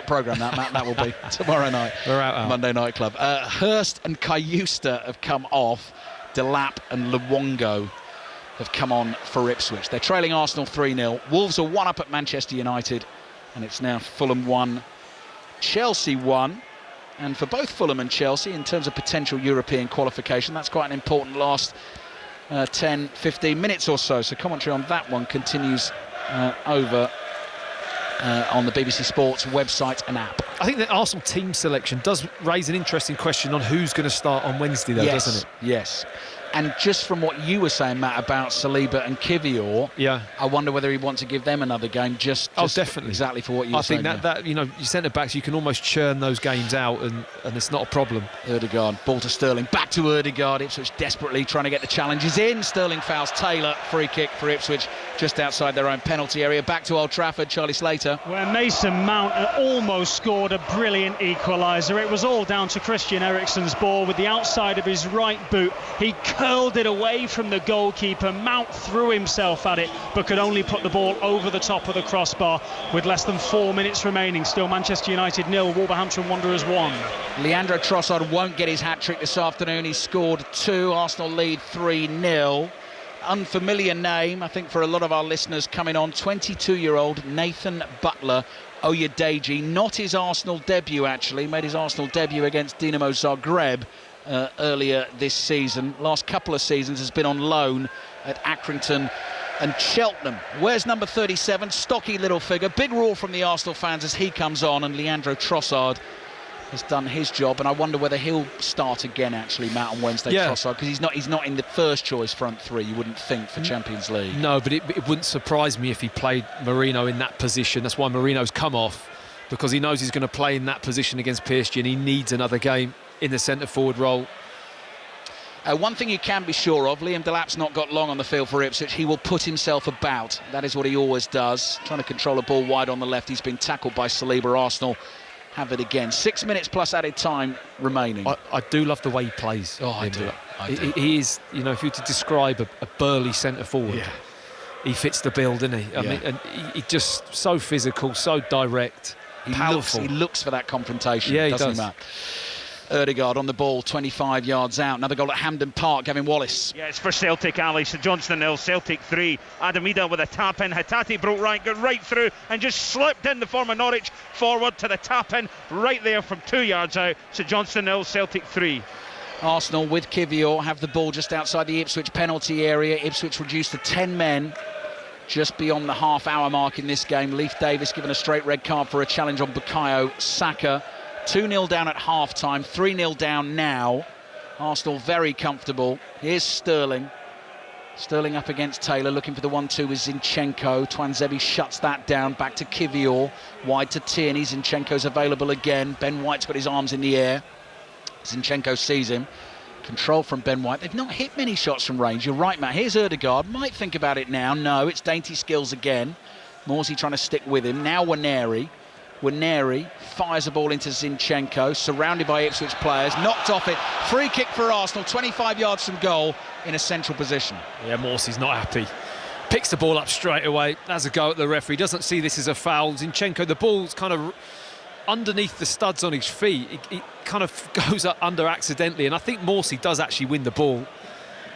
programme that will be tomorrow night. We're out. Monday Night Club. Hurst and Kayusta have come off. Delap and Luongo have come on for Ipswich. They're trailing Arsenal 3-0. Wolves are 1 up at Manchester United, and it's now Fulham 1, Chelsea 1. And for both Fulham and Chelsea, in terms of potential European qualification, that's quite an important last 10, 15 minutes or so. So commentary on that one continues over on the BBC Sports website and app. I think the Arsenal team selection does raise an interesting question on who's going to start on Wednesday, though, doesn't it? Yes. And just from what you were saying, Matt, about Saliba and Kiwior, I wonder whether he'd want to give them another game just definitely. Exactly for what you were saying. I think that you centre-backs, you can almost churn those games out and it's not a problem. Ødegaard, ball to Sterling, back to Ødegaard. Ipswich desperately trying to get the challenges in. Sterling fouls Taylor, free kick for Ipswich just outside their own penalty area. Back to Old Trafford, Charlie Slater. Where Mason Mount almost scored a brilliant equaliser. It was all down to Christian Eriksen's ball with the outside of his right boot. He curled it away from the goalkeeper. Mount threw himself at it, but could only put the ball over the top of the crossbar with less than 4 minutes remaining. Still Manchester United 0, Wolverhampton Wanderers 1. Leandro Trossard won't get his hat-trick this afternoon. He scored 2. Arsenal lead 3-0. unfamiliar name, I think, for a lot of our listeners coming on. 22-year-old Nathan Butler Oyedeji. Not his Arsenal debut, actually. Made his Arsenal debut against Dinamo Zagreb earlier this season. Last couple of seasons has been on loan at Accrington and Cheltenham. Where's number 37? Stocky little figure. Big roar from the Arsenal fans as he comes on, and Leandro Trossard has done his job, and I wonder whether he'll start again, actually, Matt, on Wednesday. Trossard, because he's not in the first choice front three, you wouldn't think, for Champions League. No, but it wouldn't surprise me if he played Marino in that position. That's why Marino's come off, because he knows he's going to play in that position against PSG, and he needs another game in the centre-forward role. One thing you can be sure of, Liam Delap's not got long on the field for Ipswich. He will put himself about. That is what he always does. Trying to control a ball wide on the left. He's been tackled by Saliba. Arsenal have it again. 6 minutes plus added time remaining. I do love the way he plays. Oh, I do. He is, if you were to describe a burly centre-forward, he fits the bill, doesn't he? I mean, and he just so physical, so direct, powerful. He looks for that confrontation, he doesn't does. he, Matt? Erdegaard on the ball, 25 yards out. Another goal at Hampden Park. Gavin Wallace. Yeah, it's for Celtic, Ali. St Johnstone 0, Celtic 3. Adamida with a tap in. Hatate broke right, got right through and just slipped in the former Norwich forward to the tap in right there from 2 yards out. St Johnstone 0, Celtic 3. Arsenal with Kivior have the ball just outside the Ipswich penalty area. Ipswich reduced to 10 men just beyond the half-hour mark in this game. Leif Davis given a straight red card for a challenge on Bukayo Saka. 2-0 down at half-time, 3-0 down now. Arsenal very comfortable. Here's Sterling. Sterling up against Taylor, looking for the 1-2 with Zinchenko. Twanzebe shuts that down, back to Kivior. Wide to Tierney, Zinchenko's available again. Ben White's got his arms in the air. Zinchenko sees him. Control from Ben White. They've not hit many shots from range. You're right, Matt. Here's Erdegaard. Might think about it now. No, it's dainty skills again. Morsey trying to stick with him. Now Waneri. Waneri fires a ball into Zinchenko, surrounded by Ipswich players, knocked off it. Free kick for Arsenal, 25 yards from goal in a central position. Yeah, Morsey's not happy. Picks the ball up straight away, has a go at the referee, doesn't see this as a foul. Zinchenko, the ball's kind of underneath the studs on his feet. It kind of goes up under accidentally, and I think Morsey does actually win the ball.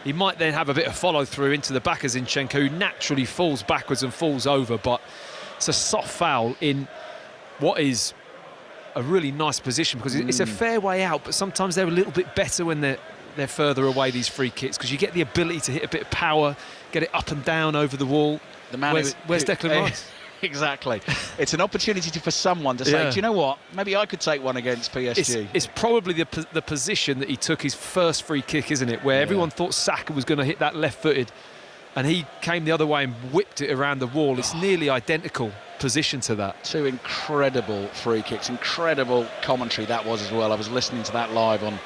He might then have a bit of follow-through into the back of Zinchenko, who naturally falls backwards and falls over, but it's a soft foul in what is a really nice position, because it's a fair way out, but sometimes they're a little bit better when they're further away, these free kicks, because you get the ability to hit a bit of power, get it up and down over the wall. The man where's Declan Rice? Exactly. It's an opportunity for someone to say, do you know what? Maybe I could take one against PSG. It's probably the position that he took his first free kick, isn't it? Where everyone thought Saka was going to hit that left-footed, and he came the other way and whipped it around the wall. It's nearly identical position to that. Two incredible free kicks, incredible commentary that was as well. I was listening to that live on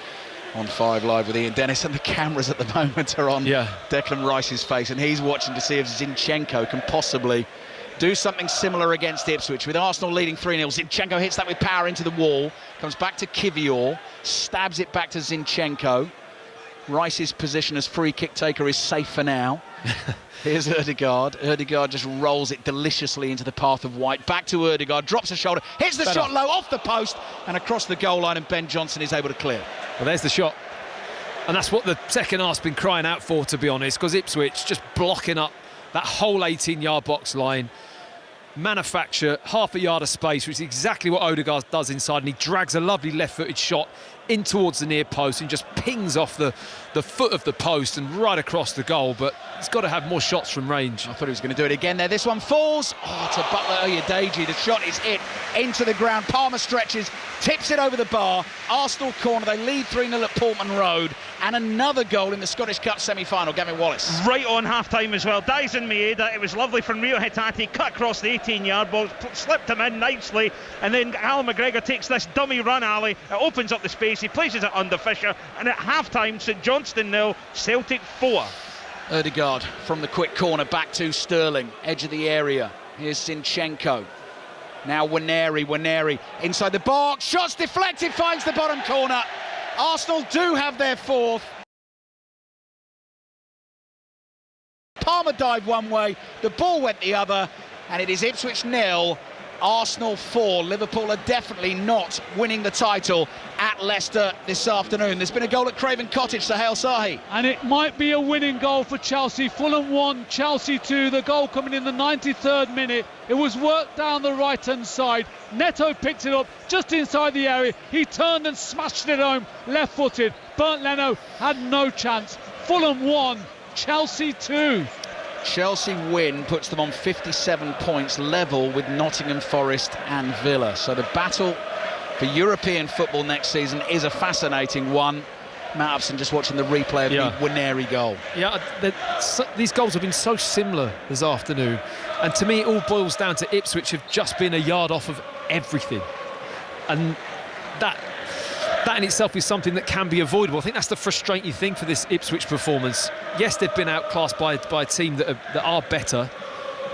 5 Live with Ian Dennis, and the cameras at the moment are on Declan Rice's face, and he's watching to see if Zinchenko can possibly do something similar against Ipswich. With Arsenal leading 3-0, Zinchenko hits that with power into the wall, comes back to Kivior, stabs it back to Zinchenko. Rice's position as free kick taker is safe for now. Here's Erdegaard. Erdegaard just rolls it deliciously into the path of White. Back to Erdegaard, drops a shoulder, hits the shot low off the post and across the goal line, and Ben Johnson is able to clear. Well, there's the shot. And that's what the second half's been crying out for, to be honest, because Ipswich just blocking up that whole 18-yard box line, manufacture half a yard of space, which is exactly what Odegaard does inside, and he drags a lovely left-footed shot in towards the near post and just pings off the foot of the post and right across the goal. But he's got to have more shots from range. I thought he was going to do it again there. This one falls. Oh, to Butler Oyedeji. The shot is hit into the ground. Palmer stretches, tips it over the bar. Arsenal corner. They lead 3-0 at Portman Road. And another goal in the Scottish Cup semi-final. Gavin Wallace. Right on half-time as well. Dyson Maeda. It was lovely from Rio Hatate. Cut across the 18-yard box. Slipped him in nicely. And then Alan McGregor takes this dummy run alley. It opens up the space. He places it under Fisher. And at half-time, St Johnstone 0, Celtic 4. Erdegaard from the quick corner back to Sterling. Edge of the area. Here's Zinchenko. Now Waneri inside the box. Shots deflected. Finds the bottom corner. Arsenal do have their fourth. Palmer dived one way, the ball went the other, and it is Ipswich 0, Arsenal 4. Liverpool are definitely not winning the title at Leicester this afternoon. There's been a goal at Craven Cottage, Sohail Sahi. And it might be a winning goal for Chelsea. Fulham 1, Chelsea 2. The goal coming in the 93rd minute. It was worked down the right-hand side. Neto picked it up just inside the area. He turned and smashed it home, left-footed. Bernd Leno had no chance. Fulham 1, Chelsea 2. Chelsea win puts them on 57 points, level with Nottingham Forest and Villa. So the battle for European football next season is a fascinating one. Matt Upson just watching the replay of the Waneri goal. Yeah, these goals have been so similar this afternoon. And to me, it all boils down to Ipswich have just been a yard off of everything. And that in itself is something that can be avoidable. I think that's the frustrating thing for this Ipswich performance. Yes, they've been outclassed by a team that are better,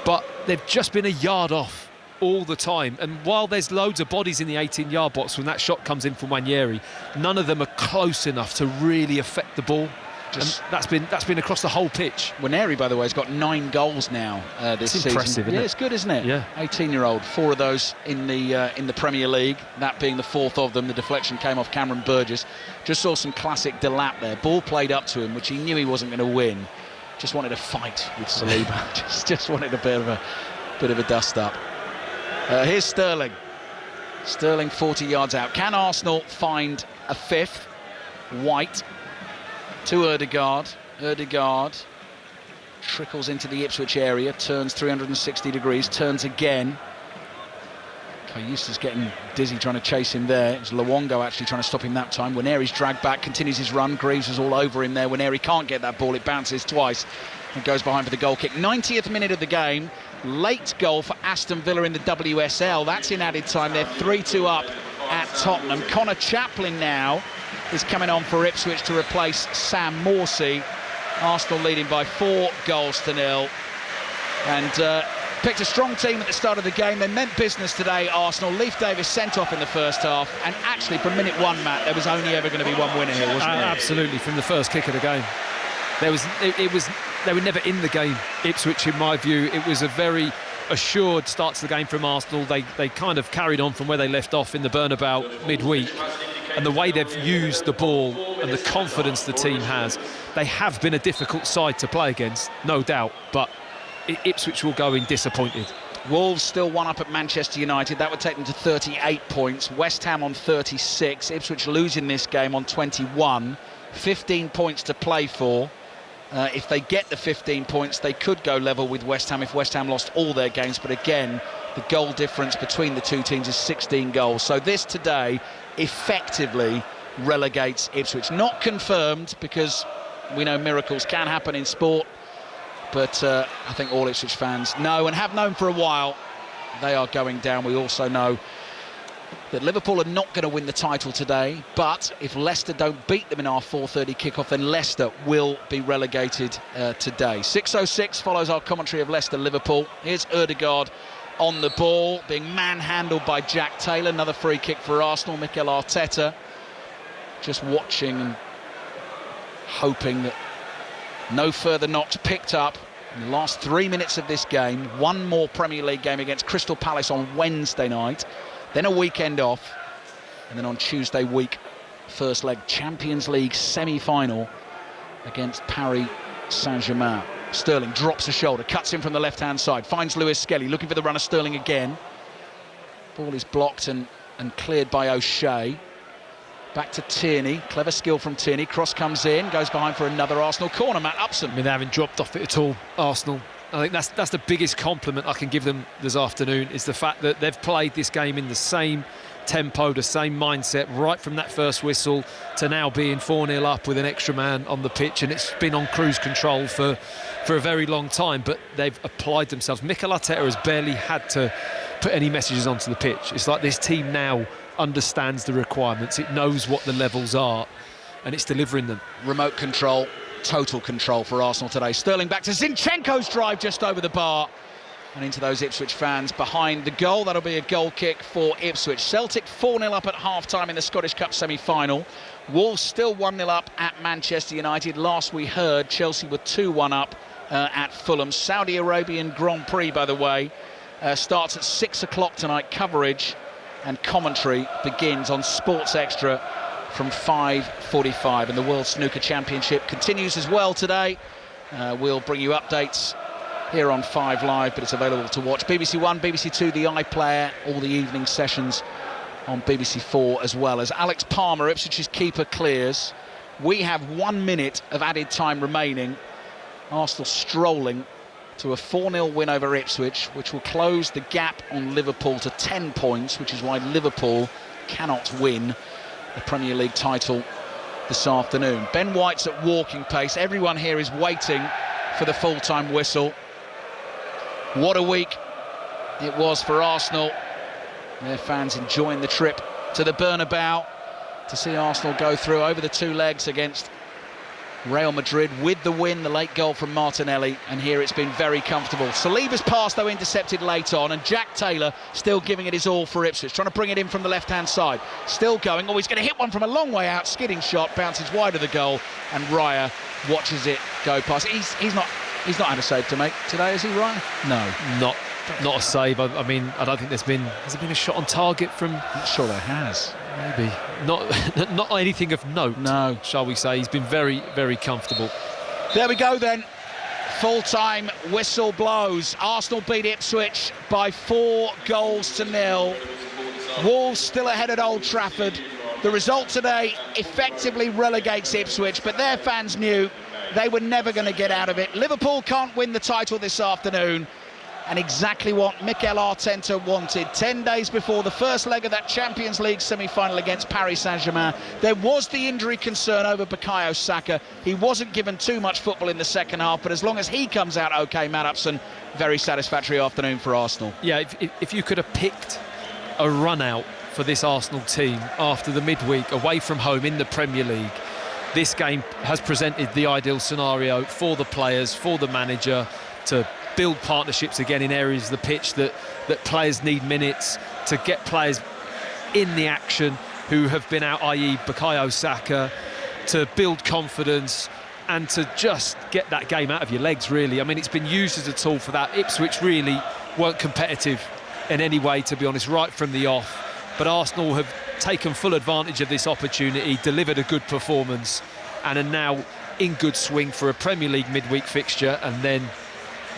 but they've just been a yard off all the time. And while there's loads of bodies in the 18-yard box when that shot comes in from Waneri, none of them are close enough to really affect the ball. And that's been across the whole pitch. Waneri, by the way, has got 9 goals now this season. Impressive, isn't it? It's good, isn't it? Yeah. 18-year-old, 4 of those in the Premier League. That being the 4th of them. The deflection came off Cameron Burgess. Just saw some classic Delap there. Ball played up to him, which he knew he wasn't going to win. Just wanted a fight with Saliba. just wanted a bit of a dust up. Here's Sterling. Sterling 40 yards out. Can Arsenal find a 5th? White to Ødegaard. Ødegaard trickles into the Ipswich area, turns 360 degrees, turns again. Eustace getting dizzy trying to chase him there. It was Luongo actually trying to stop him that time. Waneri's dragged back, continues his run. Greaves is all over him there. Waneri can't get that ball. It bounces twice and goes behind for the goal kick. 90th minute of the game. Late goal for Aston Villa in the WSL. That's in added time. They're 3-2 up at Tottenham. Connor Chaplin now is coming on for Ipswich to replace Sam Morsey. Arsenal leading by 4-0. And picked a strong team at the start of the game. They meant business today, Arsenal. Leif Davis sent off in the first half. And actually, from minute 1, Matt, there was only ever going to be one winner here, wasn't there? Absolutely, from the first kick of the game. They were never in the game, Ipswich, in my view. It was a very assured start to the game from Arsenal. They kind of carried on from where they left off in the Bernabeu midweek. And the way they've used the ball and the confidence the team has, they have been a difficult side to play against, no doubt. But Ipswich will go in disappointed. Wolves still 1 up at Manchester United. That would take them to 38 points. West Ham on 36. Ipswich losing this game on 21. 15 points to play for. If they get the 15 points, they could go level with West Ham if West Ham lost all their games. But again, the goal difference between the two teams is 16 goals. So this today effectively relegates Ipswich. Not confirmed, because we know miracles can happen in sport. But I think all Ipswich fans know, and have known for a while, they are going down. We also know that Liverpool are not going to win the title today, but if Leicester don't beat them in our 4:30 kickoff, then Leicester will be relegated today. 6:06 follows our commentary of Leicester-Liverpool. Here's Ødegaard on the ball, being manhandled by Jack Taylor. Another free kick for Arsenal. Mikel Arteta just watching and hoping that no further knocks picked up in the last 3 minutes of this game. One more Premier League game against Crystal Palace on Wednesday night, then a weekend off, and then on Tuesday week, first leg Champions League semi-final against Paris Saint-Germain. Sterling drops a shoulder, cuts in from the left-hand side, finds Lewis Skelly, looking for the runner Sterling again. Ball is blocked and cleared by O'Shea. Back to Tierney, clever skill from Tierney, cross comes in, goes behind for another Arsenal corner. Matt Upson. I mean, they haven't dropped off it at all, Arsenal. I think that's the biggest compliment I can give them this afternoon, is the fact that they've played this game in the same tempo, the same mindset, right from that first whistle to now being 4-0 up with an extra man on the pitch, and it's been on cruise control for a very long time, but they've applied themselves. Mikel Arteta has barely had to put any messages onto the pitch. It's like this team now understands the requirements, it knows what the levels are, and it's delivering them. Remote control, total control for Arsenal today. Sterling back to Zinchenko's drive just over the bar and into those Ipswich fans behind the goal. That'll be a goal kick for Ipswich. Celtic 4-0 up at half-time in the Scottish Cup semi-final. Wolves still 1-0 up at Manchester United. Last we heard, Chelsea were 2-1 up at Fulham. Saudi Arabian Grand Prix, by the way, starts at 6 o'clock tonight. Coverage and commentary begins on Sports Extra from 5:45, and the World Snooker Championship continues as well today. We'll bring you updates here on 5 Live, but it's available to watch BBC One, BBC Two, the iPlayer, all the evening sessions on BBC 4 as well. As Alex Palmer, Ipswich's keeper, clears, we have 1 minute of added time remaining. Arsenal strolling to a 4-0 win over Ipswich, which will close the gap on Liverpool to 10 points, which is why Liverpool cannot win the Premier League title this afternoon. Ben White's at walking pace. Everyone here is waiting for the full-time whistle. What a week it was for Arsenal. Their fans enjoying the trip to the Bernabeu to see Arsenal go through over the 2 legs against Real Madrid with the win, the late goal from Martinelli, and here it's been very comfortable. Saliba's pass, though, intercepted late on, and Jack Taylor still giving it his all for Ipswich, trying to bring it in from the left-hand side. Still going. Oh, he's going to hit one from a long way out. Skidding shot, bounces wide of the goal, and Raya watches it go past. He's not had a save to make today, has he, Raya? No. Not a save. I mean, I don't think has there been a shot on target from... Not sure there has. Maybe. Not anything of note, no, shall we say. He's been very, very comfortable. There we go then. Full-time whistle blows. Arsenal beat Ipswich by 4-0. Wolves still ahead at Old Trafford. The result today effectively relegates Ipswich, but their fans knew they were never going to get out of it. Liverpool can't win the title this afternoon. And exactly what Mikel Arteta wanted. 10 days before the first leg of that Champions League semi-final against Paris Saint-Germain, there was the injury concern over Bukayo Saka. He wasn't given too much football in the second half, but as long as he comes out OK, Matt Upson, very satisfactory afternoon for Arsenal. Yeah, if you could have picked a run-out for this Arsenal team after the midweek away from home in the Premier League, this game has presented the ideal scenario for the players, for the manager, to build partnerships again in areas of the pitch that players need minutes, to get players in the action who have been out, i.e. Bukayo Saka, to build confidence and to just get that game out of your legs, really. I mean, it's been used as a tool for that. Ipswich really weren't competitive in any way, to be honest, right from the off. But Arsenal have taken full advantage of this opportunity, delivered a good performance, and are now in good swing for a Premier League midweek fixture, and then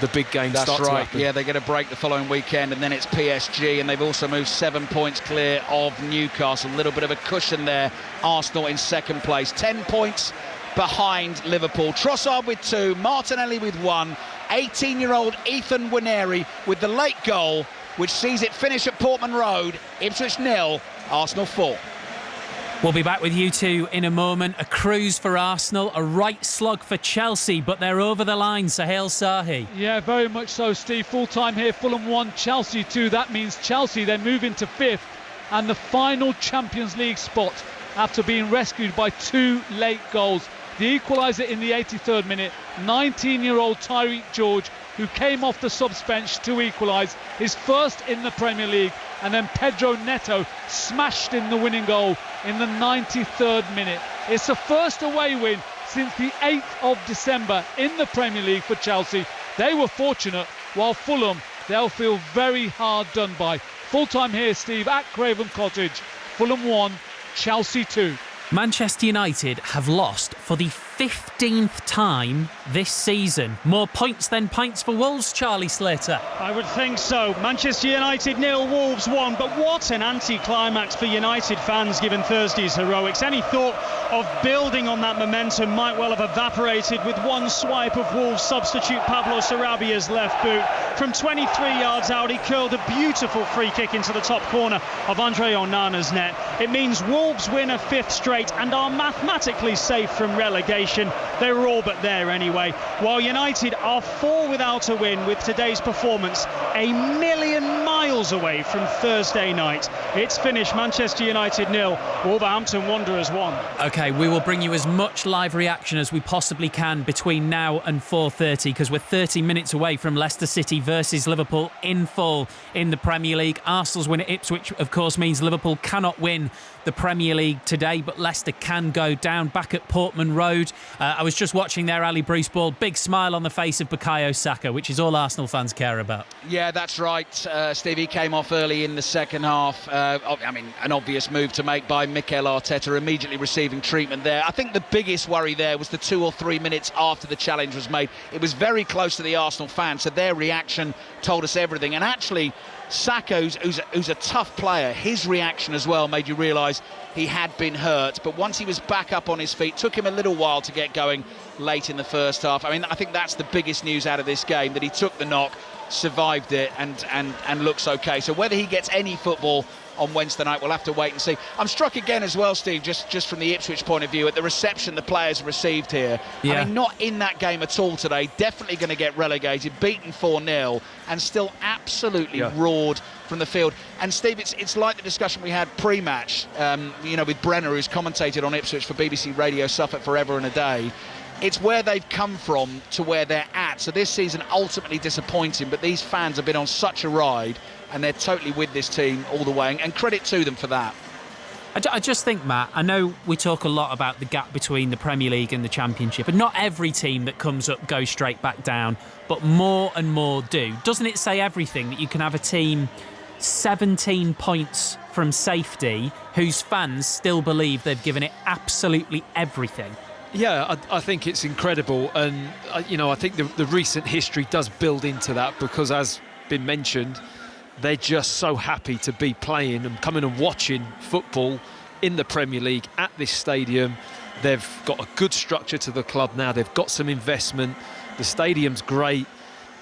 the big game starts to happen. Yeah, they get a break the following weekend, and then it's PSG, and they've also moved 7 points clear of Newcastle. A little bit of a cushion there. Arsenal in second place, 10 points behind Liverpool. Trossard with 2, Martinelli with 1, 18-year-old Ethan Nwaneri with the late goal, which sees it finish at Portman Road. Ipswich 0, Arsenal 4. We'll be back with you two in a moment. A cruise for Arsenal, a right slug for Chelsea, but they're over the line. Sahel Sahi. Yeah, very much so, Steve. Full time here, Fulham 1, Chelsea 2. That means Chelsea, they're moving to 5th and the final Champions League spot after being rescued by 2 late goals. The equaliser in the 83rd minute, 19-year-old Tyreek George, who came off the subs bench to equalise, his first in the Premier League, and then Pedro Neto smashed in the winning goal in the 93rd minute. It's the first away win since the 8th of December in the Premier League for Chelsea. They were fortunate, while Fulham, they'll feel very hard done by. Full-time here, Steve, at Craven Cottage. Fulham 1, Chelsea 2. Manchester United have lost for the 15th time this season. More points than pints for Wolves, Charlie Slater. I would think so. Manchester United 0, Wolves 1. But what an anti-climax for United fans given Thursday's heroics. Any thought of building on that momentum might well have evaporated with one swipe of Wolves substitute Pablo Sarabia's left boot. From 23 yards out, he curled a beautiful free kick into the top corner of Andre Onana's net. It means Wolves win a 5th straight and are mathematically safe from relegation. They were all but there anyway. While United are 4 without a win with today's performance a million miles away from Thursday night. It's finished, Manchester United 0, Wolverhampton Wanderers 1. OK, we will bring you as much live reaction as we possibly can between now and 4:30, because we're 30 minutes away from Leicester City versus Liverpool in full in the Premier League. Arsenal's win at Ipswich, of course, means Liverpool cannot win the Premier League today, but Leicester can go down back at Portman Road. I was just watching there, Ali Bruce Ball, big smile on the face of Bukayo Saka, which is all Arsenal fans care about. Yeah, that's right, Steve. He came off early in the second half. An obvious move to make by Mikel Arteta, immediately receiving treatment there. I think the biggest worry there was the 2 or 3 minutes after the challenge was made. It was very close to the Arsenal fans, so their reaction told us everything. And actually, Saka, who's a tough player, his reaction as well made you realise he had been hurt. But once he was back up on his feet, took him a little while to get going late in the first half. I think that's the biggest news out of this game, that he took the knock, survived it, and looks okay. So whether he gets any football on Wednesday night, we'll have to wait and see. I'm struck again as well, Steve, just from the Ipswich point of view, at the reception the players received here. Yeah. Not in that game at all today, definitely going to get relegated, beaten 4-0, and still absolutely roared from the field. And Steve, it's like the discussion we had pre-match, with Brenner, who's commentated on Ipswich for BBC Radio Suffolk forever and a day. It's where they've come from to where they're at. So this season ultimately disappointing, but these fans have been on such a ride, and they're totally with this team all the way, and credit to them for that. I just think, Matt, I know we talk a lot about the gap between the Premier League and the Championship, and not every team that comes up goes straight back down, but more and more do. Doesn't it say everything that you can have a team 17 points from safety whose fans still believe they've given it absolutely everything? Yeah, I think it's incredible, and I think the recent history does build into that, because, as been mentioned, they're just so happy to be playing and coming and watching football in the Premier League at this stadium. They've got a good structure to the club now. They've got some investment. The stadium's great,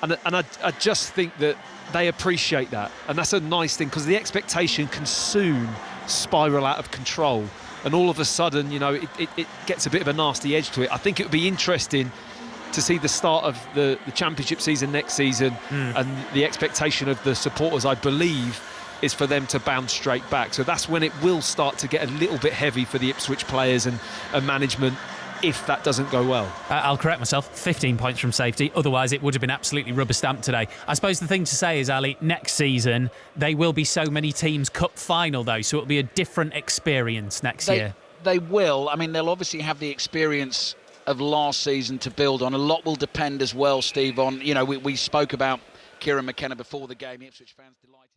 and I just think that they appreciate that, and that's a nice thing, because the expectation can soon spiral out of control. And all of a sudden, it gets a bit of a nasty edge to it. I think it would be interesting to see the start of the Championship season next season, and the expectation of the supporters, I believe, is for them to bounce straight back. So that's when it will start to get a little bit heavy for the Ipswich players and management, if that doesn't go well. I'll correct myself, 15 points from safety, otherwise it would have been absolutely rubber stamped today. I suppose the thing to say is, Ali, next season they will be so many teams cup final though, so it'll be a different experience next year. They will. They'll obviously have the experience of last season to build on. A lot will depend as well, Steve, on, we spoke about Kieran McKenna before the game. Ipswich fans delighted.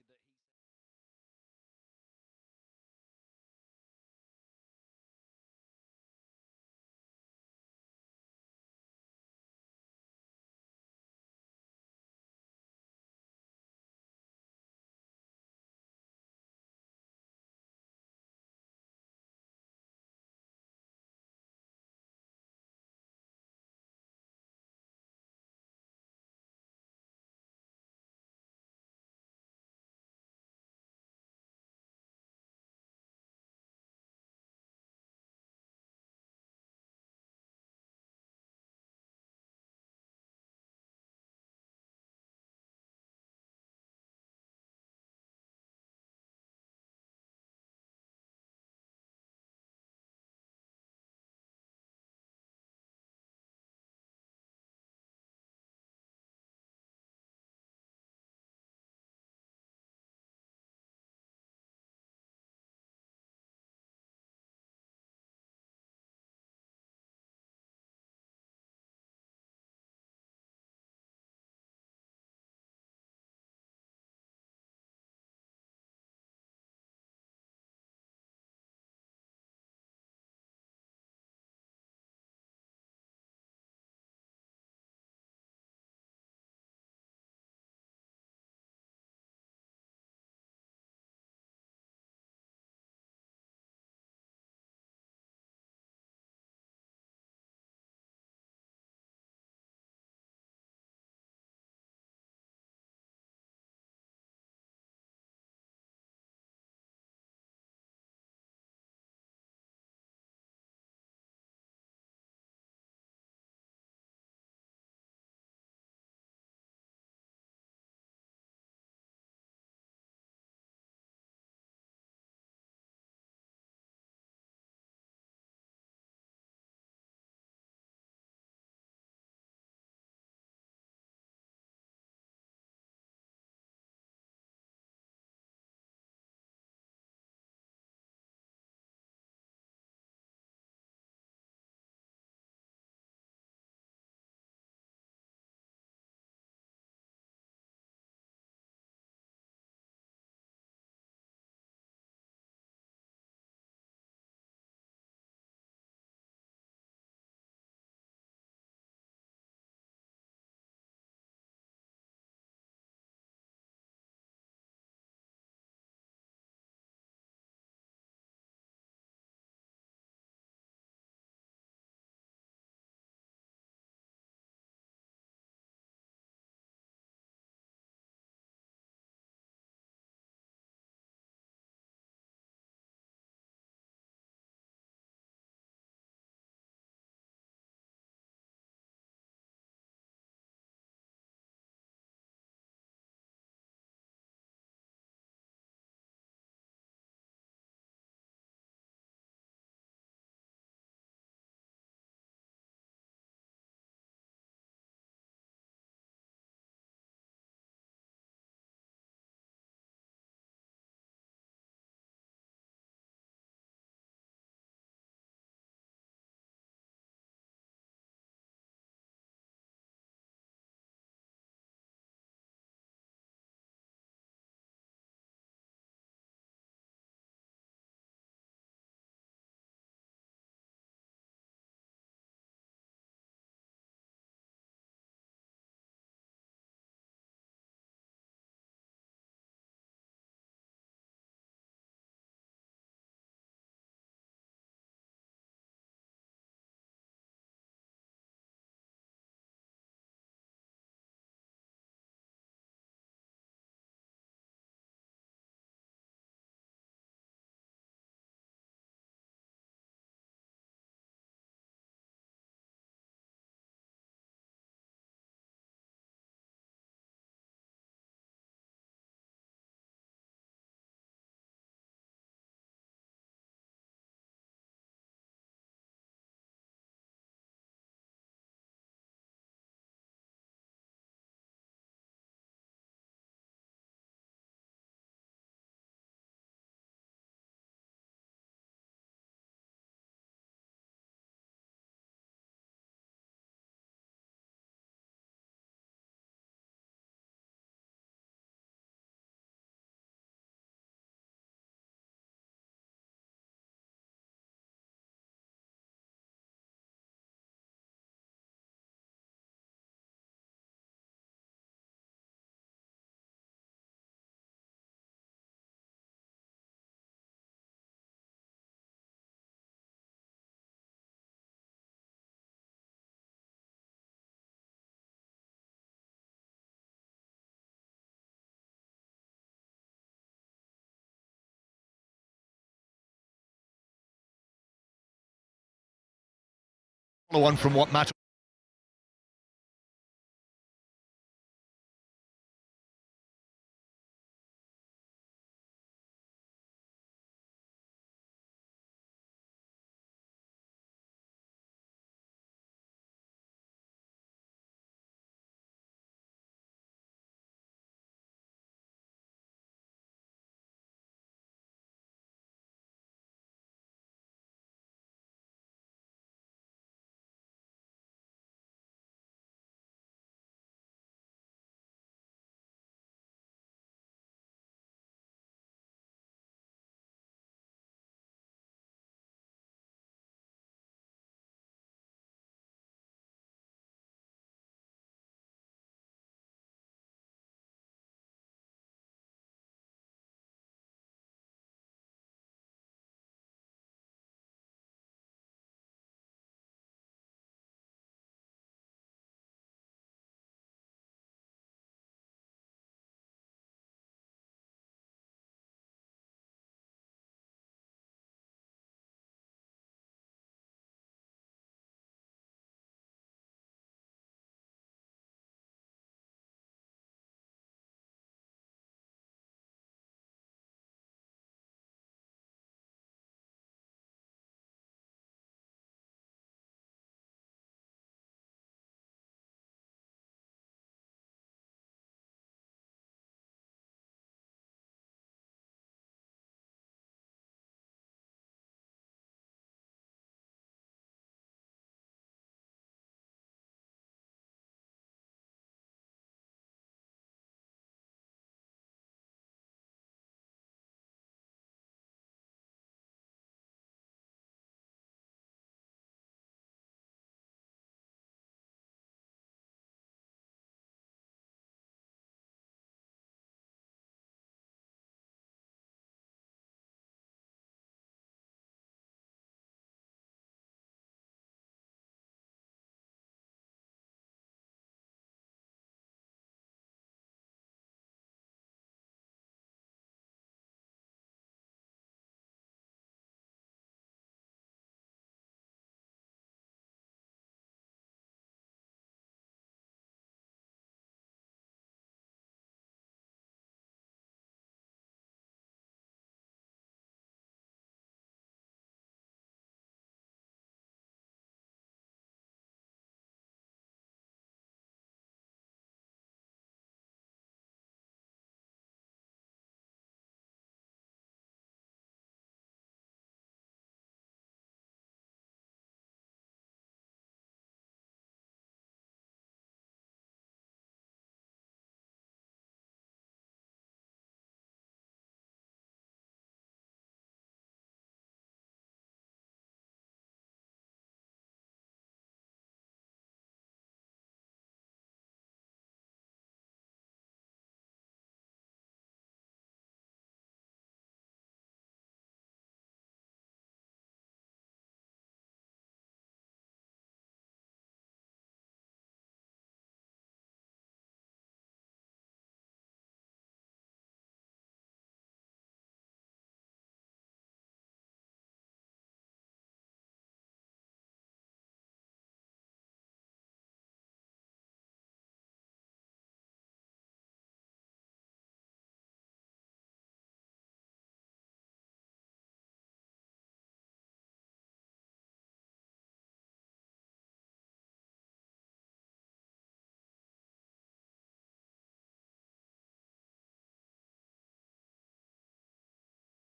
Follow on from what Matt